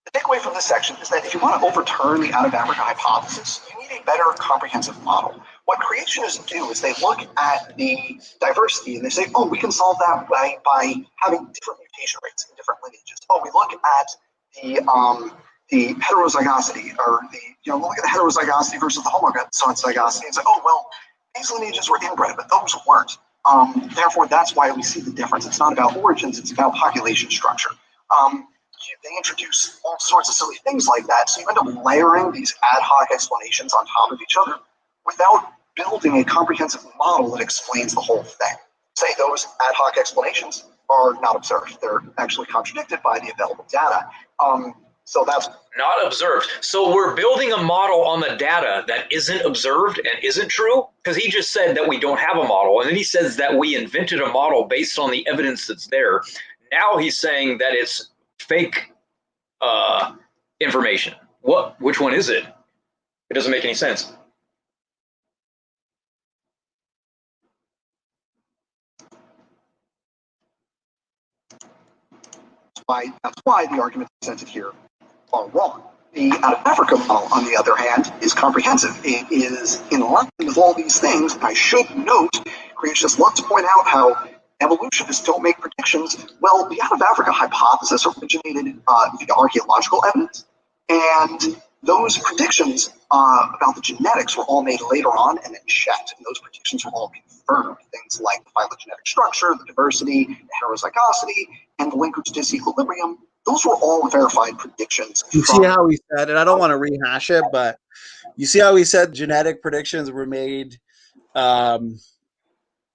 The takeaway from this section is that if you want to overturn the out-of-Africa hypothesis, you need a better comprehensive model. What creationists do is they look at the diversity and they say, oh, we can solve that by having different mutation rates in different lineages. Oh, we look at the heterozygosity, or look at the heterozygosity versus the homozygosity and say, oh, well, these lineages were inbred, but those weren't. Therefore, that's why we see the difference. It's not about origins, it's about population structure. They introduce all sorts of silly things like that, so you end up layering these ad hoc explanations on top of each other without building a comprehensive model that explains the whole thing. Say those ad hoc explanations are not observed. They're actually contradicted by the available data. So that's not observed. So we're building a model on the data that isn't observed and isn't true? Because he just said that we don't have a model, and then he says that we invented a model based on the evidence that's there. Now he's saying that it's fake information. Which one is it? It doesn't make any sense. That's why the arguments presented here are wrong. The out-of-Africa model, on the other hand, is comprehensive. It is in line with all these things. And I should note, creationists love to point out how evolutionists don't make predictions. Well, the out-of-Africa hypothesis originated via archaeological evidence. And those predictions about the genetics were all made later on and then checked. And those predictions were all confirmed. Things like the phylogenetic structure, the diversity, the heterozygosity, and the linkage disequilibrium. Those were all verified predictions. You see how he said, and I don't want to rehash it, but you see how he said genetic predictions were made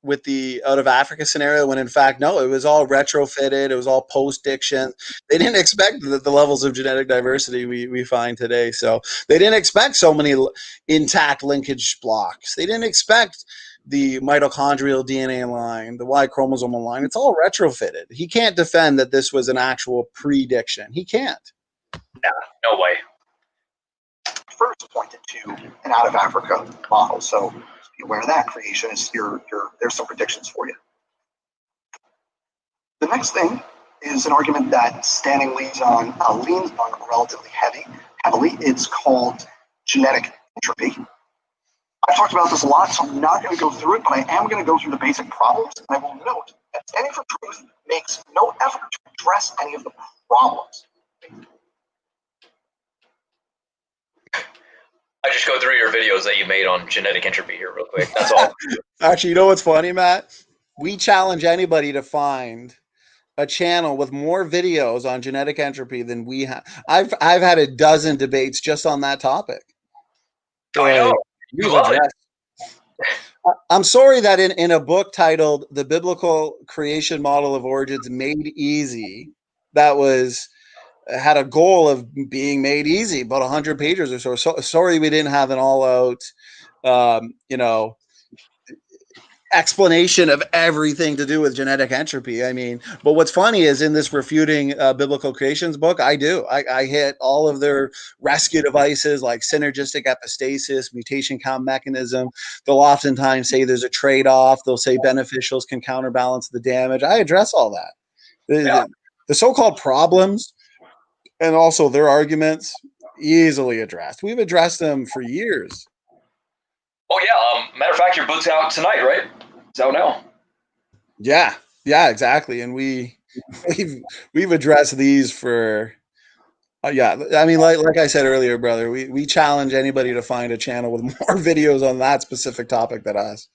with the out of Africa scenario, when in fact, no, it was all retrofitted. It was all post-diction. They didn't expect the levels of genetic diversity we find today. So they didn't expect so many intact linkage blocks. They didn't expect the mitochondrial DNA line, the Y chromosomal line. It's all retrofitted. He can't defend that this was an actual prediction. He can't. Yeah, no way. First pointed to an out of Africa model. So be aware of that, creationists. There's some predictions for you. The next thing is an argument that Stanning leans on relatively heavily. It's called genetic entropy. I've talked about this a lot, so I'm not going to go through it, but I am going to go through the basic problems, and I will note that Standing for Truth makes no effort to address any of the problems. I just go through your videos that you made on genetic entropy here real quick. That's all. Actually, you know what's funny, Matt? We challenge anybody to find a channel with more videos on genetic entropy than we have. I've had a dozen debates just on that topic. I know. We've addressed. I'm sorry that in a book titled "The Biblical Creation Model of Origins Made Easy," that had a goal of being made easy, about 100 pages or so. Sorry we didn't have an all-out, explanation of everything to do with genetic entropy. I mean, but what's funny is in this refuting biblical creations book, I hit all of their rescue devices like synergistic epistasis, mutation count mechanism. They'll oftentimes say there's a trade-off. They'll say beneficials can counterbalance the damage. I address all that. The so-called problems and also their arguments easily addressed. We've addressed them for years. Oh yeah. Matter of fact, your book's out tonight, right? It's out now. Yeah, exactly. And we've addressed these for I mean, like I said earlier, brother, we challenge anybody to find a channel with more videos on that specific topic than us.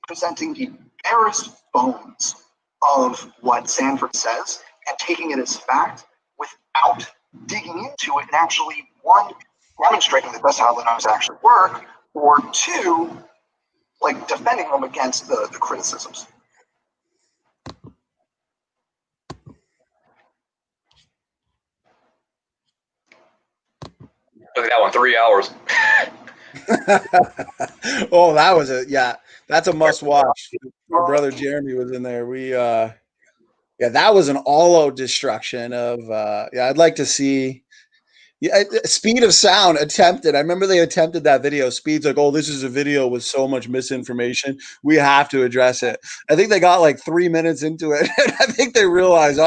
Presenting the barest bones of what Sanford says and taking it as fact without digging into it and actually, one, demonstrating that that's how the numbers actually work, or two, like defending them against the criticisms. Look at that one, 3 hours. Oh, that was that's a must watch. Our brother Jeremy was in there. That was an all-out destruction of I'd like to see Speed of Sound attempted. I remember they attempted that video. Speed's like, oh, this is a video with so much misinformation. We have to address it. I think they got like 3 minutes into it. And I think they realized,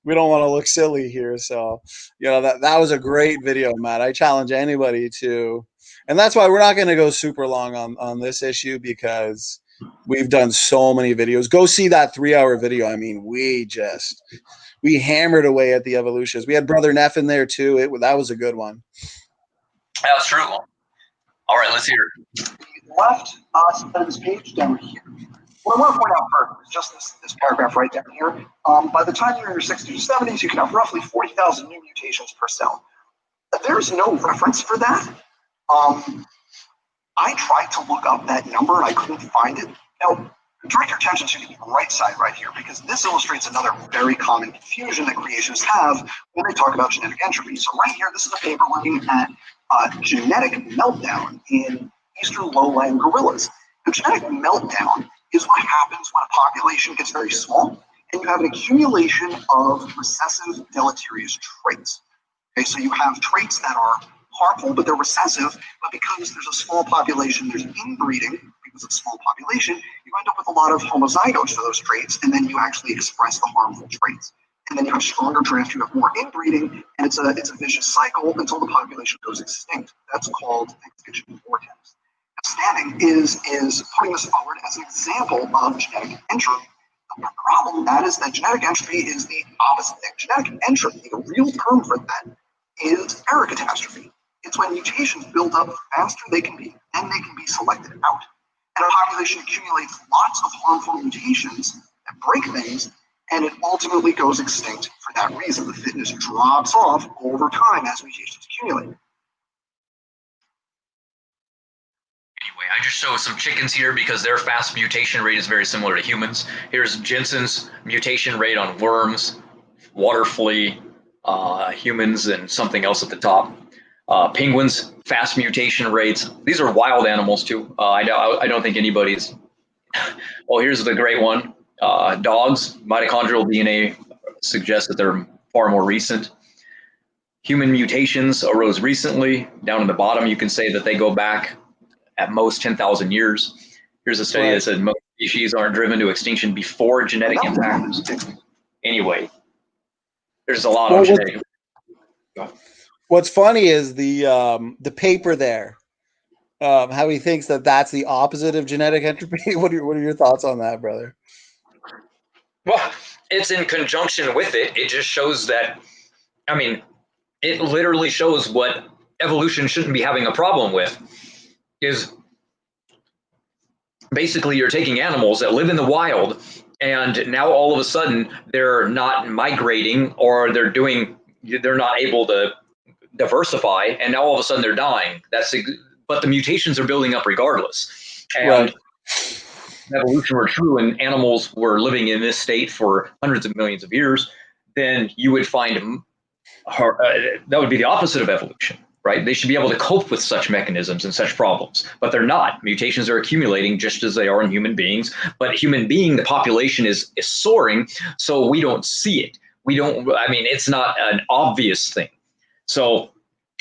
we don't want to look silly here. So, that was a great video, Matt. I challenge anybody to, and that's why we're not going to go super long on this issue because we've done so many videos. Go see that 3-hour video. I mean, we hammered away at the evolutionists. We had Brother Neff in there too. That was a good one. That's true. All right, let's hear it. The left side of this page down here. What I want to point out first is just this paragraph right down here. By the time you're in your 60s or 70s, you can have roughly 40,000 new mutations per cell. There's no reference for that. I tried to look up that number and I couldn't find it. Now, direct your attention to the right side right here, because this illustrates another very common confusion that creationists have when they talk about genetic entropy. So right here, this is a paper looking at genetic meltdown in eastern lowland gorillas. The genetic meltdown is what happens when a population gets very small and you have an accumulation of recessive deleterious traits. Okay, so you have traits that are harmful, but they're recessive, but because there's a small population, there's inbreeding. Because it's a small population, you end up with a lot of homozygotes for those traits, and then you actually express the harmful traits. And then you have stronger drafts, you have more inbreeding, and it's a vicious cycle until the population goes extinct. That's called extinction vortex. Standing is putting this forward as an example of genetic entropy. The problem with that is that genetic entropy is the opposite thing. Genetic entropy, the real term for that, is error catastrophe. It's when mutations build up faster they can be, and they can be selected out. And a population accumulates lots of harmful mutations that break things, and it ultimately goes extinct for that reason. The fitness drops off over time as mutations accumulate. I just show some chickens here because their fast mutation rate is very similar to humans. Here's Jeanson's mutation rate on worms, water flea, humans, and something else at the top. Penguins, fast mutation rates. These are wild animals too. I don't think anybody's. Well, here's the great one. Dogs, mitochondrial DNA suggests that they're far more recent. Human mutations arose recently. Down at the bottom, you can say that they go back at most 10,000 years. Here's a study that said most species aren't driven to extinction before genetic impacts. Anyway, there's a lot of genetic. What's funny is the paper there, how he thinks that that's the opposite of genetic entropy. What are your thoughts on that, brother? Well, it's in conjunction with it. It just shows that, I mean, it literally shows what evolution shouldn't be having a problem with, is basically you're taking animals that live in the wild, and now all of a sudden they're not migrating, or they're not able to diversify, and now all of a sudden they're dying. But the mutations are building up regardless. And if evolution were true and animals were living in this state for hundreds of millions of years, then you would find that would be the opposite of evolution, right? They should be able to cope with such mechanisms and such problems, but they're not. Mutations are accumulating just as they are in human beings, but the population is soaring, so we don't see it. It's not an obvious thing. So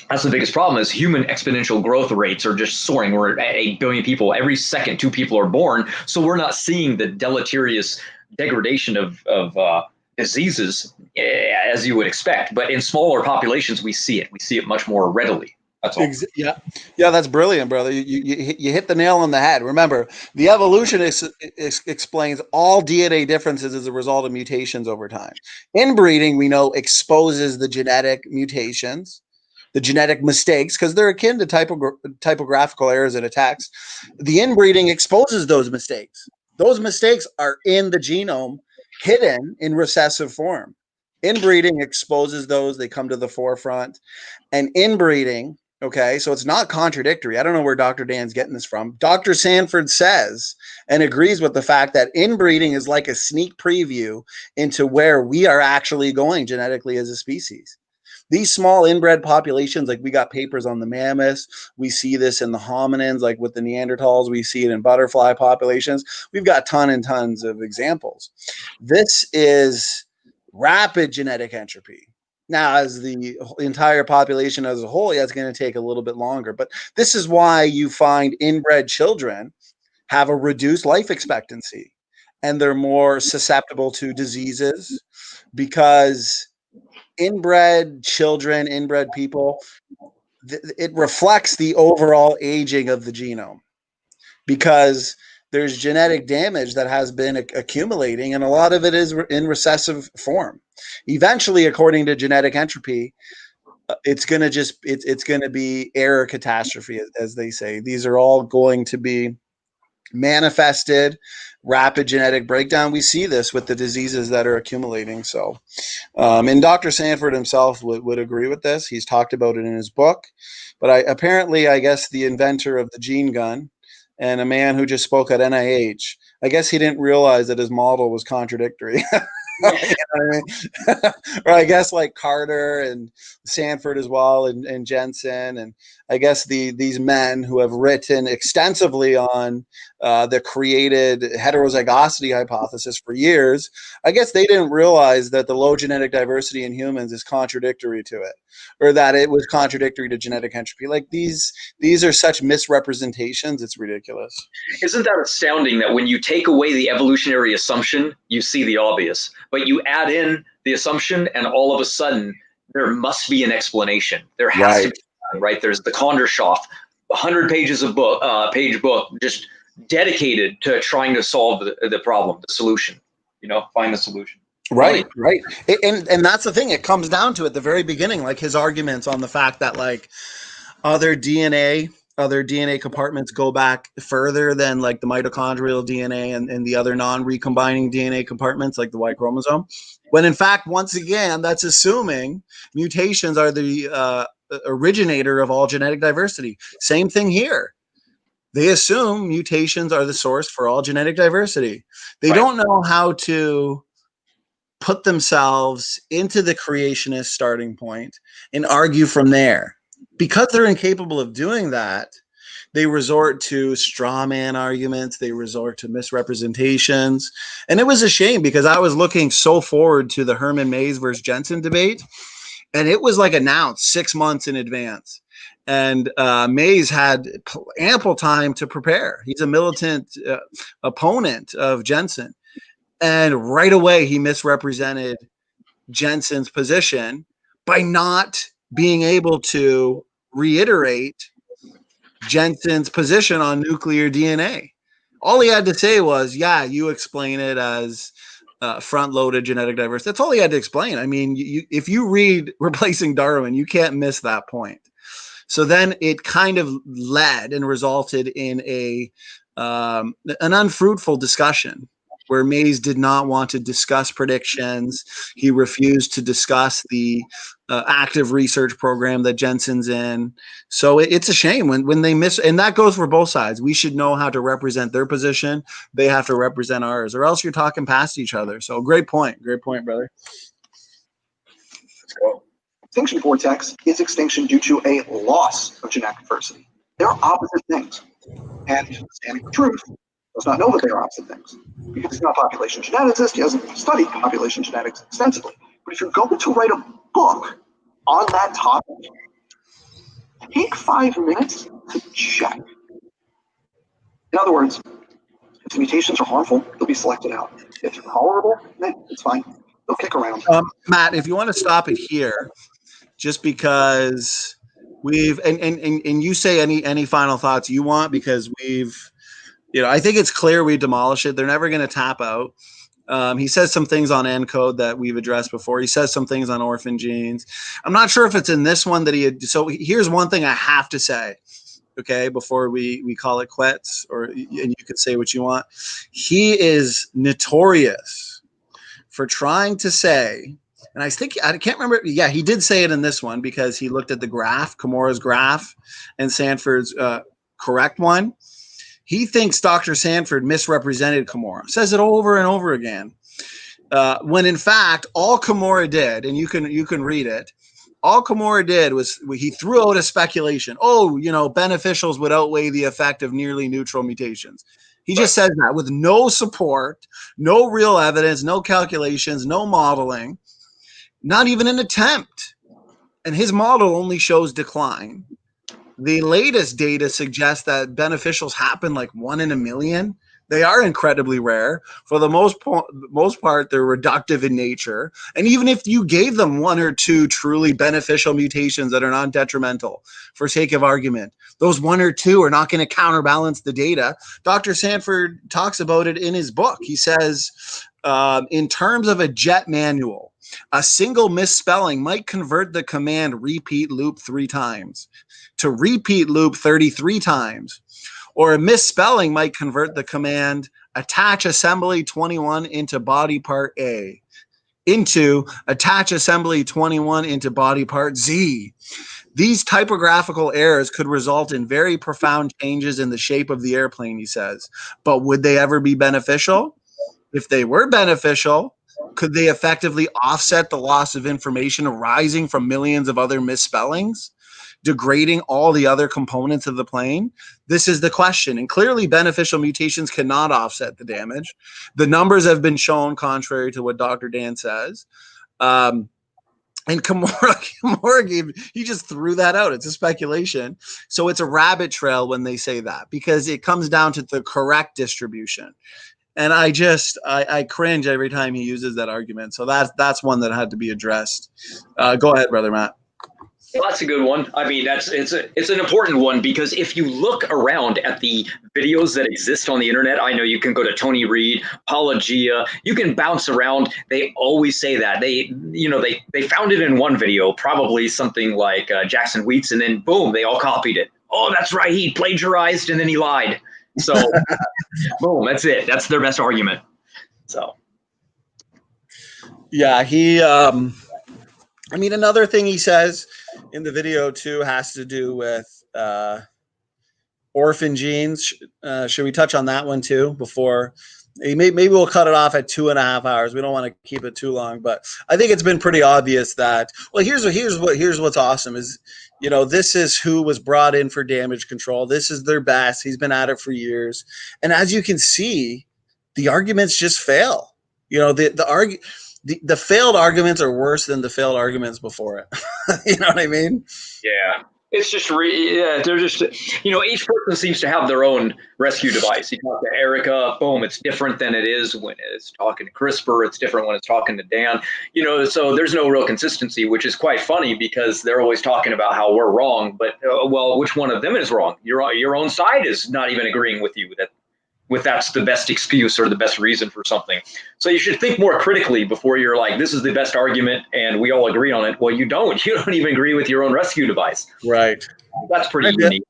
that's the biggest problem, is human exponential growth rates are just soaring. We're at 8 billion people. Every second, 2 people are born. So we're not seeing the deleterious degradation of diseases as you would expect. But in smaller populations, we see it. We see it much more readily. That's all. Yeah, that's brilliant, brother. You hit the nail on the head. Remember, the evolutionist explains all DNA differences as a result of mutations over time. Inbreeding, we know, exposes the genetic mutations, the genetic mistakes, because they're akin to typographical errors in a text. The inbreeding exposes those mistakes. Those mistakes are in the genome, hidden in recessive form. Inbreeding exposes those. They come to the forefront. And inbreeding, okay, so it's not contradictory. I don't know where Dr. Dan's getting this from. Dr. Sanford says and agrees with the fact that inbreeding is like a sneak preview into where we are actually going genetically as a species. These small inbred populations, like we got papers on the mammoths, we see this in the hominins, like with the Neanderthals, we see it in butterfly populations. We've got tons and tons of examples. This is rapid genetic entropy. Now, as the entire population as a whole, it's going to take a little bit longer. But this is why you find inbred children have a reduced life expectancy, and they're more susceptible to diseases, because inbred children, inbred people, it reflects the overall aging of the genome, because there's genetic damage that has been accumulating, and a lot of it is in recessive form. Eventually, according to genetic entropy, it's going to be error catastrophe, as they say. These are all going to be manifested rapid genetic breakdown. We see this with the diseases that are accumulating. So, and Dr. Sanford himself would agree with this. He's talked about it in his book. But I guess the inventor of the gene gun and a man who just spoke at NIH, I guess he didn't realize that his model was contradictory. You know what I mean? Or I guess like Carter and Sanford as well, and Jeanson, and I guess these men who have written extensively on the created heterozygosity hypothesis for years, I guess they didn't realize that the low genetic diversity in humans is contradictory to it, or that it was contradictory to genetic entropy. Like these are such misrepresentations, it's ridiculous. Isn't that astounding that when you take away the evolutionary assumption, you see the obvious, but you add in the assumption and all of a sudden there must be an explanation. There has to be, right? There's the Kondershoff, 100 pages of page book just dedicated to trying to solve the problem, the solution, find the solution. Right. And that's the thing. It comes down to at the very beginning, like his arguments on the fact that like other DNA compartments go back further than like the mitochondrial DNA and the other non-recombining DNA compartments like the Y chromosome. When in fact, once again, that's assuming mutations are the originator of all genetic diversity. Same thing here. they assume mutations are the source for all genetic diversity. They Right. don't know how to put themselves into the creationist starting point and argue from there. Because they're incapable of doing that, they resort to straw man arguments, they resort to misrepresentations. And it was a shame because I was looking so forward to the Herman Mayes versus Jeanson debate, and it was like announced 6 months in advance. And Mayes had ample time to prepare. He's a militant opponent of Jeanson. And right away, he misrepresented Jenson's position by not being able to reiterate Jenson's position on nuclear DNA. All he had to say was, yeah, you explain it as front-loaded genetic diversity. That's all he had to explain. I mean, if you read Replacing Darwin, you can't miss that point. So then it kind of led and resulted in an unfruitful discussion where Mayes did not want to discuss predictions. He refused to discuss the active research program that Jenson's in. So it's a shame when they miss, and that goes for both sides. We should know how to represent their position. They have to represent ours, or else you're talking past each other. So great point, brother. Let's go. Extinction vortex is extinction due to a loss of genetic diversity. They're opposite things. And standing for truth does not know that they are opposite things because he's not a population geneticist. He hasn't studied population genetics extensively. But if you're going to write a book on that topic, take 5 minutes to check. In other words, if the mutations are harmful, they'll be selected out. If they're tolerable, then it's fine. They'll kick around. Matt, if you want to stop it here, just because we've and you say any final thoughts you want, because we've, I think it's clear we demolish it. They're never going to tap out. He says some things on ENCODE that we've addressed before. He says some things on orphan genes. I'm not sure if it's in this one that he had. So here's one thing I have to say, okay, before we call it quits, and you can say what you want. He is notorious for trying to say, and I can't remember. Yeah, he did say it in this one because he looked at the graph, Kimura's graph, and Sanford's correct one. He thinks Dr. Sanford misrepresented Kimura, says it over and over again. When in fact, all Kimura did, and you can read it, all Kimura did was he threw out a speculation. Oh, beneficials would outweigh the effect of nearly neutral mutations. He just says that with no support, no real evidence, no calculations, no modeling, not even an attempt. And his model only shows decline. The latest data suggests that beneficials happen like 1 in a million. They are incredibly rare. For the most part, they're reductive in nature. And even if you gave them 1 or 2 truly beneficial mutations that are non-detrimental, for sake of argument, those 1 or 2 are not going to counterbalance the data. Dr. Sanford talks about it in his book. He says, in terms of a jet manual, a single misspelling might convert the command repeat loop 3 times to repeat loop 33 times. Or a misspelling might convert the command attach assembly 21 into body part A into attach assembly 21 into body part Z. These typographical errors could result in very profound changes in the shape of the airplane, he says. But would they ever be beneficial? If they were beneficial, could they effectively offset the loss of information arising from millions of other misspellings, degrading all the other components of the plane? This is the question. And clearly beneficial mutations cannot offset the damage. The numbers have been shown contrary to what Dr. Dan says. And Kimura he just threw that out. It's a speculation. So it's a rabbit trail when they say that, because it comes down to the correct distribution. And I cringe every time he uses that argument. So that's one that had to be addressed. Go ahead, Brother Matt. Well, that's a good one. I mean, it's an important one, because if you look around at the videos that exist on the internet, I know you can go to Tony Reed, Apologia, you can bounce around. They always say that they found it in one video, probably something like Jackson Wheats, and then boom, they all copied it. Oh, that's right, he plagiarized and then he lied. So boom, that's it. That's their best argument. So yeah, I mean, another thing he says in the video too has to do with orphan genes. Should we touch on that one too before? Maybe we'll cut it off at 2.5 hours. We don't want to keep it too long, but I think it's been pretty obvious that. Well, here's what's awesome is, this is who was brought in for damage control. This is their best. He's been at it for years, and as you can see, the arguments just fail. The failed arguments are worse than the failed arguments before it. You know what I mean? Yeah. It's just, they're just, each person seems to have their own rescue device. You talk to Erica, boom, it's different than it is when it's talking to CRISPR. It's different when it's talking to Dan. So there's no real consistency, which is quite funny because they're always talking about how we're wrong. But, well, which one of them is wrong? Your own side is not even agreeing with you that's the best excuse or the best reason for something. So you should think more critically before you're like, this is the best argument and we all agree on it. Well, you don't. You don't even agree with your own rescue device. Right. That's pretty unique.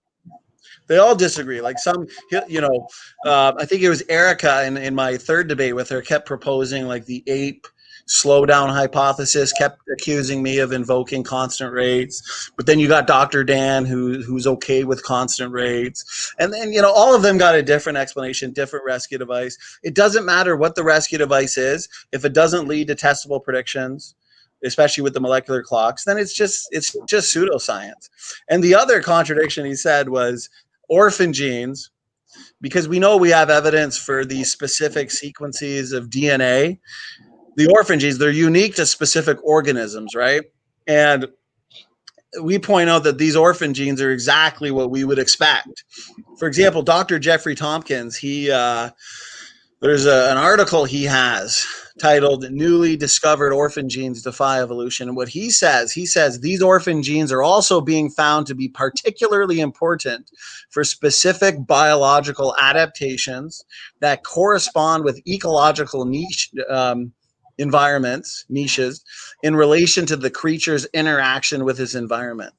They all disagree. Like some, I think it was Erica in my third debate with her kept proposing like the ape slowdown hypothesis, kept accusing me of invoking constant rates. But then you got Dr. Dan who's okay with constant rates. And then, all of them got a different explanation, different rescue device. It doesn't matter what the rescue device is. If it doesn't lead to testable predictions, especially with the molecular clocks, then it's just pseudoscience. And the other contradiction he said was orphan genes, because we know we have evidence for these specific sequences of DNA. The orphan genes, they're unique to specific organisms, right? And we point out that these orphan genes are exactly what we would expect. For example, Dr. Jeffrey Tompkins, there's an article he has titled "Newly Discovered Orphan Genes Defy Evolution." And what he says these orphan genes are also being found to be particularly important for specific biological adaptations that correspond with ecological niches in relation to the creature's interaction with its environment.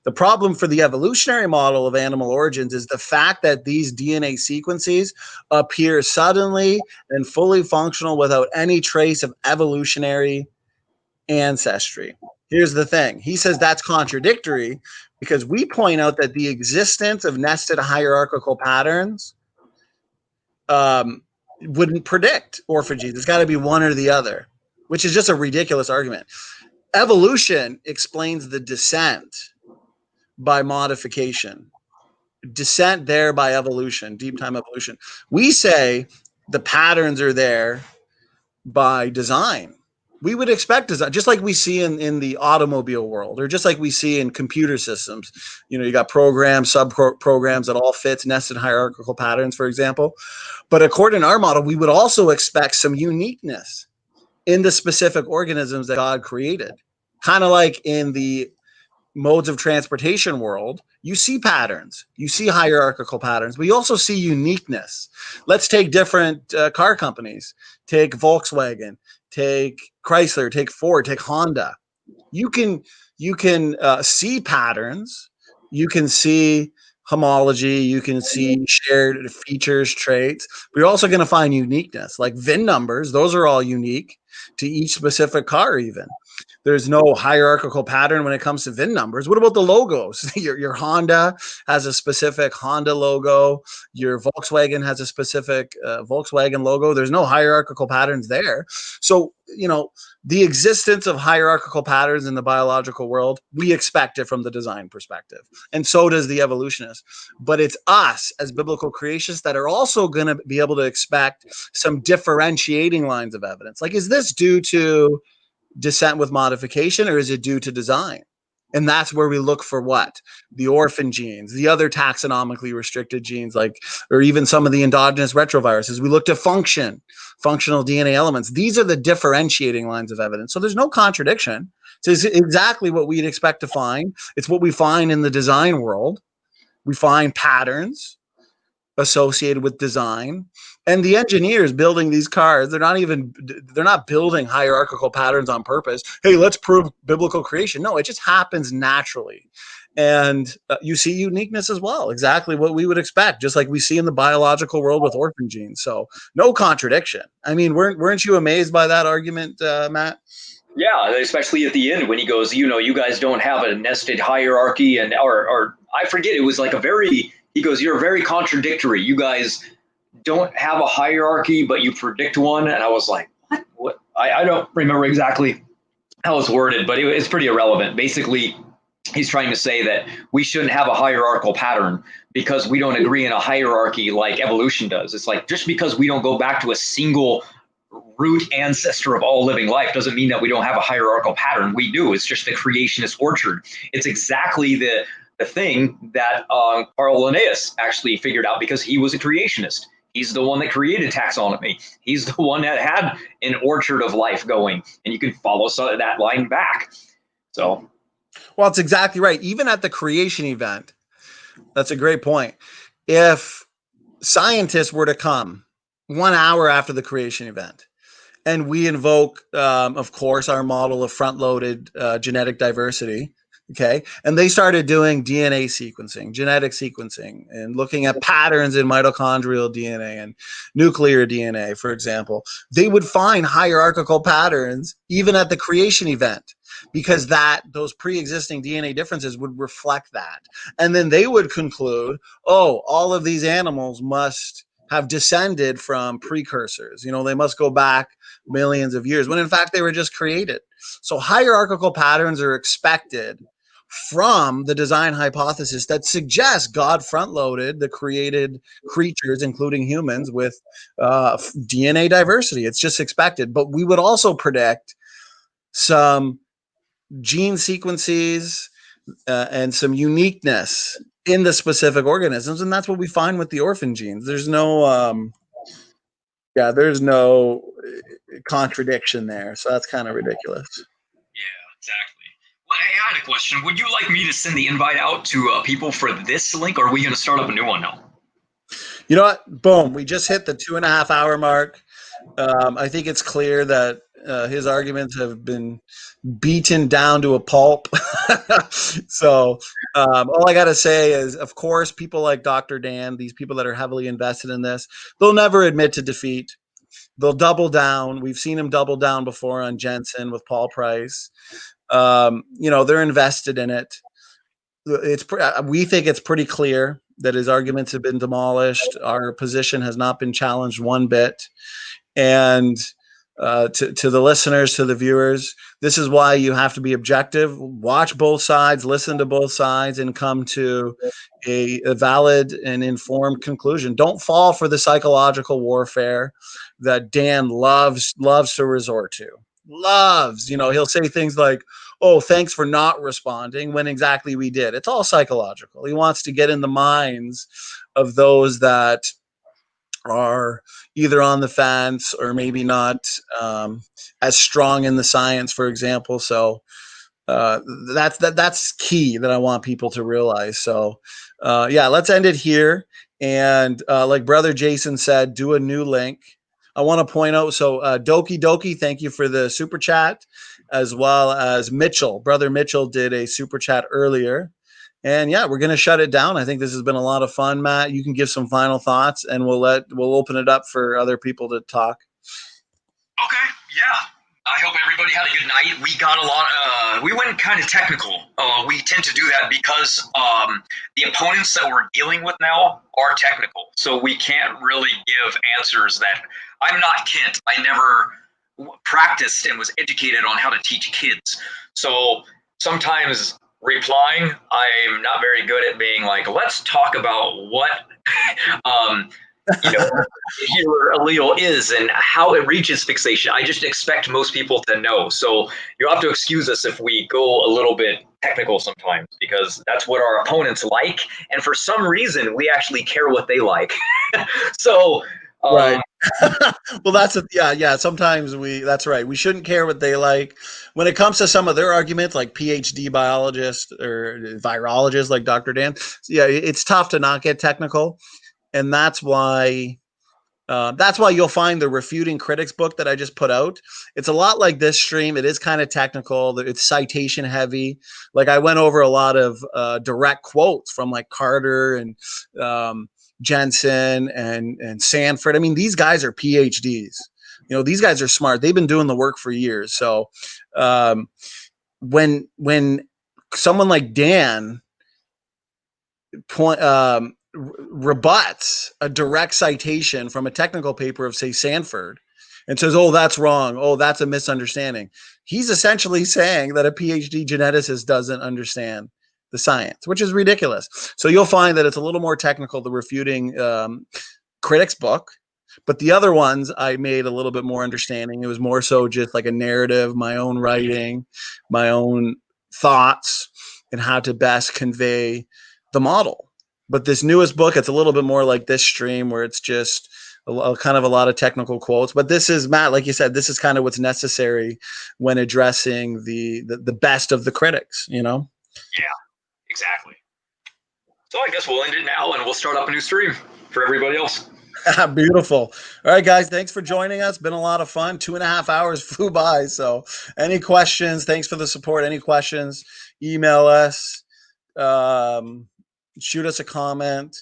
The problem for the evolutionary model of animal origins is the fact that these DNA sequences appear suddenly and fully functional without any trace of evolutionary ancestry. Here's the thing. He says that's contradictory because we point out that the existence of nested hierarchical patterns wouldn't predict orphan genes. It's got to be one or the other, which is just a ridiculous argument. Evolution explains the descent by modification. Descent there by evolution, deep time evolution. We say the patterns are there by design. We would expect design, just like we see in the automobile world, or just like we see in computer systems. You got programs, sub-programs that all fits nested hierarchical patterns, for example. But according to our model, we would also expect some uniqueness in the specific organisms that God created. Kind of like in the modes of transportation world, you see patterns, you see hierarchical patterns, but you also see uniqueness. Let's take different car companies. Take Volkswagen, take Chrysler, take Ford, take Honda. You can see patterns, you can see homology, you can see shared features, traits, but you're also going to find uniqueness, like VIN numbers. Those are all unique to each specific car even. There's no hierarchical pattern when it comes to VIN numbers. What about the logos? Your Honda has a specific Honda logo. Your Volkswagen has a specific Volkswagen logo. There's no hierarchical patterns there. So, the existence of hierarchical patterns in the biological world, we expect it from the design perspective. And so does the evolutionist. But it's us as biblical creationists that are also going to be able to expect some differentiating lines of evidence. Like, is this due to descent with modification, or is it due to design? And that's where we look for what? The orphan genes, the other taxonomically restricted genes, or even some of the endogenous retroviruses. We looked at functional DNA elements. These are the differentiating lines of evidence. So there's no contradiction. It's exactly what we'd expect to find. It's what we find in the design world. We find patterns associated with design. And the engineers building these cars, they're not building hierarchical patterns on purpose. Hey, let's prove biblical creation. No, it just happens naturally. And you see uniqueness as well, exactly what we would expect, just like we see in the biological world with orphan genes. So no contradiction. I mean, weren't you amazed by that argument, Matt? Yeah, especially at the end when he goes, you guys don't have a nested hierarchy, or I forget, it was like a very he goes, "You're very contradictory. You guys don't have a hierarchy, but you predict one." And I was like, what? I don't remember exactly how it's worded, but it's pretty irrelevant. Basically, he's trying to say that we shouldn't have a hierarchical pattern because we don't agree in a hierarchy like evolution does. It's like, just because we don't go back to a single root ancestor of all living life doesn't mean that we don't have a hierarchical pattern. We do. It's just the creationist orchard. It's exactly the thing that Carl Linnaeus actually figured out, because he was a creationist. He's the one that created taxonomy. He's the one that had an orchard of life going, and you can follow some of that line back. So, well, it's exactly right. Even at the creation event, that's a great point. If scientists were to come 1 hour after the creation event, and we invoke, of course, our model of front-loaded genetic diversity, okay, and they started doing DNA sequencing, genetic sequencing, and looking at patterns in mitochondrial DNA and nuclear DNA, for example, they would find hierarchical patterns even at the creation event, because those pre-existing DNA differences would reflect that. And then they would conclude, oh, all of these animals must have descended from precursors. You know, they must go back millions of years, when in fact they were just created. So hierarchical patterns are expected from the design hypothesis that suggests God front-loaded the created creatures, including humans, with DNA diversity. It's just expected. But we would also predict some gene sequences and some uniqueness in the specific organisms, and that's what we find with the orphan genes. There's no there's no contradiction there, so that's kind of ridiculous. yeah, exactly. Well, I had a question. Would you like me to send the invite out to people for this link, or are we going to start up a new one now? You know what? Boom. We just hit the 2.5 hour mark. I think it's clear that his arguments have been beaten down to a pulp. So all I got to say is, of course, people like Dr. Dan, these people that are heavily invested in this, they'll never admit to defeat. They'll double down. We've seen him double down before on Jeanson with Paul Price. They're invested in it. We think it's pretty clear that his arguments have been demolished. Our position has not been challenged one bit. And to the listeners, to the viewers, this is why you have to be objective, watch both sides, listen to both sides, and come to a valid and informed conclusion. Don't fall for the psychological warfare that Dan loves to resort to. He'll say things like, oh, thanks for not responding, when exactly we did. It's all psychological. He wants to get in the minds of those that are either on the fence or maybe not as strong in the science, for example. So that's key that I want people to realize. So let's end it here. And like Brother Jason said, do a new link. I want to point out, so Doki Doki, thank you for the super chat, as well as Mitchell. Brother Mitchell did a super chat earlier. And yeah, we're going to shut it down. I think this has been a lot of fun, Matt. You can give some final thoughts, and we'll open it up for other people to talk. Okay, yeah. I hope everybody had a good night. We got a lot. We went kind of technical. We tend to do that because the opponents that we're dealing with now are technical, so we can't really give answers that. I'm not Kent. I never practiced and was educated on how to teach kids. So sometimes replying, I'm not very good at being like, let's talk about what your allele is and how it reaches fixation. I just expect most people to know. So you'll have to excuse us if we go a little bit technical sometimes, because that's what our opponents like. And for some reason, we actually care what they like. So right. Well, sometimes that's right. We shouldn't care what they like. When it comes to some of their arguments, like PhD biologists or virologists like Dr. Dan, it's tough to not get technical. And that's why you'll find the Refuting Critics book that I just put out. It's a lot like this stream. It is kind of technical. It's citation heavy. Like, I went over a lot of direct quotes from like Carter and Jeanson and Sanford. I mean, these guys are PhDs. These guys are smart. They've been doing the work for years. So when someone like Dan rebuts a direct citation from a technical paper of, say, Sanford, and says, oh, that's wrong. Oh, that's a misunderstanding. He's essentially saying that a PhD geneticist doesn't understand the science, which is ridiculous. So you'll find that it's a little more technical, the refuting critics book, but the other ones I made a little bit more understanding. It was more so just like a narrative, my own writing, my own thoughts, and how to best convey the model. But this newest book, it's a little bit more like this stream where it's just kind of a lot of technical quotes. But this is, Matt, like you said, this is kind of what's necessary when addressing the best of the critics, you know? Yeah, exactly. So I guess we'll end it now and we'll start up a new stream for everybody else. Beautiful. All right, guys, thanks for joining us. Been a lot of fun. 2.5 hours flew by. So any questions, thanks for the support. Any questions, email us, shoot us a comment.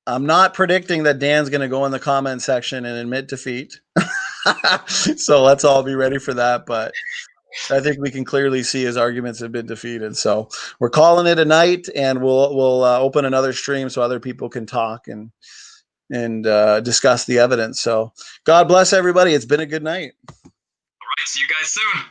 I'm not predicting that Dan's going to go in the comment section and admit defeat. So let's all be ready for that. But I think we can clearly see his arguments have been defeated. So we're calling it a night, and we'll open another stream so other people can talk and discuss the evidence. So God bless everybody. It's been a good night. All right. See you guys soon.